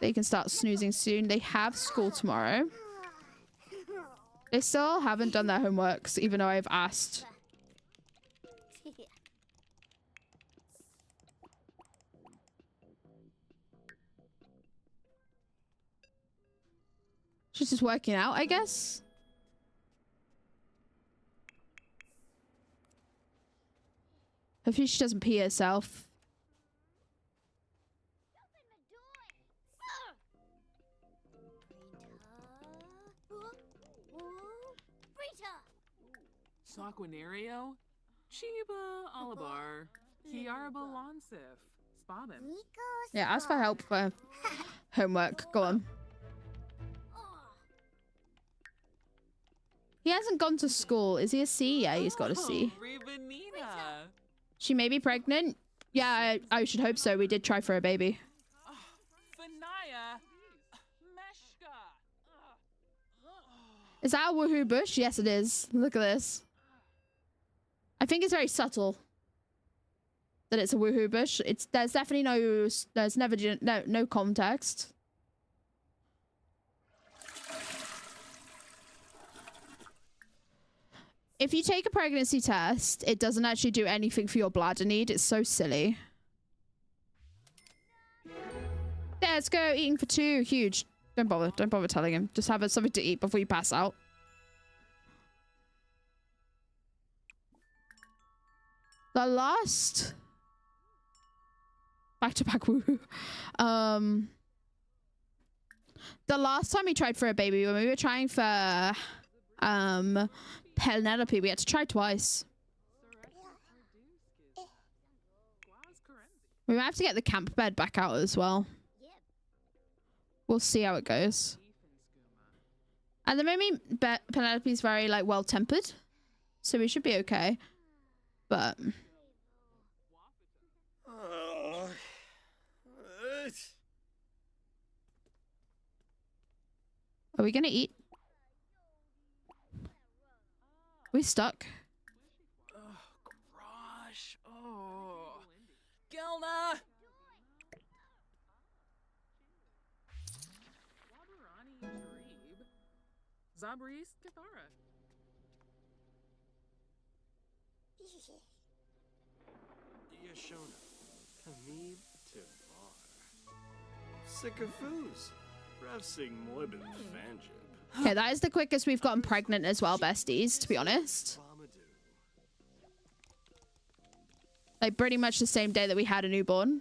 They can start snoozing soon. They have school tomorrow. They still haven't done their homeworks, even though I've asked. She's just working out, I guess. Hopefully she doesn't pee herself. Saquinario, Chiba, Alabar, Kiarba Lonsif, Spabin. Yeah, ask for help for homework. Go on. He hasn't gone to school. Is he a C? Yeah, he's got a C. Rivanina. She may be pregnant. Yeah, I should hope so. We did try for a baby. Fanaya. Meshka. Is that a woohoo bush? Yes, it is. Look at this. I think it's very subtle that it's a woohoo bush. There's definitely no context. If you take a pregnancy test, it doesn't actually do anything for your bladder need. It's so silly. Yeah, let's go eating for two. Huge. Don't bother. Don't bother telling him. Just have something to eat before you pass out. The last Back to back woohoo. The last time we tried for a baby, when we were trying for Penelope, we had to try twice. We might have to get the camp bed back out as well. We'll see how it goes. At the moment, Penelope's very like well tempered, so we should be okay. But are we gonna eat? We stuck. Oh, gosh. Oh. Gelna! Zabris Kathara. Yashona. Kamib Tivar. Sikafuz. Revsing Moibin Fanjib. Okay, that is the quickest we've gotten pregnant as well, besties, to be honest. Like, pretty much the same day that we had a newborn.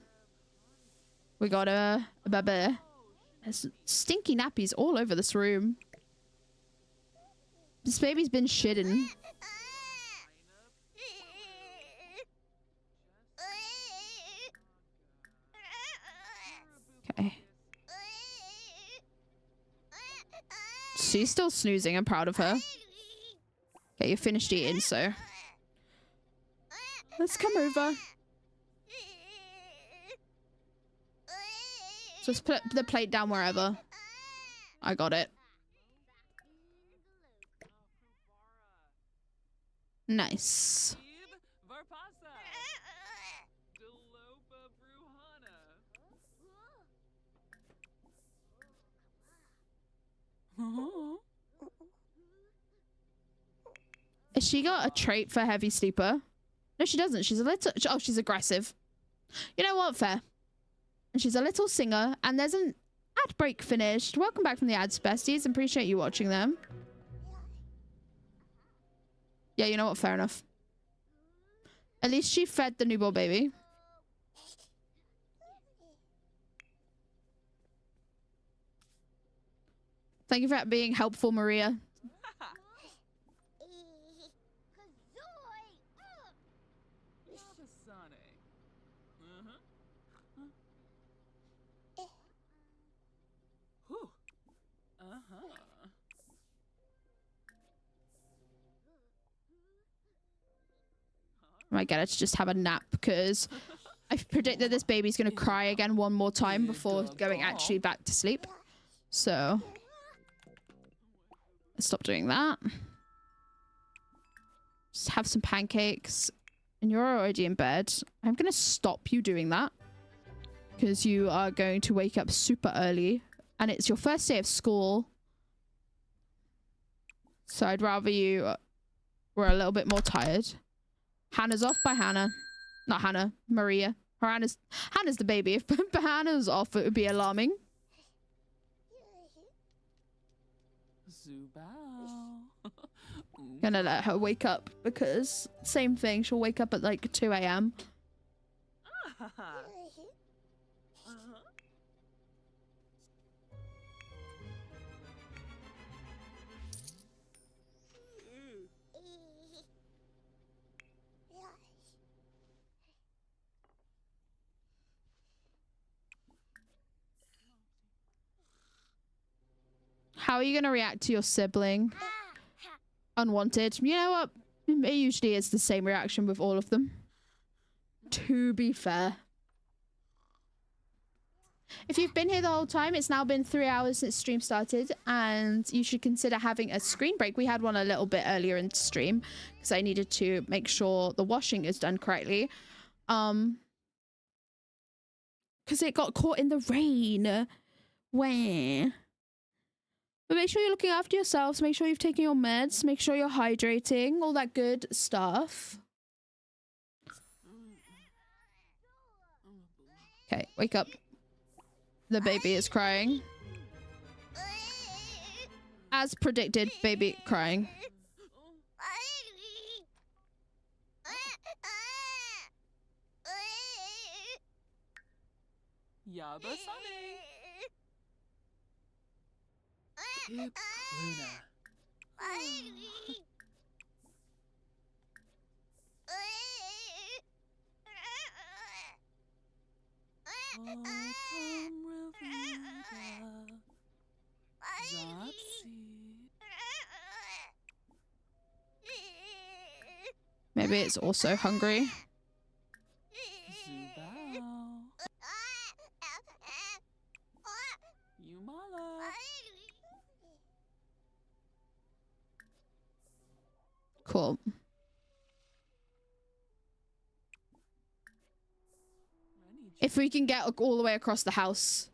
We got a baby. There's stinky nappies all over this room. This baby's been shitting. Okay. She's still snoozing. I'm proud of her. Okay, you finished eating, so let's come over. Just put the plate down wherever. I got it. Nice. Has she got a trait for heavy sleeper? No, she doesn't. She's a little... Oh, she's aggressive. You know what? Fair. And she's a little singer. And there's an ad break finished. Welcome back from the ads, besties. Appreciate you watching them. Yeah, you know what? Fair enough. At least she fed the newborn baby. Thank you for being helpful, Maria. I might get her to just have a nap because I predict that this baby's going to cry again one more time before going actually back to sleep. So let's stop doing that. Just have some pancakes. And you're already in bed. I'm going to stop you doing that because you are going to wake up super early and it's your first day of school. So I'd rather you were a little bit more tired. Hannah's off by Hannah. Not Hannah, Maria. Hannah's the baby. If Hannah's off, it would be alarming. Gonna let her wake up because same thing. She'll wake up at like 2 a.m. How are you going to react to your sibling? Unwanted. You know what? It usually is the same reaction with all of them. To be fair. If you've been here the whole time, it's now been 3 hours since stream started and you should consider having a screen break. We had one a little bit earlier in stream because I needed to make sure the washing is done correctly. Because it got caught in the rain. Where? But make sure you're looking after yourselves. Make sure you've taken your meds. Make sure you're hydrating. All that good stuff. Okay, wake up. The baby is crying. As predicted, baby crying. Yabasane. Hip Luna. Maybe it's also hungry. Zubao. Yumala. Cool. If we can get all the way across the house,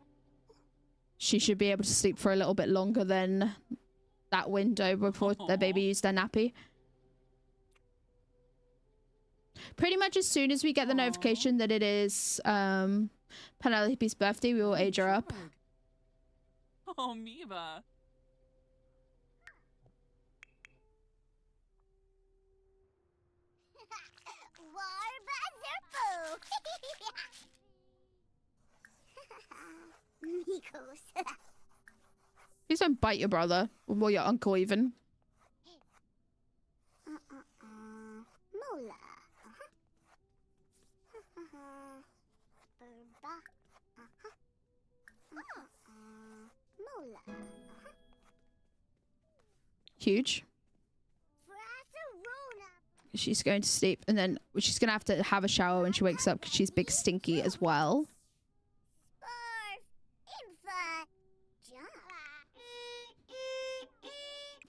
she should be able to sleep for a little bit longer than that window before the baby used their nappy. Pretty much as soon as we get the notification that it is Penelope's birthday, we will age her up. Oh, Miva. Please don't bite your brother or your uncle even. Mola. Mola. Huge. She's going to sleep and then she's going to have a shower when she wakes up because she's big stinky as well.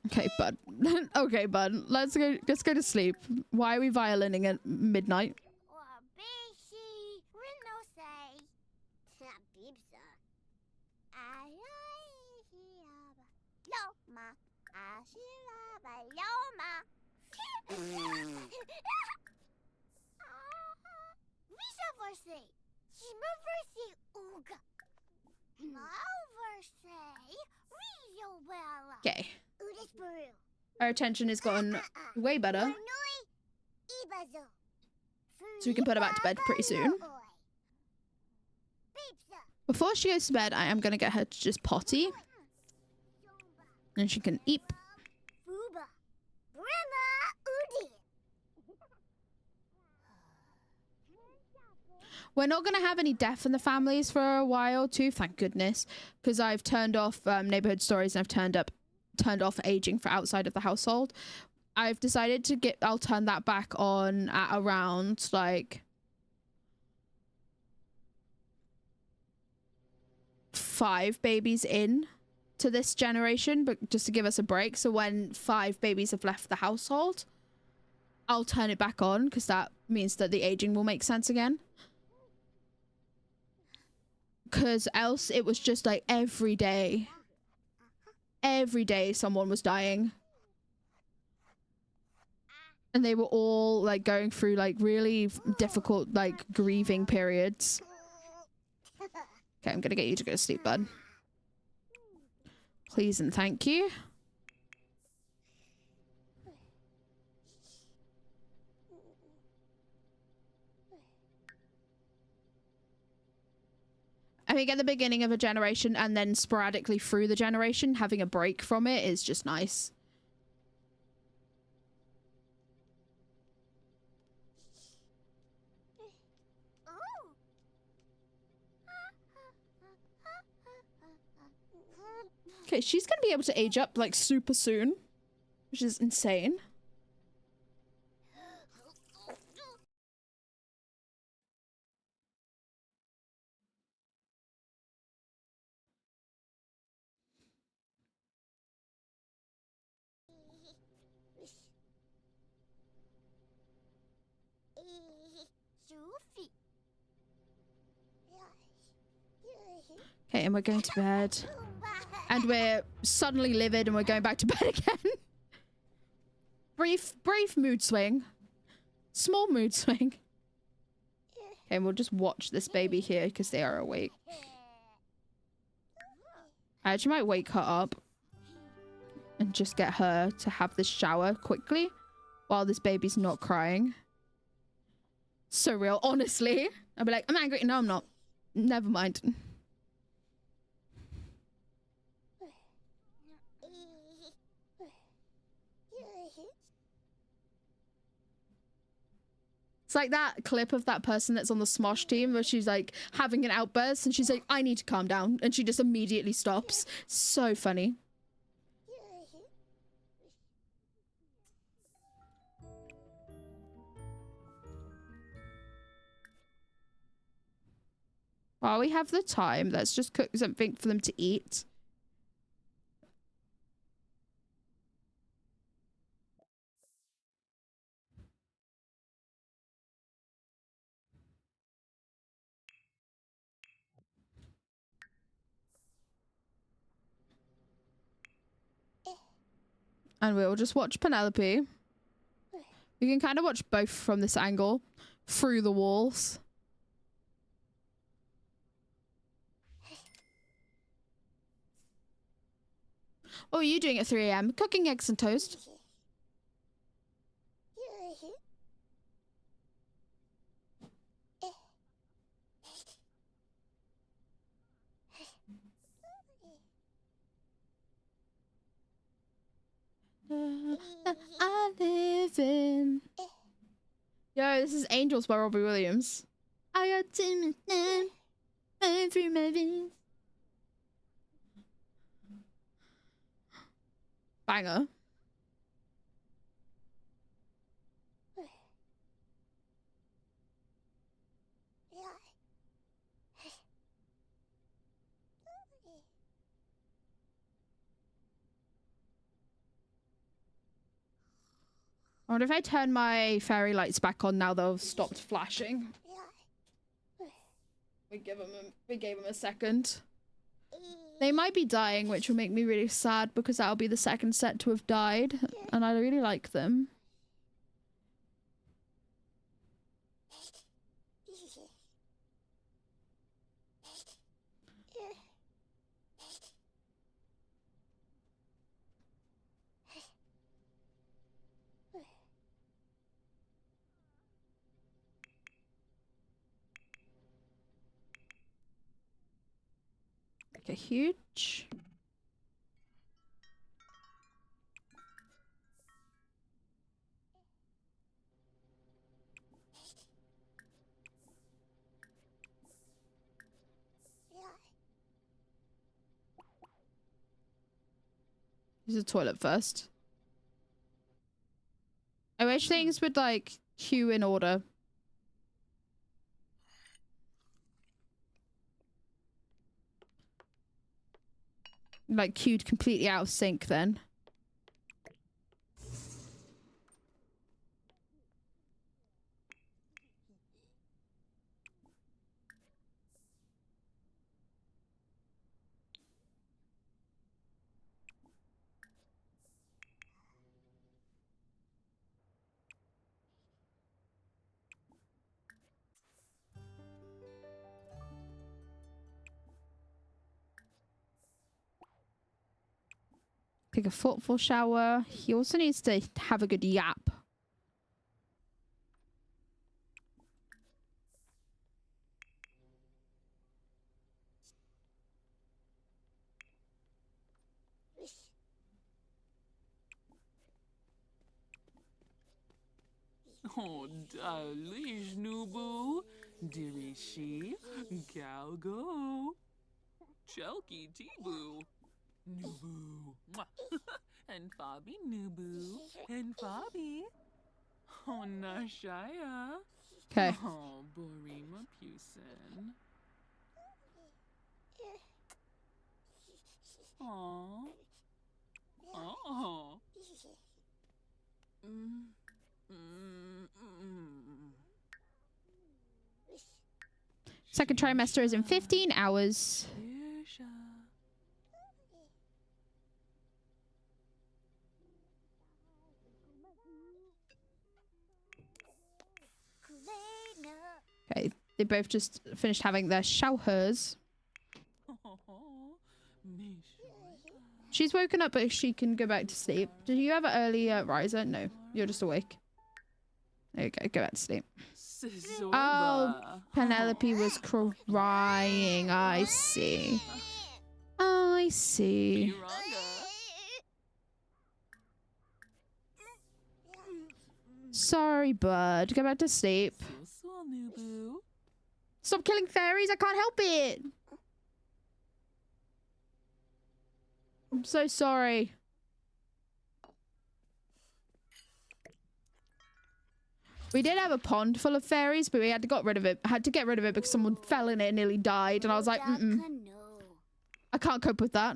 Okay, bud. Okay, bud. Let's go to sleep. Why are we violining at midnight? Okay. Our attention has gotten way better. So we can put her back to bed pretty soon. Before she goes to bed, I am going to get her to just potty. And she can eat. We're not going to have any death in the families for a while too, thank goodness. Because I've turned off neighborhood stories and I've turned off aging for outside of the household. I've decided to I'll turn that back on at around like 5 babies in to this generation, but just to give us a break. So when 5 babies have left the household, I'll turn it back on because that means that the aging will make sense again. Because else it was just like every day someone was dying. And they were all like going through like really difficult like grieving periods. Okay, I'm gonna get you to go to sleep, bud. Please and thank you. I think at the beginning of a generation and then sporadically through the generation, having a break from it is just nice. Okay, she's gonna be able to age up like super soon, which is insane. Okay, and we're going to bed. And we're suddenly livid and we're going back to bed again. Brief mood swing. Small mood swing. Okay, and we'll just watch this baby here because they are awake. I actually might wake her up and just get her to have this shower quickly while this baby's not crying. So real, honestly. I'll be like, I'm angry. No, I'm not. Never mind. It's like that clip of that person that's on the Smosh team where she's like having an outburst and she's like, I need to calm down. And she just immediately stops. So funny. While we have the time, let's just cook something for them to eat. And we'll just watch Penelope. We can kind of watch both from this angle, through the walls. What are you doing at 3 a.m.? Cooking eggs and toast. I live in. Yo, this is Angels by Robbie Williams. I got Timothy through my veins. Banger. I wonder if I turn my fairy lights back on now they've stopped flashing. We gave them a second. They might be dying, which will make me really sad because that'll be the second set to have died, and I really like them. Okay, huge. Use the toilet first. I wish things would like queue in order. Like queued completely out of sync then. Take a thoughtful shower. He also needs to have a good yap. Oh, dalish, Nubu. Dirishi, Galgo. Chelky, Tibu. Nubu. Mwah. And Fabi, Nubu. And Fabi. Oh, Nashaya. Okay. Oh, Borima Pusin. Oh. Oh. Second trimester is in 15 hours. Okay, they both just finished having their showers. She's woken up, but she can go back to sleep. Did you have an early riser? No, you're just awake. There you go. Go back to sleep. Sizzorba. Oh, Penelope was crying. I see. I see. Piranga. Sorry, bird. Go back to sleep. Swanubu. Stop killing fairies. I can't help it. I'm so sorry. We did have a pond full of fairies, but we had to get rid of it. Because someone fell in it and nearly died. And I was like, I can't cope with that.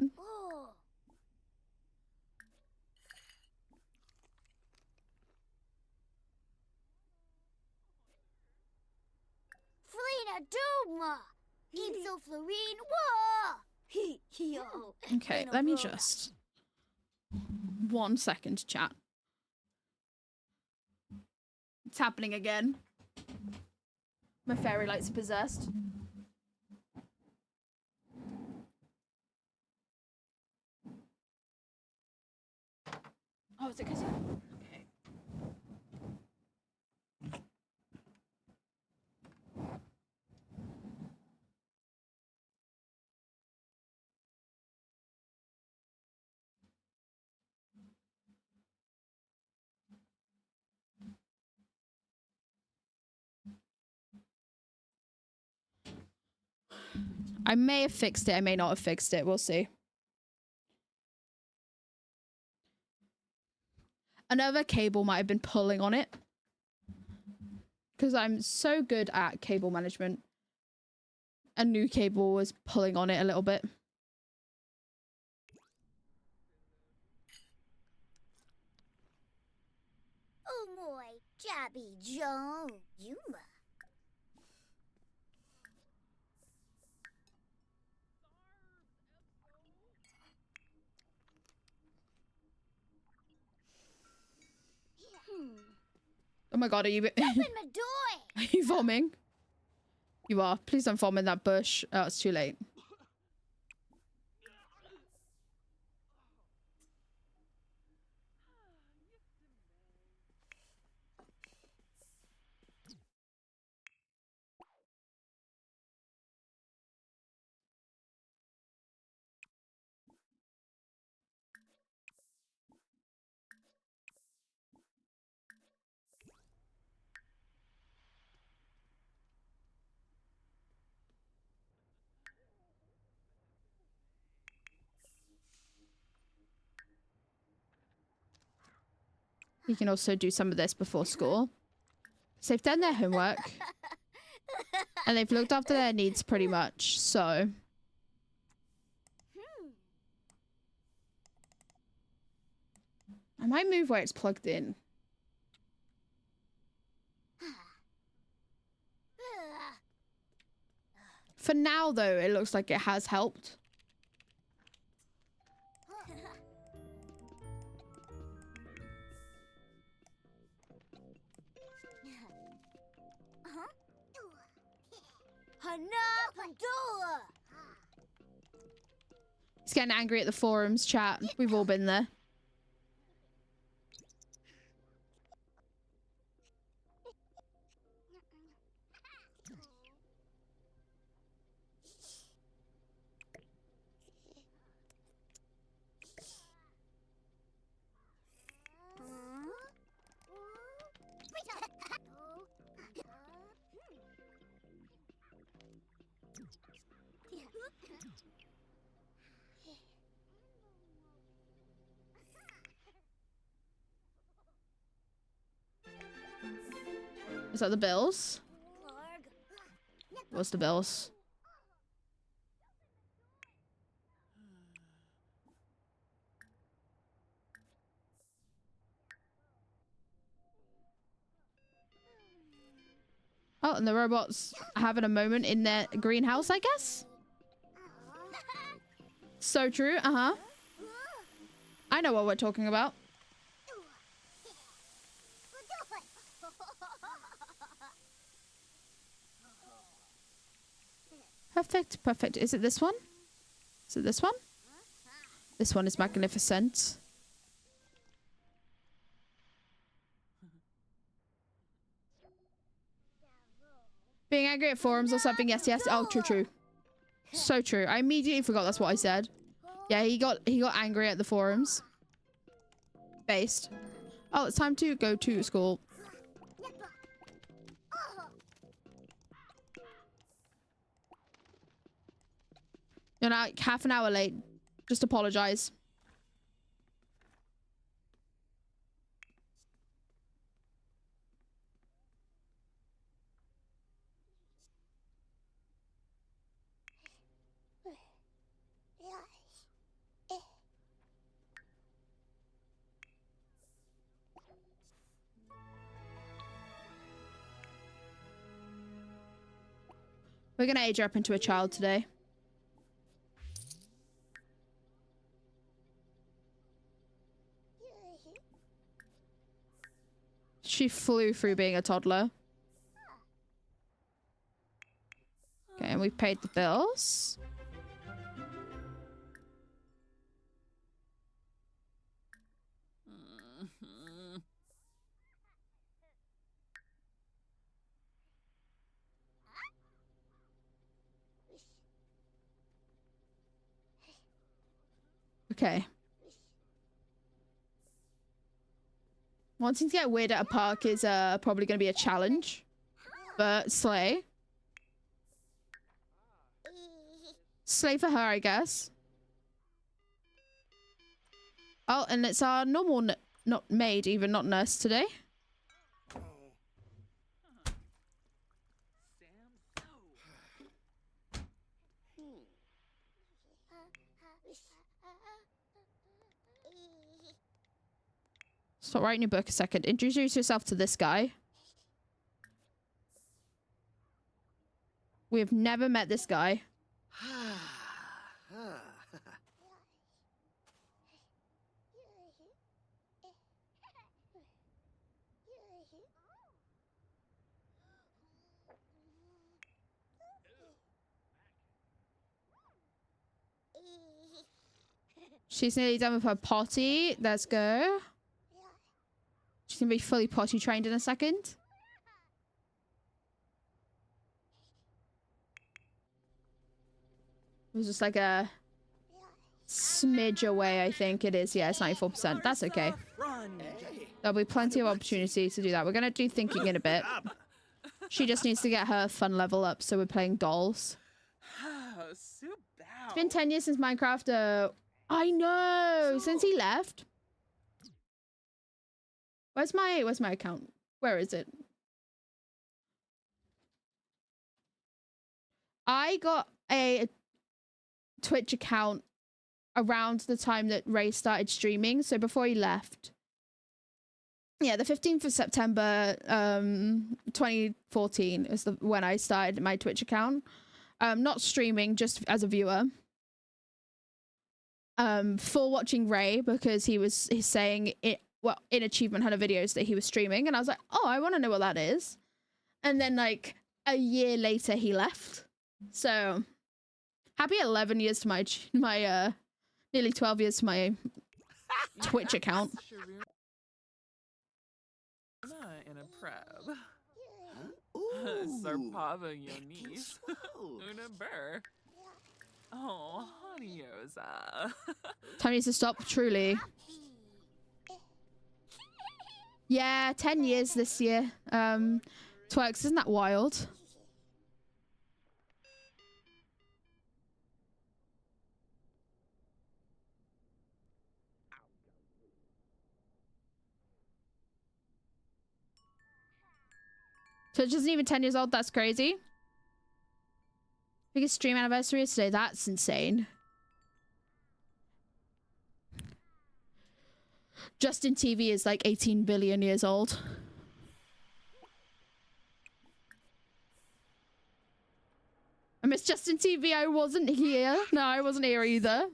Florina Duma! Ipso Florine Whoa! Okay, let me just... 1 second, chat. It's happening again. My fairy lights are possessed. Oh, is it because you... Okay. I may have fixed it. I may not have fixed it. We'll see. Another cable might have been pulling on it. Because I'm so good at cable management. A new cable was pulling on it a little bit. Oh my, Jabby Joe, Yuma. Oh my god, are you... Open my door! Are you vomiting? You are. Please don't vomit in that bush. Oh, it's too late. You can also do some of this before school. So they've done their homework. And they've looked after their needs pretty much, so... I might move where it's plugged in. For now, though, it looks like it has helped. He's getting angry at the forums chat. We've all been there. Is that the bills? What's the bills? Oh, and the robots having a moment in their greenhouse, I guess? So true, uh-huh. I know what we're talking about. Perfect, perfect. Is it this one? Is it this one? This one is magnificent. Being angry at forums or something. Yes, yes. Oh, true, true. So true. I immediately forgot that's what I said. Yeah, he got angry at the forums. Based. Oh, it's time to go to school. You're now like half an hour late. Just apologize. We're gonna age her up into a child today. She flew through being a toddler. Okay, and we've paid the bills. Okay. Wanting to get weird at a park is probably going to be a challenge. But slay. Slay for her, I guess. Oh, and it's our normal, not maid, even not nurse today. Stop writing your book a second. Introduce yourself to this guy. We have never met this guy. She's nearly done with her potty. Let's go. She's gonna be fully potty trained in a second. It was just like a smidge away, I think it is. Yeah, it's 94%. That's okay. There'll be plenty of opportunity to do that. We're gonna do thinking in a bit. She just needs to get her fun level up, so we're playing dolls. It's been 10 years since Minecraft. I know, since he left. Where's my account? Where is it? I got a Twitch account around the time that Ray started streaming, so before he left. Yeah, the 15th of September 2014 is when I started my Twitch account. Not streaming, just as a viewer. For watching Ray, because he's saying it, well, in Achievement Hunter videos that he was streaming, and I was like, oh, I want to know what that is. And then like a year later he left. So happy 11 years to my nearly 12 years to my Twitch account. In a preb. Sarpava Yonis. Una Burr. Oh, honey-oza. Time needs to stop, truly. Yeah, 10 years this year. Twerks, isn't that wild? Twitch isn't even 10 years old, that's crazy. Biggest stream anniversary is today, that's insane. Justin TV is like 18 billion years old. I miss Justin TV, I wasn't here. No, I wasn't here either.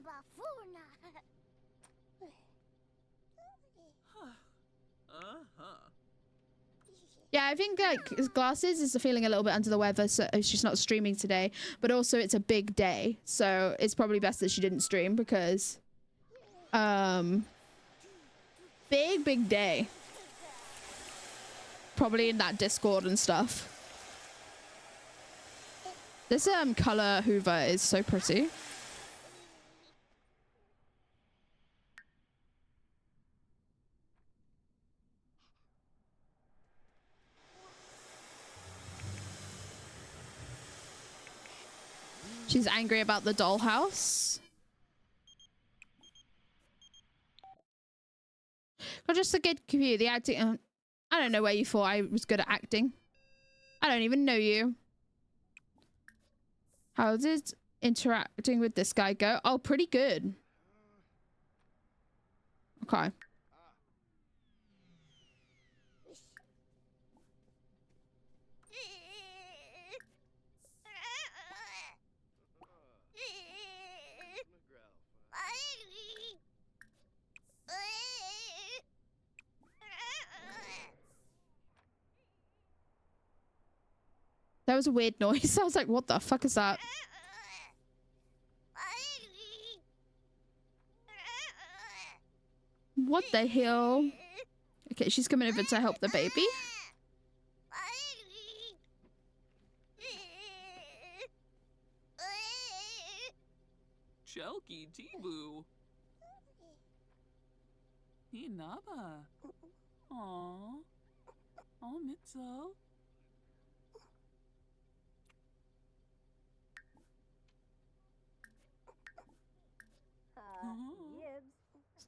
Yeah, I think like Glasses is feeling a little bit under the weather, so she's not streaming today. But also it's a big day, so it's probably best that she didn't stream because big day. Probably in that Discord and stuff. This color Hoover is so pretty. She's angry about the dollhouse. Not just a good computer, the acting. I don't know where you thought I was good at acting. I don't even know you. How did interacting with this guy go? Oh, pretty good. Okay. That was a weird noise. I was like, what the fuck is that? What the hell? Okay, she's coming over to help the baby. Chelky Tibu. Hinaba. Aw. Oh, Mitzo.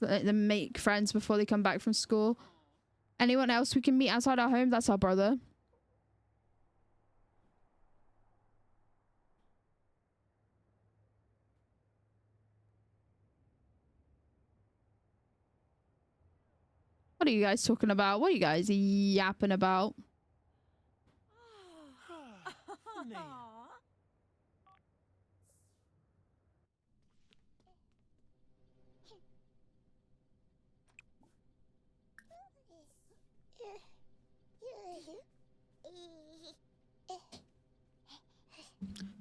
So let them make friends before they come back from school. Anyone else we can meet outside our home? That's our brother. What are you guys talking about? What are you guys yapping about?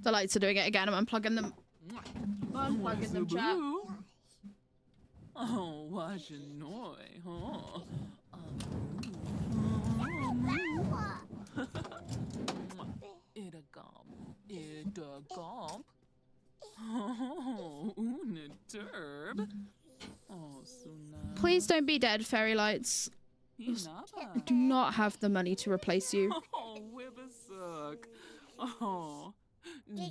The lights are doing it again. I'm unplugging them. Unplugging them, chat. Oh, what's your noise, huh? It a gump. It a gump. Oh, una derb. Oh, so nice. Please don't be dead, fairy lights. I do not have the money to replace you. Oh, Wibbersuck. Oh,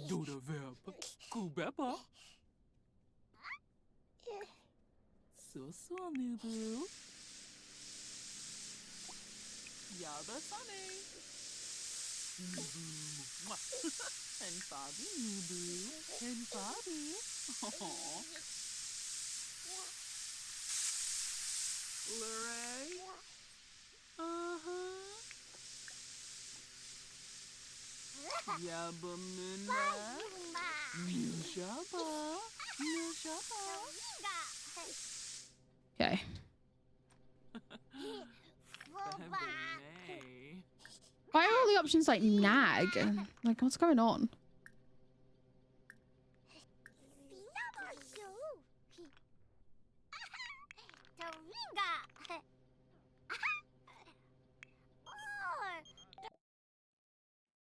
Doda Verb. Kubeppa. So, Nubu. Yabba Sunny. Nubu. And Bobby Nubu. And Bobby. Oh. Luray. Uh-huh. Yabba Muna. Nujaba. Nujaba. Okay. Why are all the options like nag? Like, what's going on?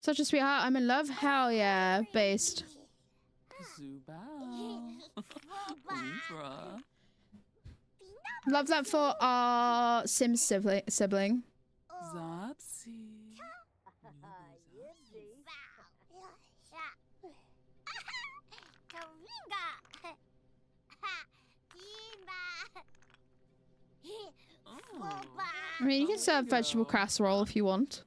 Such a sweetheart. I'm in love. Hell yeah. Based. Zubao. Ubra. Love that for our Sims sibling. Zapsy. I mean, you can serve vegetable casserole if you want.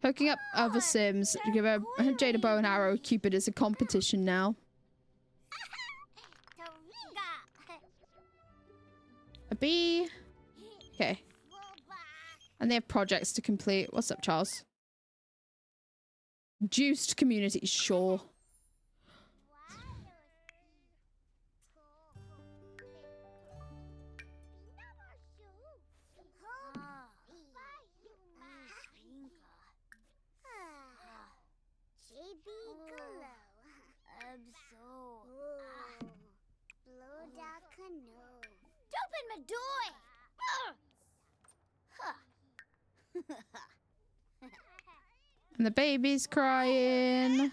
Hooking up other Sims. Give her Jade a bow and arrow. Cupid is a competition now. A bee. Okay. And they have projects to complete. What's up, Charles? Juiced community. Sure. And the baby's crying.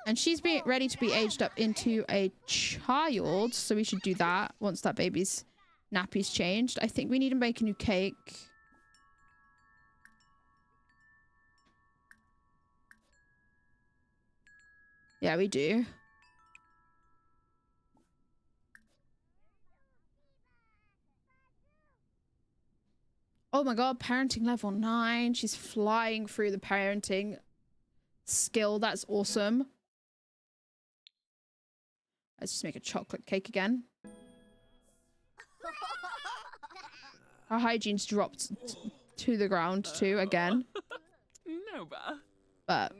And she's being ready to be aged up into a child. So we should do that once that baby's nappy's changed. I think we need to make a new cake. Yeah, we do. Oh my god, parenting level 9. She's flying through the parenting skill. That's awesome. Let's just make a chocolate cake again. Our hygiene's dropped to the ground too again. No, ba. But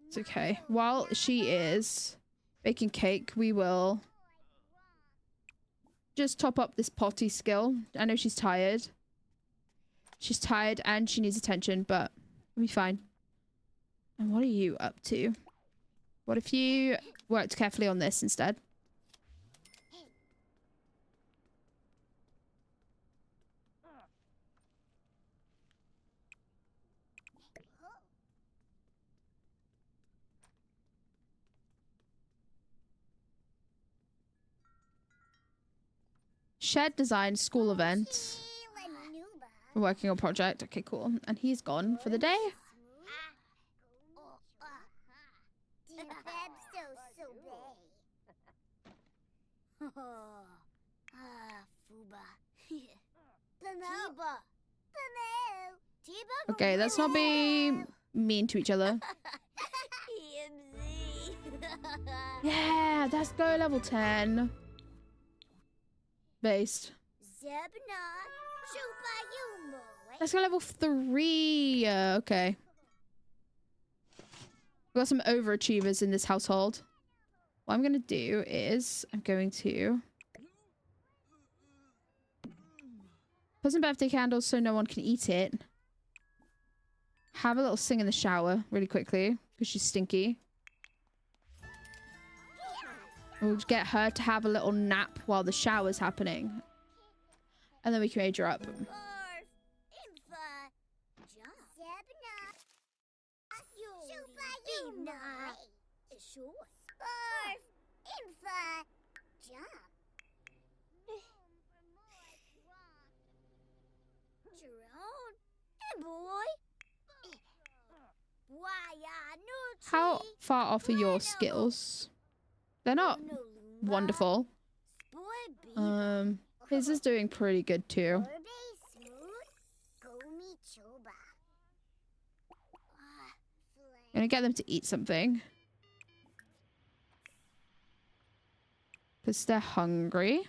it's okay. While she is baking cake, we will just top up this potty skill. I know she's tired. She's tired and she needs attention, but we'll be fine. And what are you up to? What if you worked carefully on this instead? Shared design school event. We're working on project. Okay, cool. And he's gone for the day. Okay, let's not be mean to each other. Yeah, let's go level 10. Based. Let's go level 3. Okay. We've got some overachievers in this household. What I'm going to do is I'm going to put some birthday candles so no one can eat it. Have a little sing in the shower really quickly because she's stinky. We'll get her to have a little nap while the shower's happening. And then we can age her up. How far off are your skills? They're not wonderful. His is doing pretty good too. Gonna get them to eat something. Because they're hungry.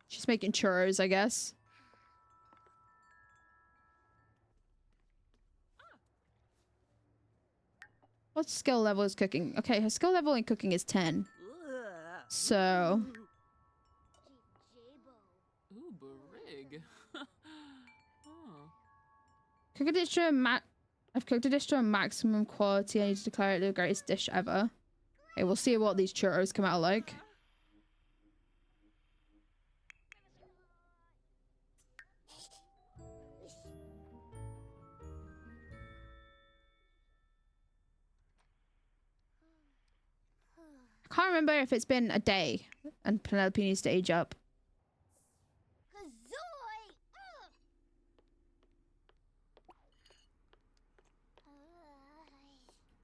She's making churros, I guess. What skill level is cooking? Okay, her skill level in cooking is 10. So... Ooh, barig. Oh. Cook a dish to a I've cooked a dish to a maximum quality. I need to declare it the greatest dish ever. Okay, we'll see what these churros come out like. I can't remember if it's been a day and Penelope needs to age up.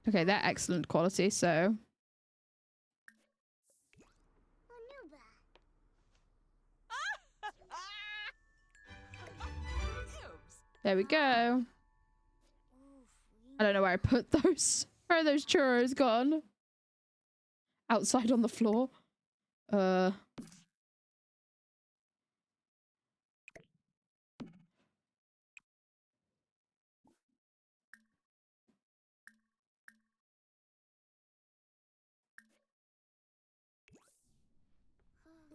Okay, they're excellent quality, so... There we go. I don't know where I put those. Where are those churros gone? Outside on the floor.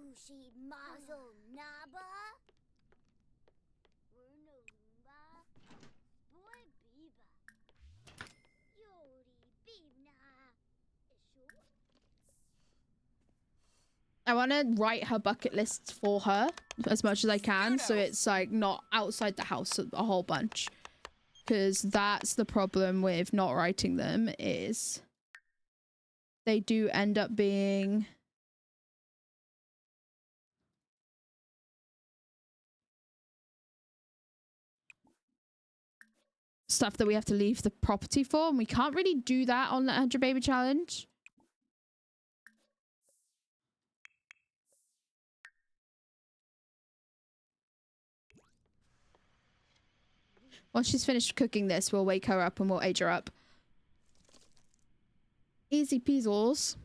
Ushi Mazo Naba. Werno Lumba. Boy Biba. Yori Bibna. Ishu. I want to write her bucket lists for her as much as I can, so it's like not outside the house a whole bunch. Because that's the problem with not writing them, is they do end up being stuff that we have to leave the property for, and we can't really do that on the 100 baby challenge. Once she's finished cooking this, we'll wake her up and we'll age her up. Easy peasels.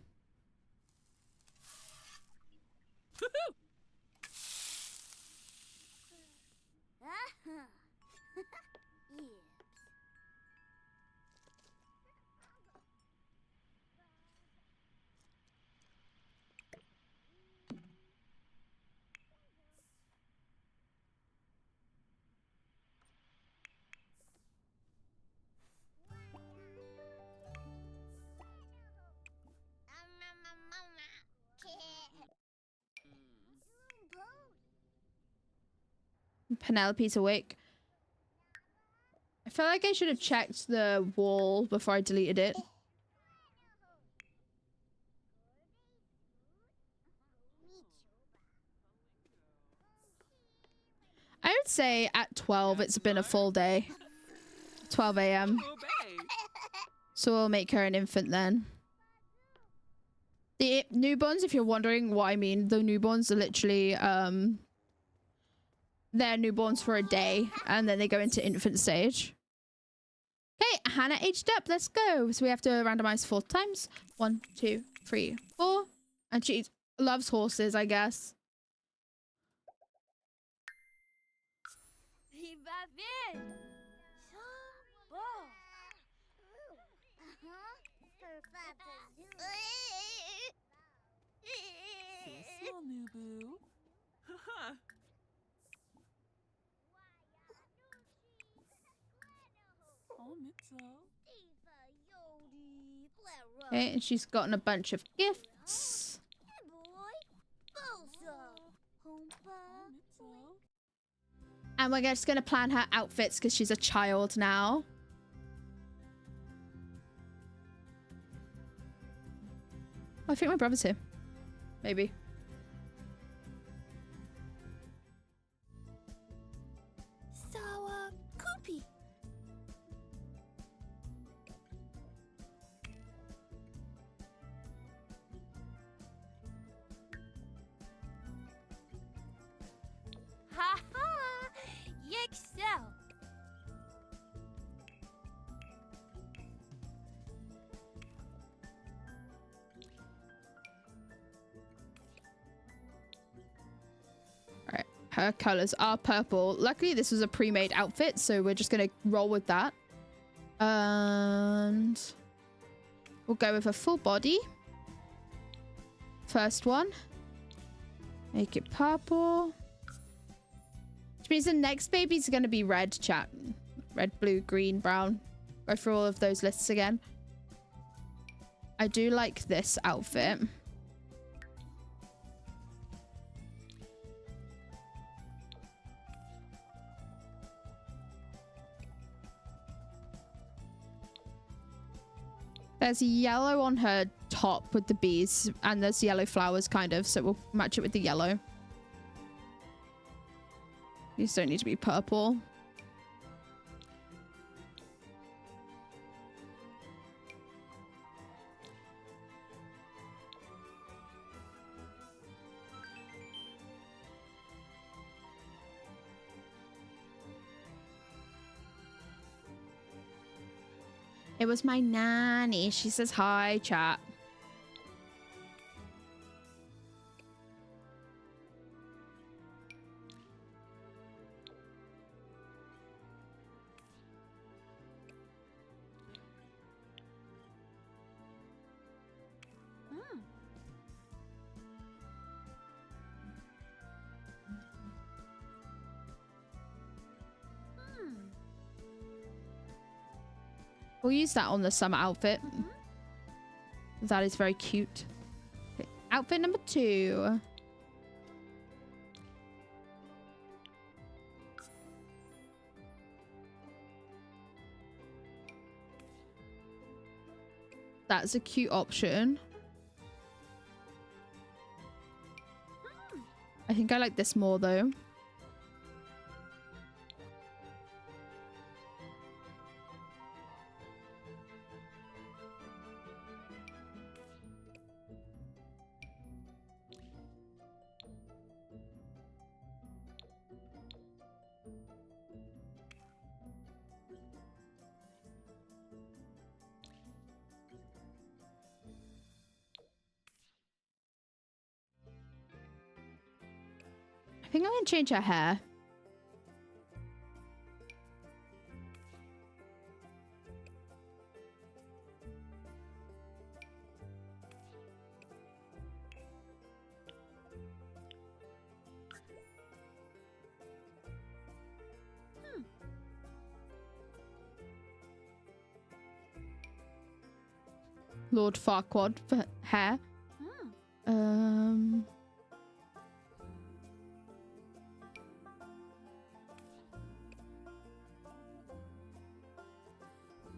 Yes. Penelope's awake. I feel like I should have checked the wall before I deleted it. I would say at 12 it's been a full day. 12 a.m. So we'll make her an infant then. The newborns, if you're wondering what I mean, the newborns are literally they're newborns for a day and then they go into infant stage. Okay, Hannah aged up. Let's go. So we have to randomize 4 times. 1, 2, 3, 4. And she loves horses, I guess. Nubu. Oh, Mitzo. Okay, and she's gotten a bunch of gifts. And we're just going to plan her outfits because she's a child now. Oh, I think my brother's here. Maybe. Sawa Koopy. Ha ha! Yexel. Alright, her colors are purple. Luckily, this was a pre-made outfit, so we're just gonna roll with that. And we'll go with a full body. First one. Make it purple. Which means the next baby's gonna be red, chat. Red, blue, green, brown. Go through all of those lists again. I do like this outfit. There's yellow on her top with the bees, and there's yellow flowers kind of, so we'll match it with the yellow. These don't need to be purple. It was my nanny. She says hi, chat. We'll use that on the summer outfit. That is very cute. Okay, outfit number 2. That's a cute option. I think I like this more though. I think I'm gonna change her hair. Lord Farquaad for hair.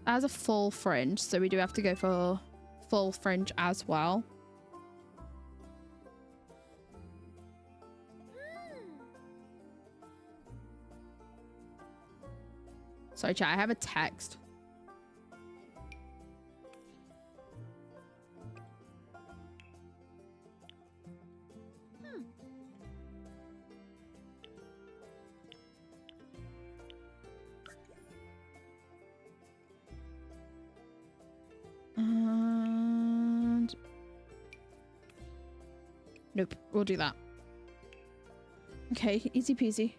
As a full fringe, so we do have to go for full fringe as well. Sorry, chat, I have a text. And nope, we'll do that. Okay, easy peasy.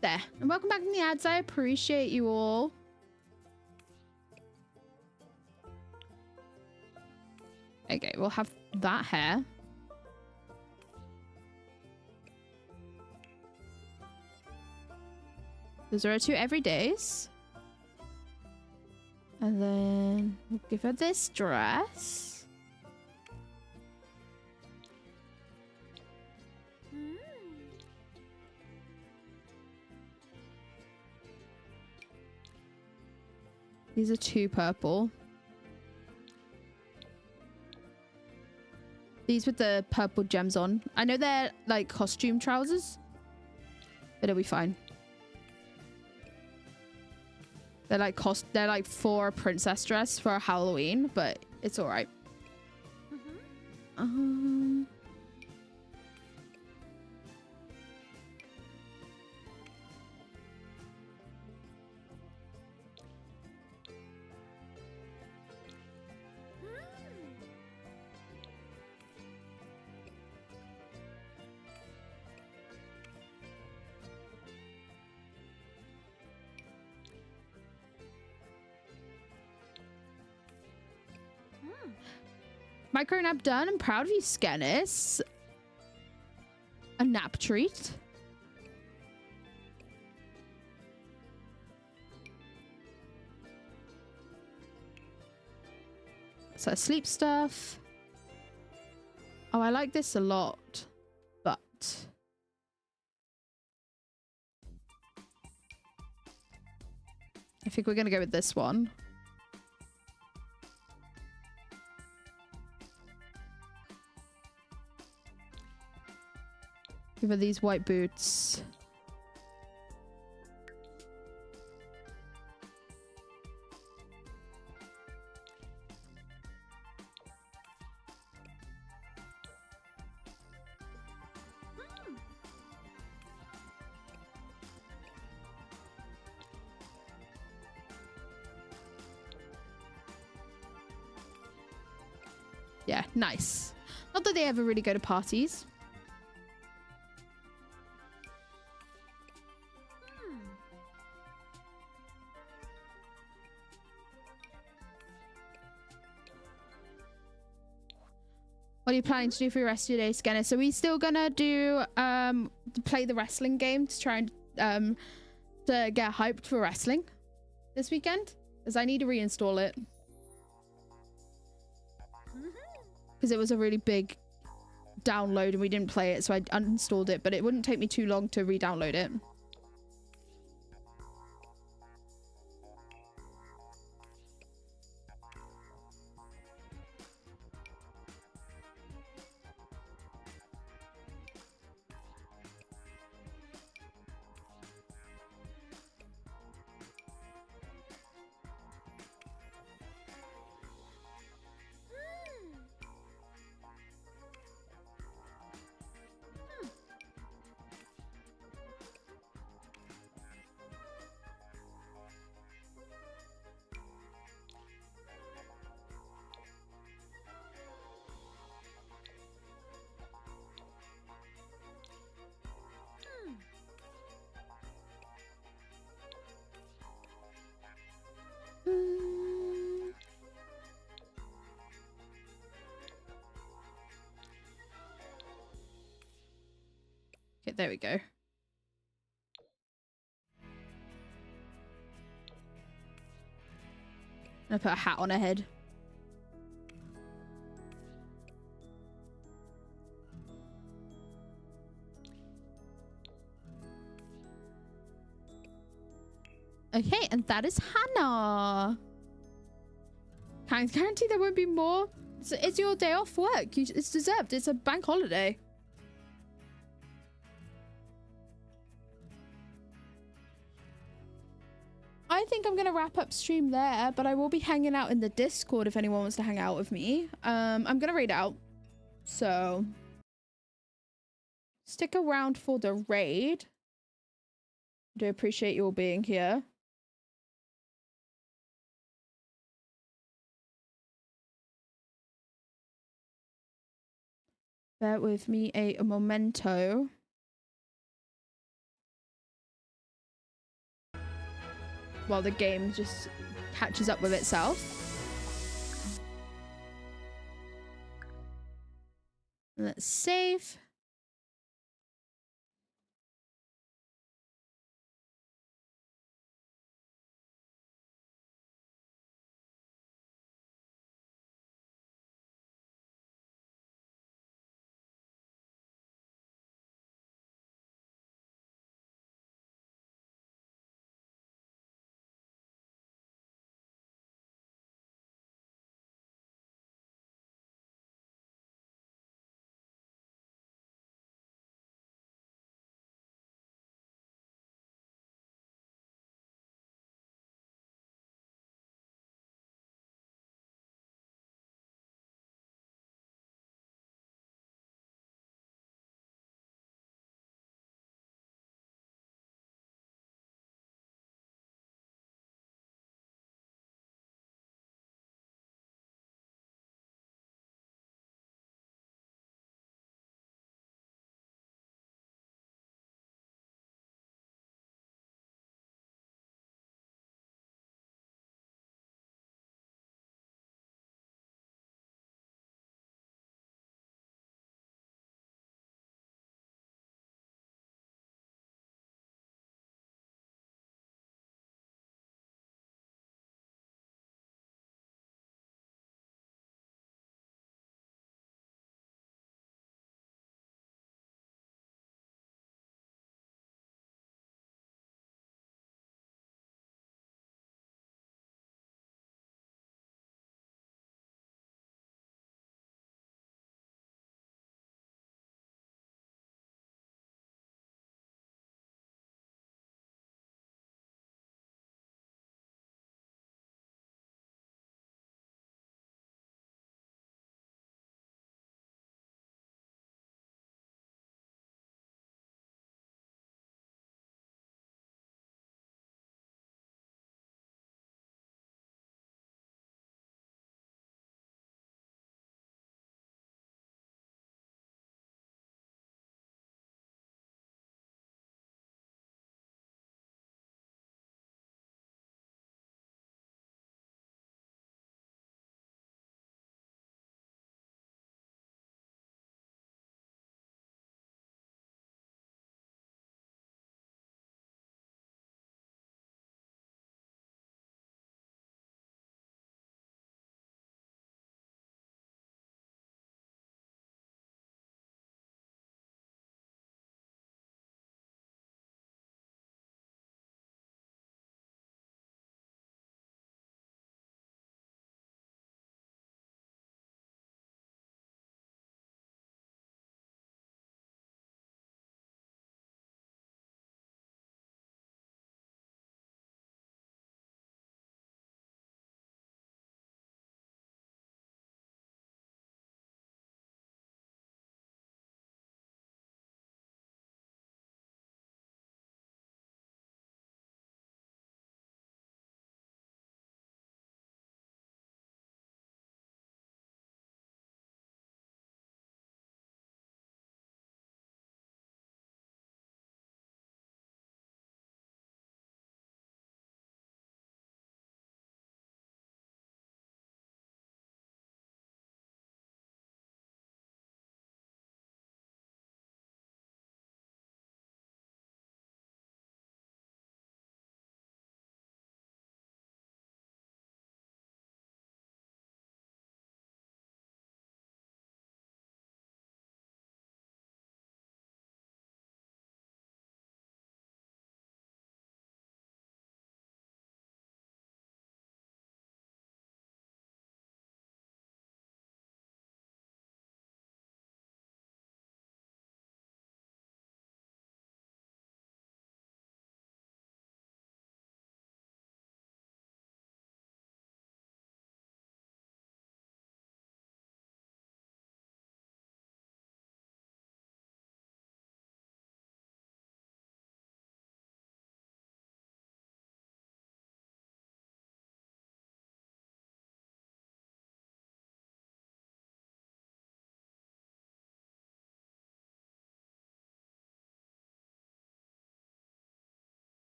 There. And welcome back in the ads. I appreciate you all. Okay, we'll have that hair. Those are our 2 everydays. And then we'll give her this dress. These are 2 purple. These with the purple gems on. I know they're like costume trousers, but it'll be fine. They're like for a princess dress for a Halloween, but it's all right. Micro nap done. I'm proud of you, Skennis. A nap treat. So sleep stuff. Oh, I like this a lot, but I think we're gonna go with this one. Give her these white boots. Yeah, nice. Not that they ever really go to parties. What are you planning to do for the rest of your day, Scanner? So we still gonna do play the wrestling game to try and to get hyped for wrestling this weekend, because I need to reinstall it because it was a really big download and we didn't play it, so I uninstalled it, but it wouldn't take me too long to re-download it. Okay, there we go. I'm gonna put a hat on her head. Okay, and that is Hannah. Can't guarantee there won't be more. It's your day off work. It's deserved. It's a bank holiday. I think I'm gonna wrap up stream there, but I will be hanging out in the Discord if anyone wants to hang out with me. I'm gonna raid out, so stick around for the raid. I do appreciate you all being here. Bear with me a momento. While the game just catches up with itself. Let's save.